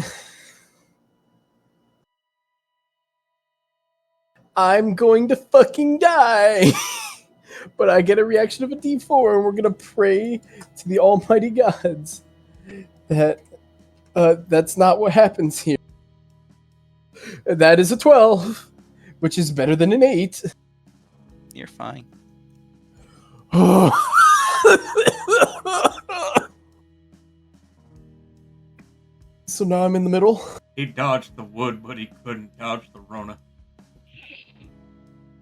I'm going to fucking die. But I get a reaction of a D4, and we're gonna pray to the almighty gods that that's not what happens here. That is a 12, which is better than an 8. You're fine. So now I'm in the middle. He dodged the wood, but he couldn't dodge the Rona.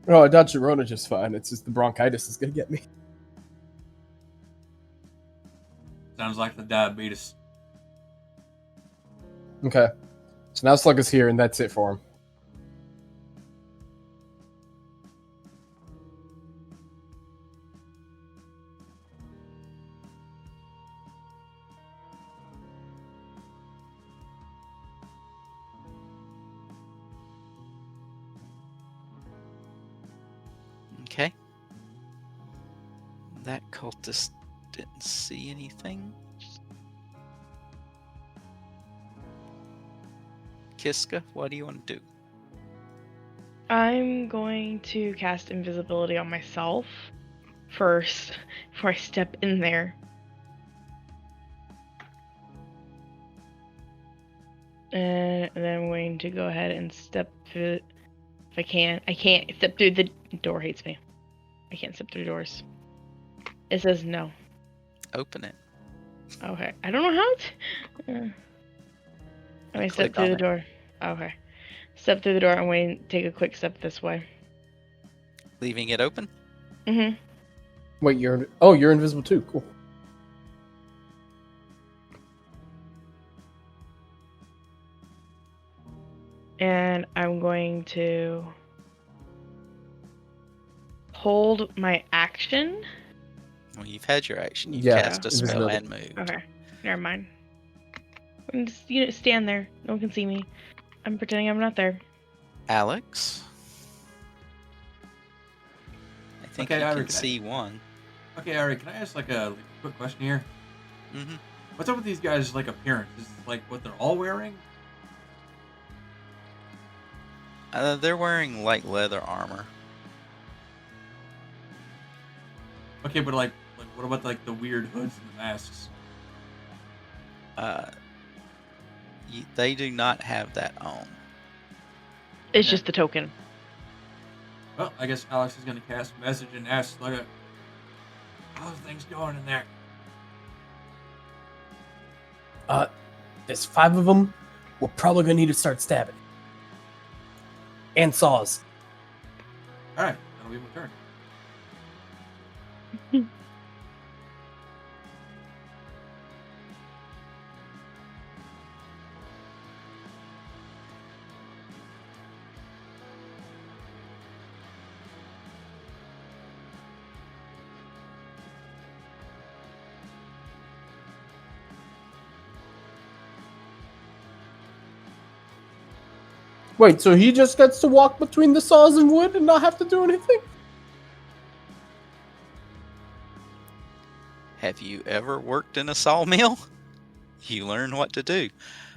Oh, I dodged the Rona just fine. It's just the bronchitis is gonna get me. Sounds like the diabetes. Okay. So now Slug is here, and that's it for him. Okay. That cultist didn't see anything. Kiska, what do you want to do? I'm going to cast invisibility on myself first before I step in there. And then I'm going to go ahead and step through. If I can. I can't step through the door. Hates me. I can't step through doors. It says no. Open it. Okay. I don't know how to. I'm going to step Click through on the it. door. Okay. Step through the door. I'm going to take a quick step this way. Leaving it open. Mm-hmm. Wait, you're invisible too. Cool. And I'm going to hold my action. Well, you've had your action. You've Yeah, cast a invisibility. spell and moved. Okay. Never mind. I'm just stand there. No one can see me. I'm pretending I'm not there. Alex. I think Okay, you Airee, can can I- see one. Okay, Airee, can I ask a quick question here? Mm-hmm. What's up with these guys' appearance? Is this what they're all wearing? They're wearing light leather armor. Okay, but what about the weird hoods and the masks? They do not have that on. It's Okay. just the token. Well, I guess Alex is gonna cast a message and ask how's things going in there? There's 5 of them. We're probably gonna need to start stabbing. And saws. All right, that'll be my turn. Wait, so he just gets to walk between the saws and wood and not have to do anything? Have you ever worked in a sawmill? You learn what to do.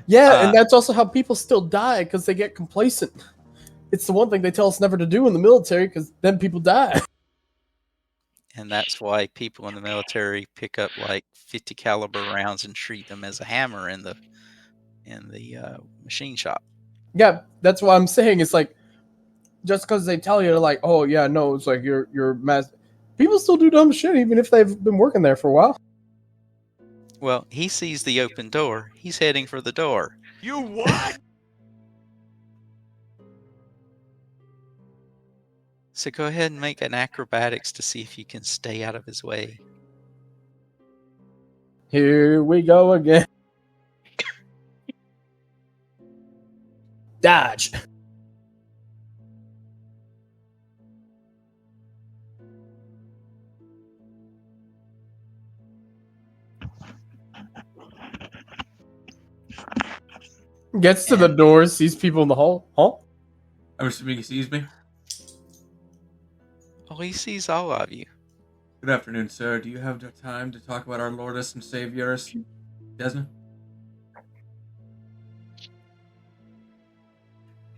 Yeah, and that's also how people still die, because they get complacent. It's the one thing they tell us never to do in the military, because then people die. And that's why people in the military pick up 50 caliber rounds and treat them as a hammer in the machine shop. Yeah, that's what I'm saying. It's just because they tell you, oh yeah, no, it's you're mass. People still do dumb shit, even if they've been working there for a while. Well, he sees the open door. He's heading for the door. You what? So go ahead and make an acrobatics to see if you can stay out of his way. Here we go again. Dodge. Gets to the door, sees people in the hall. Huh? I'm assuming he sees me. Oh, he sees all of you. Good afternoon, sir. Do you have the time to talk about our Lordess and Savioress, Desna?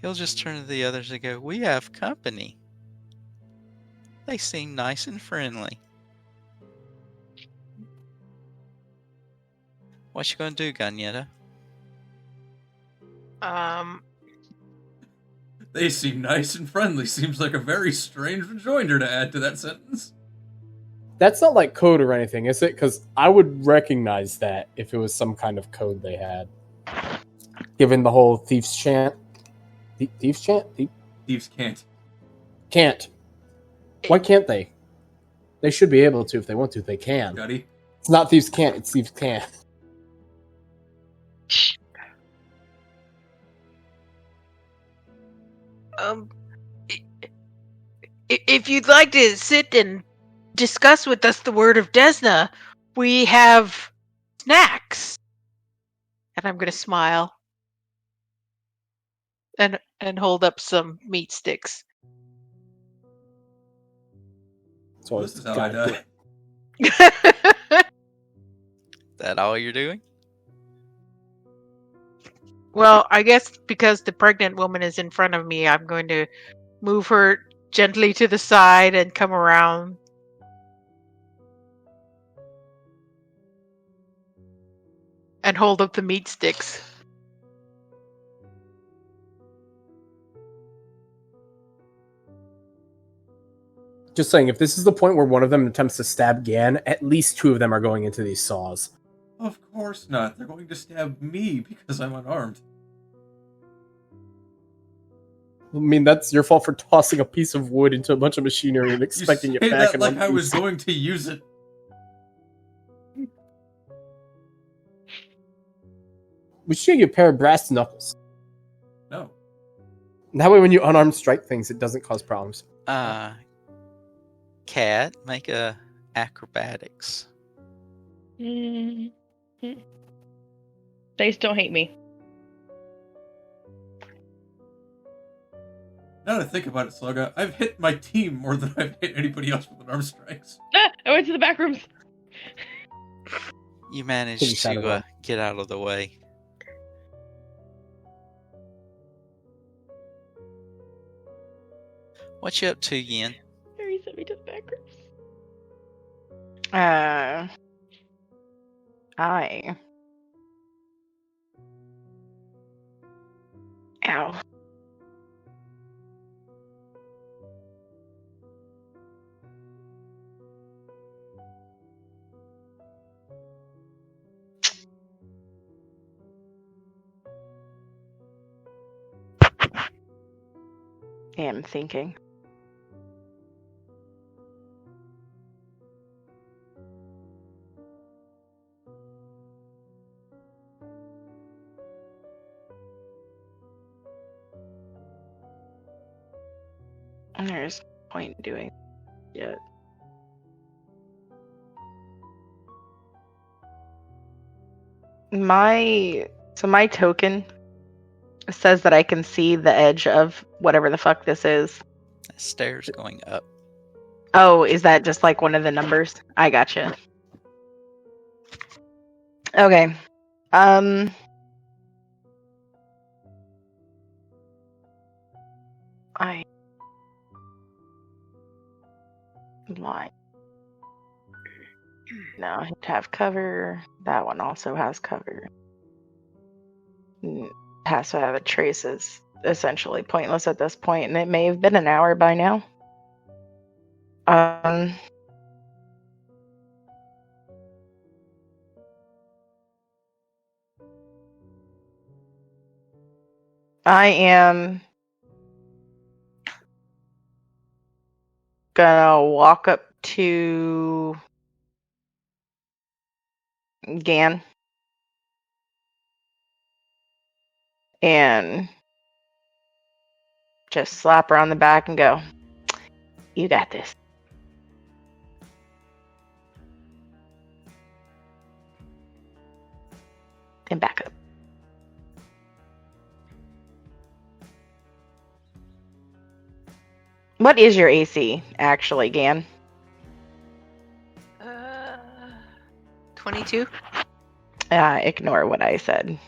He'll just turn to the others and go, "We have company. They seem nice and friendly. What you gonna do, Gagnetta?" They seem nice and friendly. Seems like a very strange rejoinder to add to that sentence. That's not like code or anything, is it? Because I would recognize that if it was some kind of code they had. Given the whole thieves chant. Thieves chant? Thieves can't. Can't. Why can't they? They should be able to if they want to. They can. Gutty. It's not thieves can't, it's thieves can. If you'd like to sit and discuss with us the word of Desna, we have snacks. And I'm going to smile and hold up some meat sticks. So This is how I die. That all you're doing? Well, I guess because the pregnant woman is in front of me, I'm going to move her gently to the side and come around. And hold up the meat sticks. Just saying, if this is the point where one of them attempts to stab Gan, at least 2 of them are going into these saws. Of course not. They're going to stab me because I'm unarmed. I mean, that's your fault for tossing a piece of wood into a bunch of machinery and expecting you it say back that in like one I was piece. going to use it. We should get you a pair of brass knuckles. No. That way, when you unarmed strike things, it doesn't cause problems. Cat, make a acrobatics. They still hate me. Now that I think about it, Slugga, I've hit my team more than I've hit anybody else with unarmed strikes. I went to the back rooms. You managed Pretty sad of to them. get out of the way. What you up to, Yin? Harry sent me to the back rooms. Ow. Am thinking. There's no point in doing it yet. My token says that I can see the edge of whatever the fuck this is. Stairs going up. Oh, is that just like one of the numbers? I gotcha. Okay. I lie. No, he'd have cover. That one also has cover. Has to have a trace is essentially pointless at this point, and it may have been an hour by now. I am gonna walk up to Gan and just slap her on the back and go, "You got this." And back up. What is your AC, actually, Gan? 22. Ignore what I said.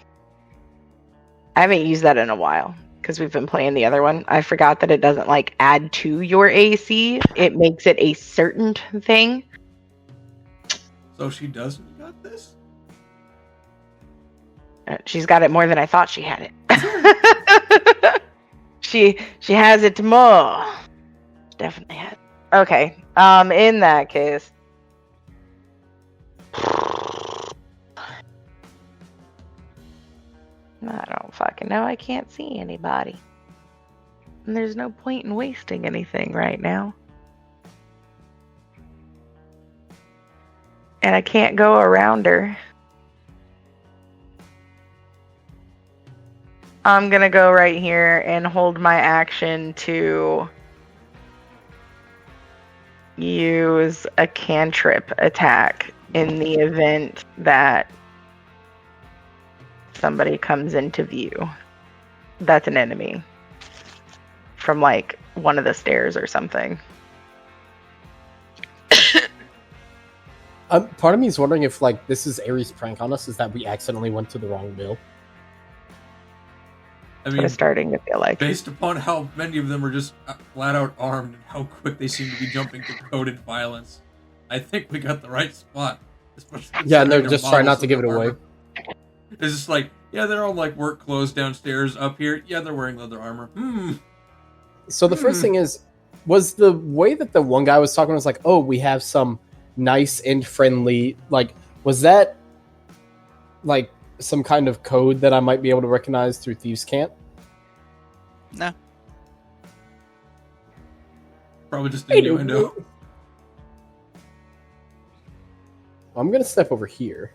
I haven't used that in a while because we've been playing the other one. I forgot that it doesn't like add to your AC. It makes it a certain thing. So she doesn't got this? She's got it more than I thought she had it. She has it more. Definitely has. Okay. In that case. I don't fucking know. I can't see anybody. And there's no point in wasting anything right now. And I can't go around her. I'm gonna go right here and hold my action to use a cantrip attack in the event that somebody comes into view. That's an enemy from like one of the stairs or something. Part of me is wondering if like this is Ares' prank on us, is that we accidentally went to the wrong bill. I What mean, it's starting to feel like. based upon how many of them are just flat out armed and how quick they seem to be jumping to coded violence, I think we got the right spot. Yeah, and they're considering just their trying not models to of give it their away. armor. It's just like, yeah, they're all like work clothes downstairs. Up here, yeah, they're wearing leather armor. So the first thing is, was the way that the one guy was talking was like, oh, we have some nice and friendly, like, was that like some kind of code that I might be able to recognize through Thieves' Cant? No. Probably just an innuendo. I'm gonna step over here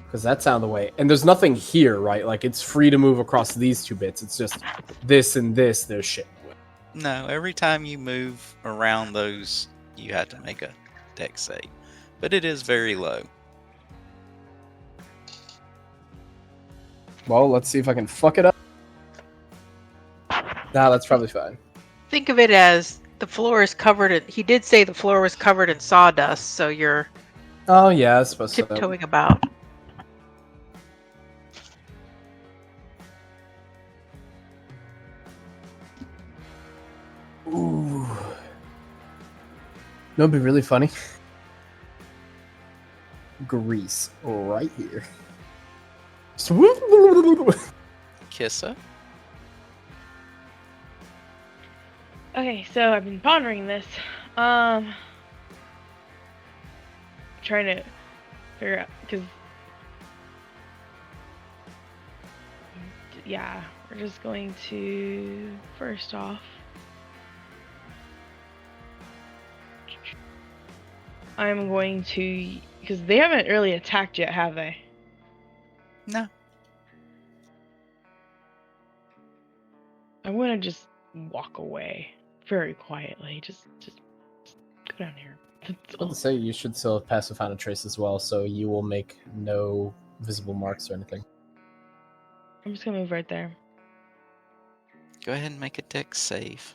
because that's out of the way, and there's nothing here, right? Like, it's free to move across these two bits. It's just this and this. There's shit. No, every time you move around those, you have to make a dex save. But it is very low. Well, let's see if I can fuck it up. Nah, that's probably fine. Think of it as the floor is covered in. He did say the floor was covered in sawdust, so you're Oh, yeah, I suppose so. tiptoeing about. Ooh. No, it'd be really funny. Grease right here. Kissa? Okay, so I've been pondering this. Trying to figure out, because yeah, we're just going to first off. I'm going to, because they haven't really attacked yet, have they? No. I'm gonna just walk away very quietly. Just go down here. I was to say you should still have passive find a trace as well, so you will make no visible marks or anything. I'm just gonna move right there. Go ahead and make a dex save.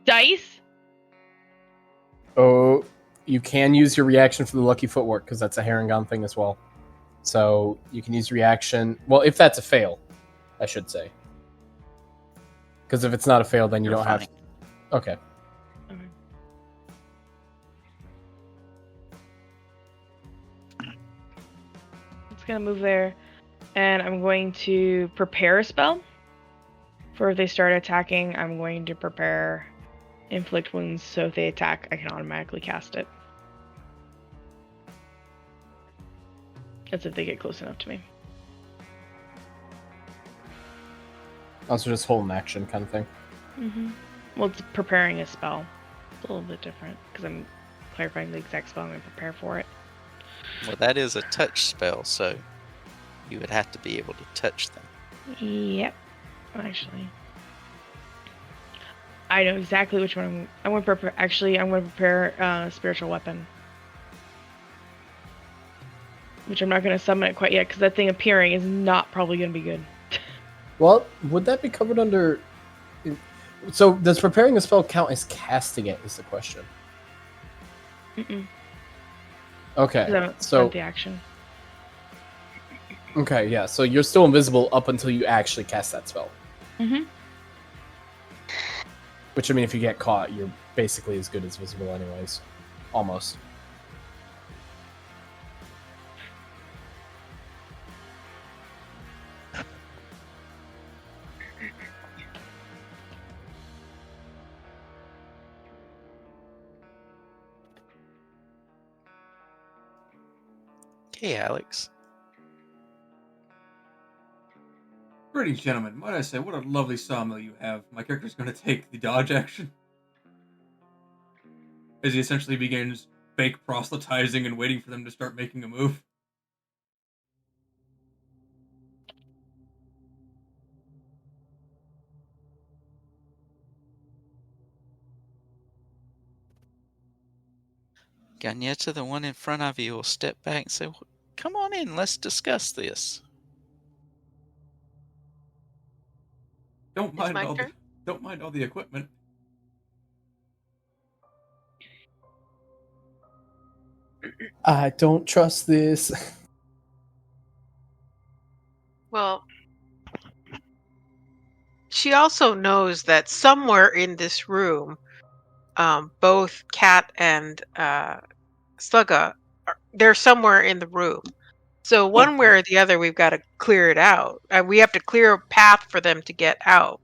Dice? Oh, you can use your reaction for the lucky footwork because that's a Harangon thing as well. So you can use reaction. Well, if that's a fail, I should say. Because if it's not a fail, then you You're don't fine. have. Okay. Okay. I'm just gonna move there, and I'm going to prepare a spell. For if they start attacking, I'm going to prepare inflict wounds, so if they attack, I can automatically cast it. That's if they get close enough to me. Also, just hold an action kind of thing. Mm-hmm. Well, it's preparing a spell. It's a little bit different, because I'm clarifying the exact spell I'm going to prepare for it. Well, that is a touch spell, so you would have to be able to touch them. Yep. Actually, I know exactly which one I'm going to prepare. Actually, I'm going to prepare a spiritual weapon, which I'm not going to summon it quite yet because that thing appearing is not probably going to be good. Well, would that be covered under? So, does preparing a spell count as casting it? Is the question. Mm-mm. Okay, 'Cause I don't so start the action. okay, yeah. So you're still invisible up until you actually cast that spell. Mm-hmm. Which, I mean, if you get caught, you're basically as good as visible anyways. Almost. Okay, Alex. Greetings, gentlemen. Might I say, what a lovely sawmill you have. My character's going to take the dodge action. As he essentially begins fake proselytizing and waiting for them to start making a move. Gagnetta, the one in front of you, will step back and say, "Come on in, let's discuss this." Don't mind my all turn? don't mind all the equipment. I don't trust this. Well, she also knows that somewhere in this room, both Kat and Slugga, they're somewhere in the room. So one way or the other, we've got to clear it out. We have to clear a path for them to get out.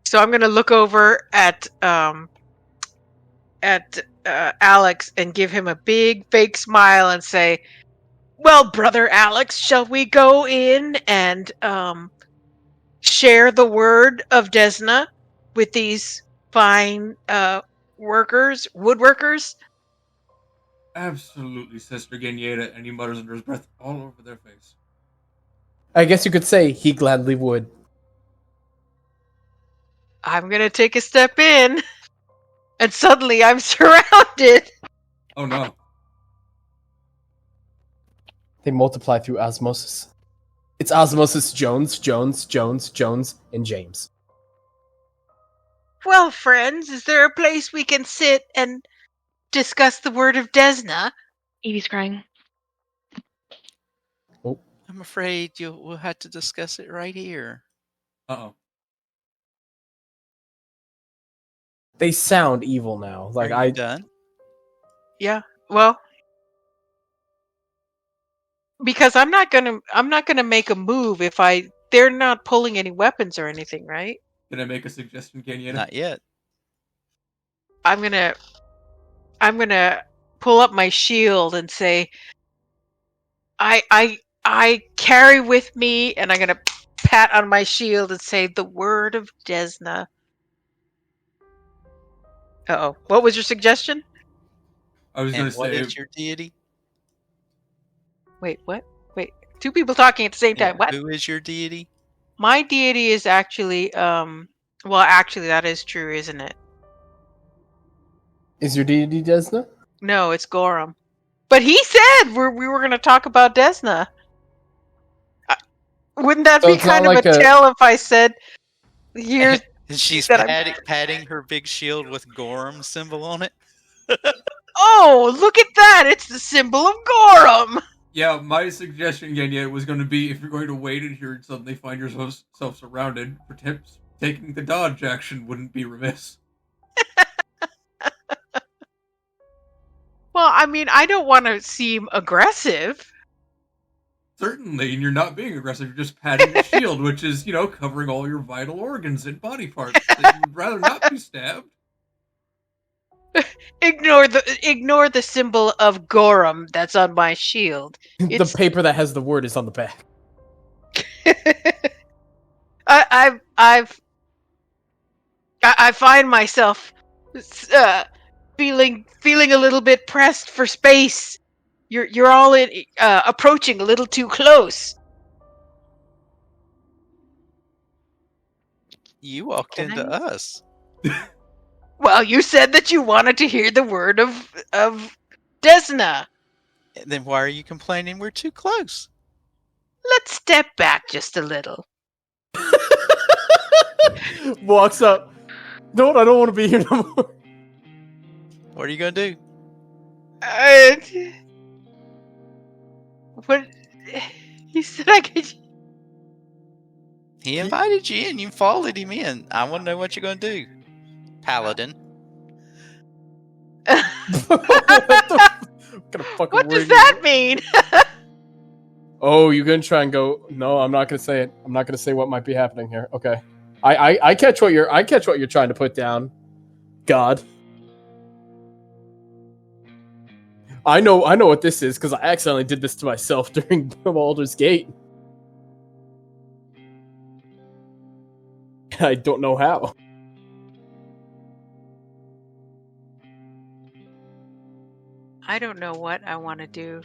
So I'm going to look over at Alex and give him a big fake smile and say, "Well, brother Alex, shall we go in and share the word of Desna with these fine woodworkers?" Absolutely, Sister Ganyeda, and he mutters under his breath all over their face. I guess you could say he gladly would. I'm going to take a step in, and suddenly I'm surrounded. Oh no. They multiply through osmosis. It's osmosis Jones, Jones, Jones, Jones, and James. Well, friends, is there a place we can sit and discuss the word of Desna? Evie's crying. I'm afraid we'll have to discuss it right here. Uh-oh. They sound evil now. Like Are you done? Yeah. Well, because I'm not gonna make a move if they're not pulling any weapons or anything, right? Can I make a suggestion, Ganyeda? Not yet. I'm gonna pull up my shield and say, I carry with me, and I'm gonna pat on my shield and say the word of Desna. Uh-oh. What was your suggestion? I was going And to what say, is your deity? Wait, what? Wait, two people talking at the same time. Yeah, What? who is your deity? My deity is actually well, actually that is true, isn't it? Is your deity Desna? No, it's Gorham. But he said we were going to talk about Desna. Wouldn't that So be it's not kind of like a tell if I said here's And she's that I'm- patting her big shield with Gorham symbol on it. Oh, look at that! It's the symbol of Gorham. yeah, my suggestion, Ganyeda, was going to be if you're going to wait in here and suddenly find yourself surrounded, for tips, taking the dodge action wouldn't be remiss. Well, I mean, I don't want to seem aggressive. Certainly, and you're not being aggressive, you're just patting the shield, which is, covering all your vital organs and body parts that you would rather not be stabbed. Ignore the symbol of Gorham that's on my shield. The paper that has the word is on the back. I find myself feeling a little bit pressed for space. You're all approaching a little too close. You walked Can into I? us. Well, you said that you wanted to hear the word of Desna. Then why are you complaining we're too close? Let's step back just a little. Walks up. No, I don't want to be here no more. What are you going to do? What? He said I could. He invited you in. You followed him in. I want to know what you're going to do. Paladin. What does that mean? Oh, you're gonna try and go? No, I'm not gonna say it. I'm not gonna say what might be happening here. Okay, I catch what you're trying to put down. God, I know what this is because I accidentally did this to myself during Baldur's Gate. I don't know how. I don't know what I want to do.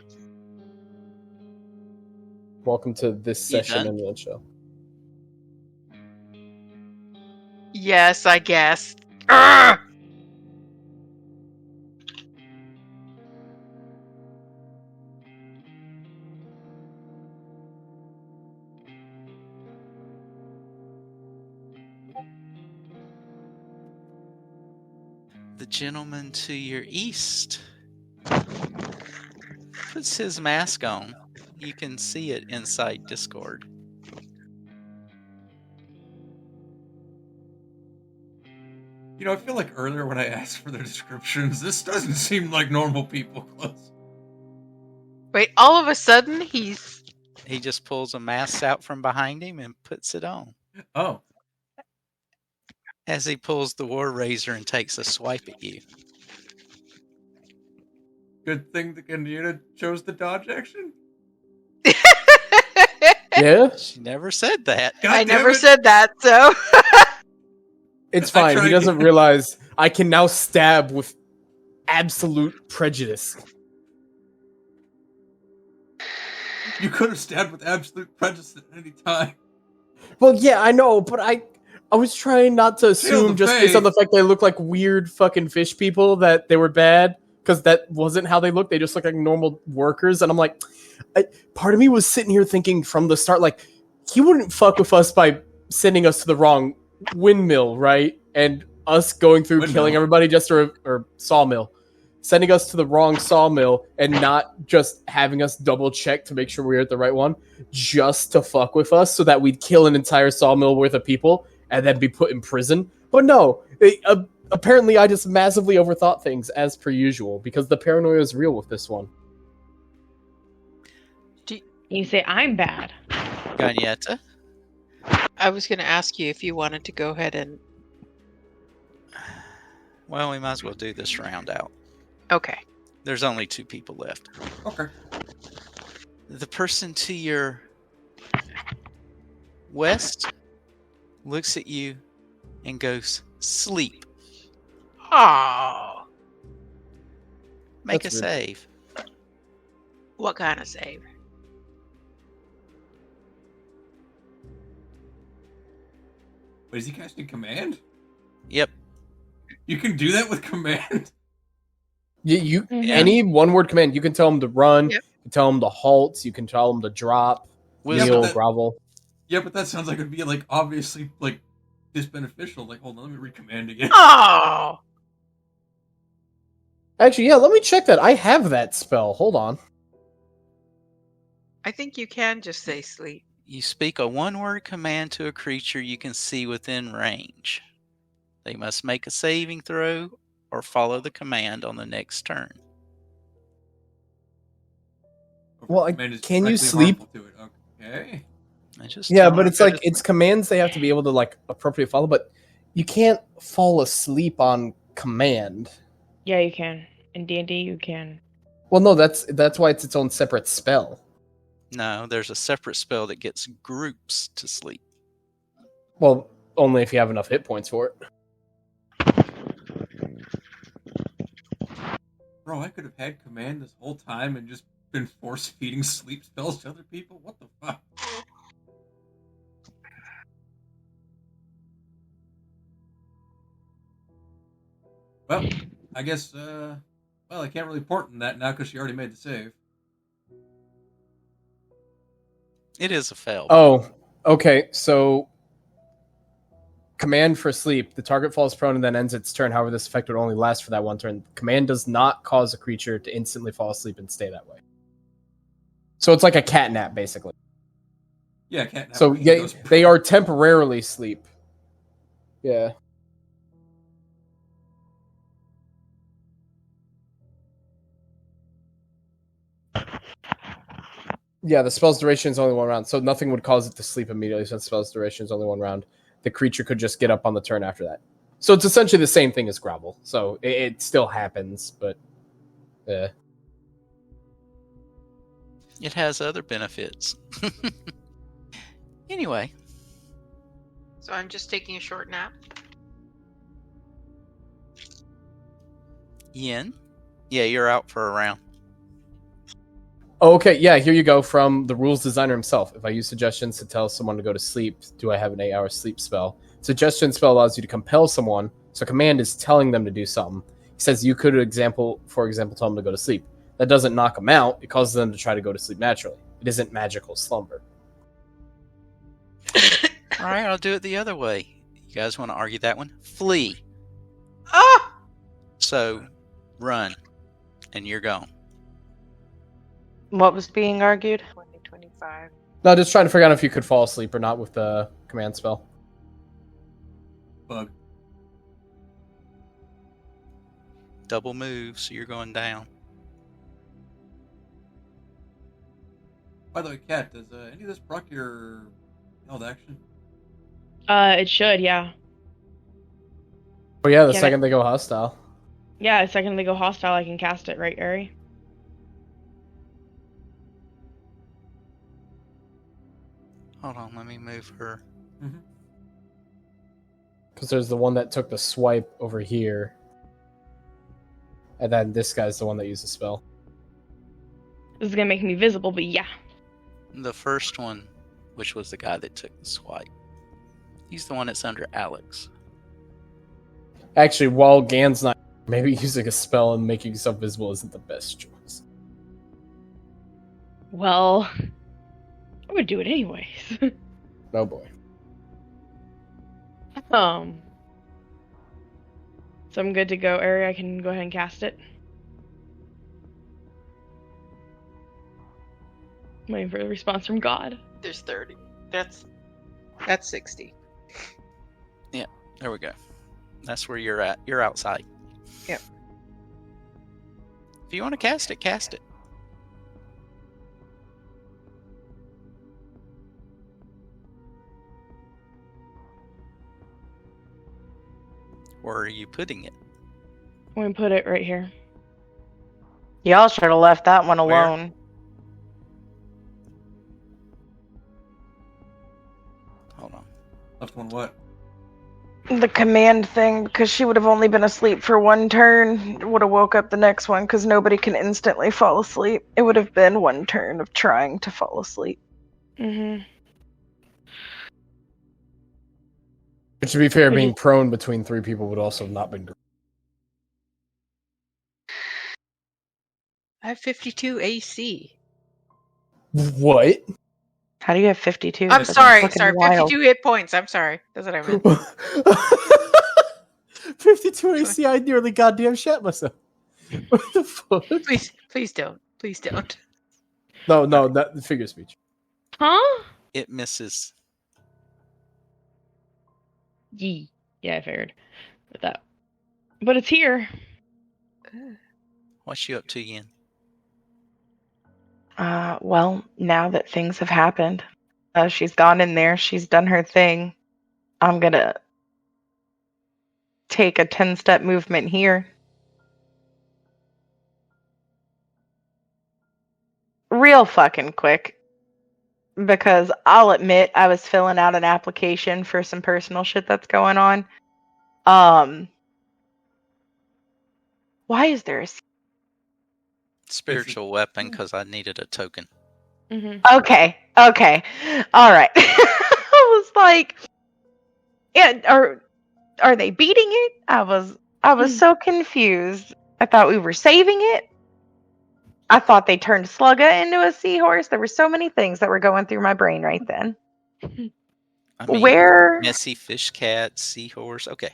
Welcome to this You session done? in the show. Yes, I guess. Urgh! The gentleman to your east puts his mask on. You can see it inside Discord. I feel like earlier when I asked for their descriptions, this doesn't seem like normal people close. Wait, all of a sudden he's. He just pulls a mask out from behind him and puts it on. Oh, As he pulls the war razor and takes a swipe at you. good thing the Indiana chose the dodge action. Yeah, She never said that. God I damn never it. said that, so. it's I fine. He tried- doesn't realize I can now stab with absolute prejudice. You could have stabbed with absolute prejudice at any time. Well, yeah, I know, but I was trying not to Shield assume of just faith. based on the fact they look like weird fucking fish people that they were bad, because that wasn't how they looked. They just looked like normal workers, and I'm like, part of me was sitting here thinking from the start, like, he wouldn't fuck with us by sending us to the wrong windmill, right? And us going through Windmill? killing everybody just or sawmill. Sending us to the wrong sawmill and not just having us double check to make sure we're at the right one, just to fuck with us so that we'd kill an entire sawmill worth of people and then be put in prison. But no, apparently I just massively overthought things as per usual because the paranoia is real with this one. You say I'm bad. Gagnetta? I was going to ask you if you wanted to go ahead and. Well, we might as well do this round out. Okay. There's only 2 people left. Okay. The person to your west looks at you and goes, sleep. Oh. Make That's a rude. save. What kind of save? Wait, is he casting command? Yep. You can do that with command? You Mhm. any one word command, you can tell him to run, Yep. you can tell him to halt, you can tell him to drop, Wisdom. kneel, that- grovel. Yeah, but that sounds like it'd be, like, obviously, like, disbeneficial. Like, hold on, let me read command again. Oh. Actually, yeah, let me check that. I have that spell. Hold on. I think you can just say sleep. You speak a 1-word command to a creature you can see within range. They must make a saving throw or follow the command on the next turn. Well, Command is can you directly sleep? harmful to it. Okay. I just Yeah, tell but them- it's like it's commands they have to be able to like appropriately follow, but you can't fall asleep on command. Yeah, you can. In D&D, you can. Well, no, that's why it's its own separate spell. No, there's a separate spell that gets groups to sleep. Well, only if you have enough hit points for it. Bro, I could have had command this whole time and just been force feeding sleep spells to other people? What the fuck? Well, I guess, well, I can't really port in that now because she already made the save. It is a fail. Oh, okay. So, command for sleep. The target falls prone and then ends its turn. However, this effect would only last for that one turn. Command does not cause a creature to instantly fall asleep and stay that way. So it's like a cat nap, basically. Yeah, can't. So yeah, they are temporarily sleep. Yeah. Yeah, the spell's duration is only 1 round, so nothing would cause it to sleep immediately since the spell's duration is only 1 round. The creature could just get up on the turn after that. So it's essentially the same thing as grovel. So it still happens, but yeah. It has other benefits. Anyway, So I'm just taking a short nap. Yin. Yeah, you're out for a round. Okay, yeah, here you go from the rules designer himself. If I use suggestions to tell someone to go to sleep, do I have an 8-hour sleep spell? Suggestion spell allows you to compel someone, so command is telling them to do something. He says you could, for example, tell them to go to sleep. That doesn't knock them out, it causes them to try to go to sleep naturally. It isn't magical slumber. All right, I'll do it the other way. You guys want to argue that one? Flee. Ah! So, run, and you're gone. What was being argued? 2025. No, just trying to figure out if you could fall asleep or not with the command spell. Bug. Double move, so you're going down. By the way, Kat, does any of this proc your held action? It should, yeah. But yeah, the Can second they go hostile. Yeah, the second they go hostile, I can cast it, right, Airee? Hold on, let me move her. Mm-hmm. Because there's the one that took the swipe over here. And then this guy's the one that used the spell. This is gonna make me visible, but yeah. The first one, which was the guy that took the swipe, he's the one that's under Alex. Actually, while Gan's not, maybe using a spell and making yourself visible isn't the best choice. Well, I would do it anyways. Oh boy. So I'm good to go, Airee. I can go ahead and cast it. Waiting for the response from God. There's 30. That's 60. There we go. That's where you're at. You're outside. Yep. If you want to cast it, cast it. Where are you putting it? I'm gonna put it right here. Y'all should have left that one Where? alone. Hold on. Left one what? The command thing, because she would have only been asleep for one turn, would have woke up the next one, because nobody can instantly fall asleep. It would have been one turn of trying to fall asleep. Mm-hmm. But to be fair, being prone between three people would also have not been great. I have 52 AC. What? How do you have 52? I'm That's sorry. fucking Sorry. wild. 52 hit points. I'm sorry. That's what I meant. 52 AC, I nearly goddamn shat myself. What the fuck? Please don't. Please don't. No, that figure speech. Huh? It misses. Yee. Yeah, I figured. With that. But it's here. What's you up to, Yin? Well, now that things have happened, she's gone in there, she's done her thing. I'm gonna take a 10-step movement here. Real fucking quick. Because I'll admit I was filling out an application for some personal shit that's going on. Why is there a... Spiritual weapon, because I needed a token. Mm-hmm. Okay. All right. I was like, yeah, are they beating it? I was so confused. I thought we were saving it. I thought they turned Slugga into a seahorse. There were so many things that were going through my brain right then. I mean, Where messy fish cat, seahorse. Okay.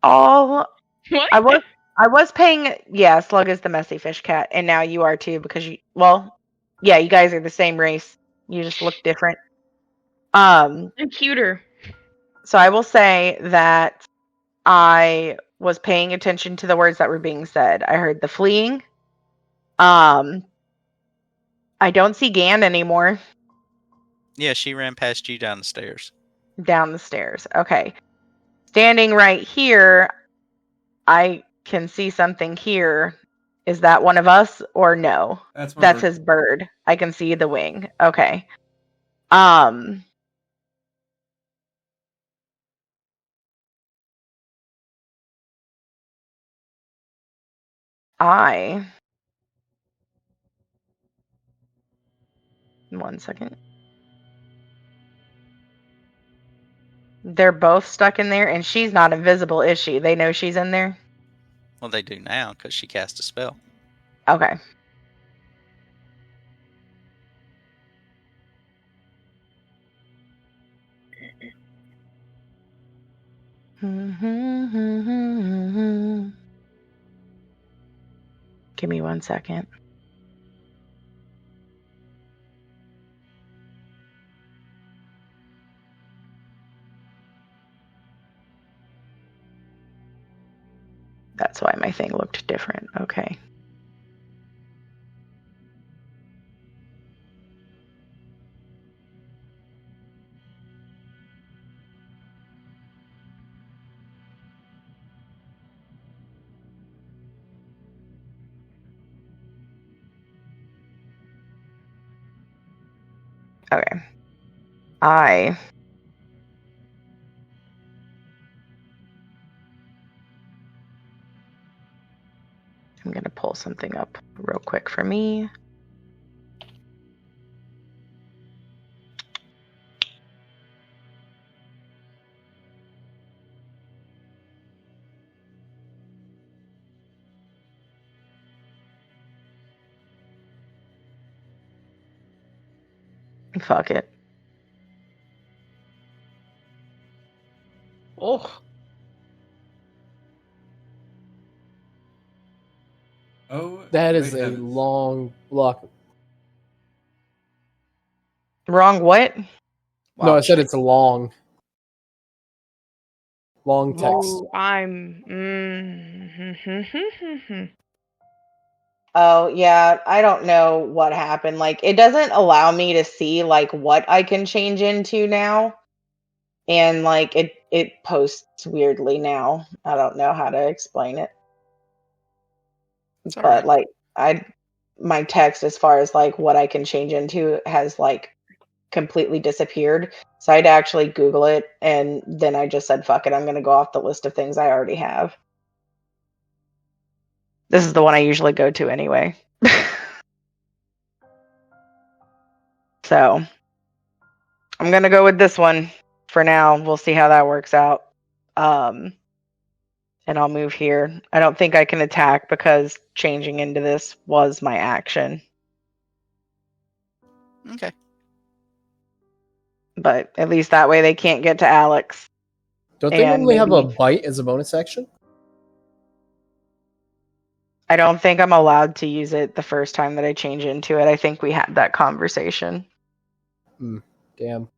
all What? I was paying, yeah, Slug is the messy fish cat, and now you are too, because you guys are the same race. You just look different. I'm cuter. So I will say that I was paying attention to the words that were being said. I heard the fleeing. I don't see Gan anymore. Yeah, she ran past you down the stairs. Down the stairs. Okay. Standing right here, I can see something here. Is that one of us or no? That's my That's bird. his bird. I can see the wing. Okay. One second. They're both stuck in there, and she's not invisible, is she? They know she's in there? Well, they do now, because she cast a spell. Okay. Give me 1 second. That's why my thing looked different. Okay. Okay. I'm going to pull something up real quick for me. Fuck it. Oh, Oh, That is great a heavens. long block. Wrong what? No, I Wild said shape. it's a long text. Ooh, I'm. Oh, yeah, I don't know what happened. Like, it doesn't allow me to see, like, what I can change into now. And, like, it posts weirdly now. I don't know how to explain it. It's all But, right. like, my text as far as, like, what I can change into has, like, completely disappeared. So I had to actually Google it, and then I just said, fuck it, I'm going to go off the list of things I already have. This is the one I usually go to anyway. So I'm going to go with this one for now. We'll see how that works out. And I'll move here. I don't think I can attack because changing into this was my action. Okay. But at least that way they can't get to Alex. Don't they And normally have a maybe bite as a bonus action? I don't think I'm allowed to use it the first time that I change into it. I think we had that conversation. Damn.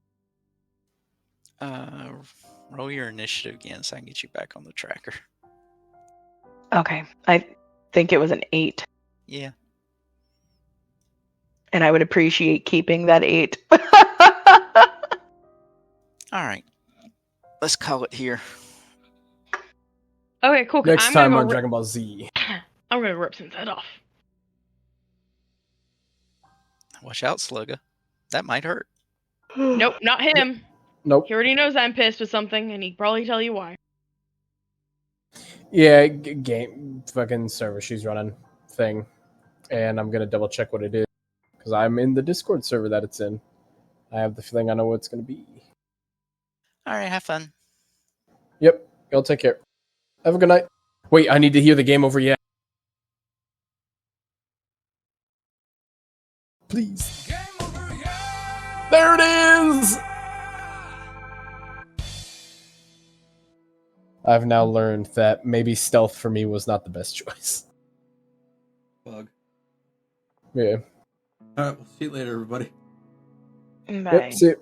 Roll your initiative again so I can get you back on the tracker. Okay. I think it was an 8. Yeah. And I would appreciate keeping that 8. All right. Let's call it here. Okay, cool. 'cause Next I'm gonna time go on rip- Dragon Ball Z. I'm gonna rip some head off. Watch out, Slugga. That might hurt. Nope, not him. Nope. He already knows I'm pissed with something, and he'd probably tell you why. Yeah, game fucking server she's running thing, and I'm gonna double check what it is because I'm in the Discord server that it's in. I have the feeling I know what it's gonna be. All right, have fun. Yep, y'all take care. Have a good night. Wait, I need to hear the game over yet. Please. There it is! I've now learned that maybe stealth for me was not the best choice. Bug. Yeah. Alright, we'll see you later, everybody. Bye. Yep, see you.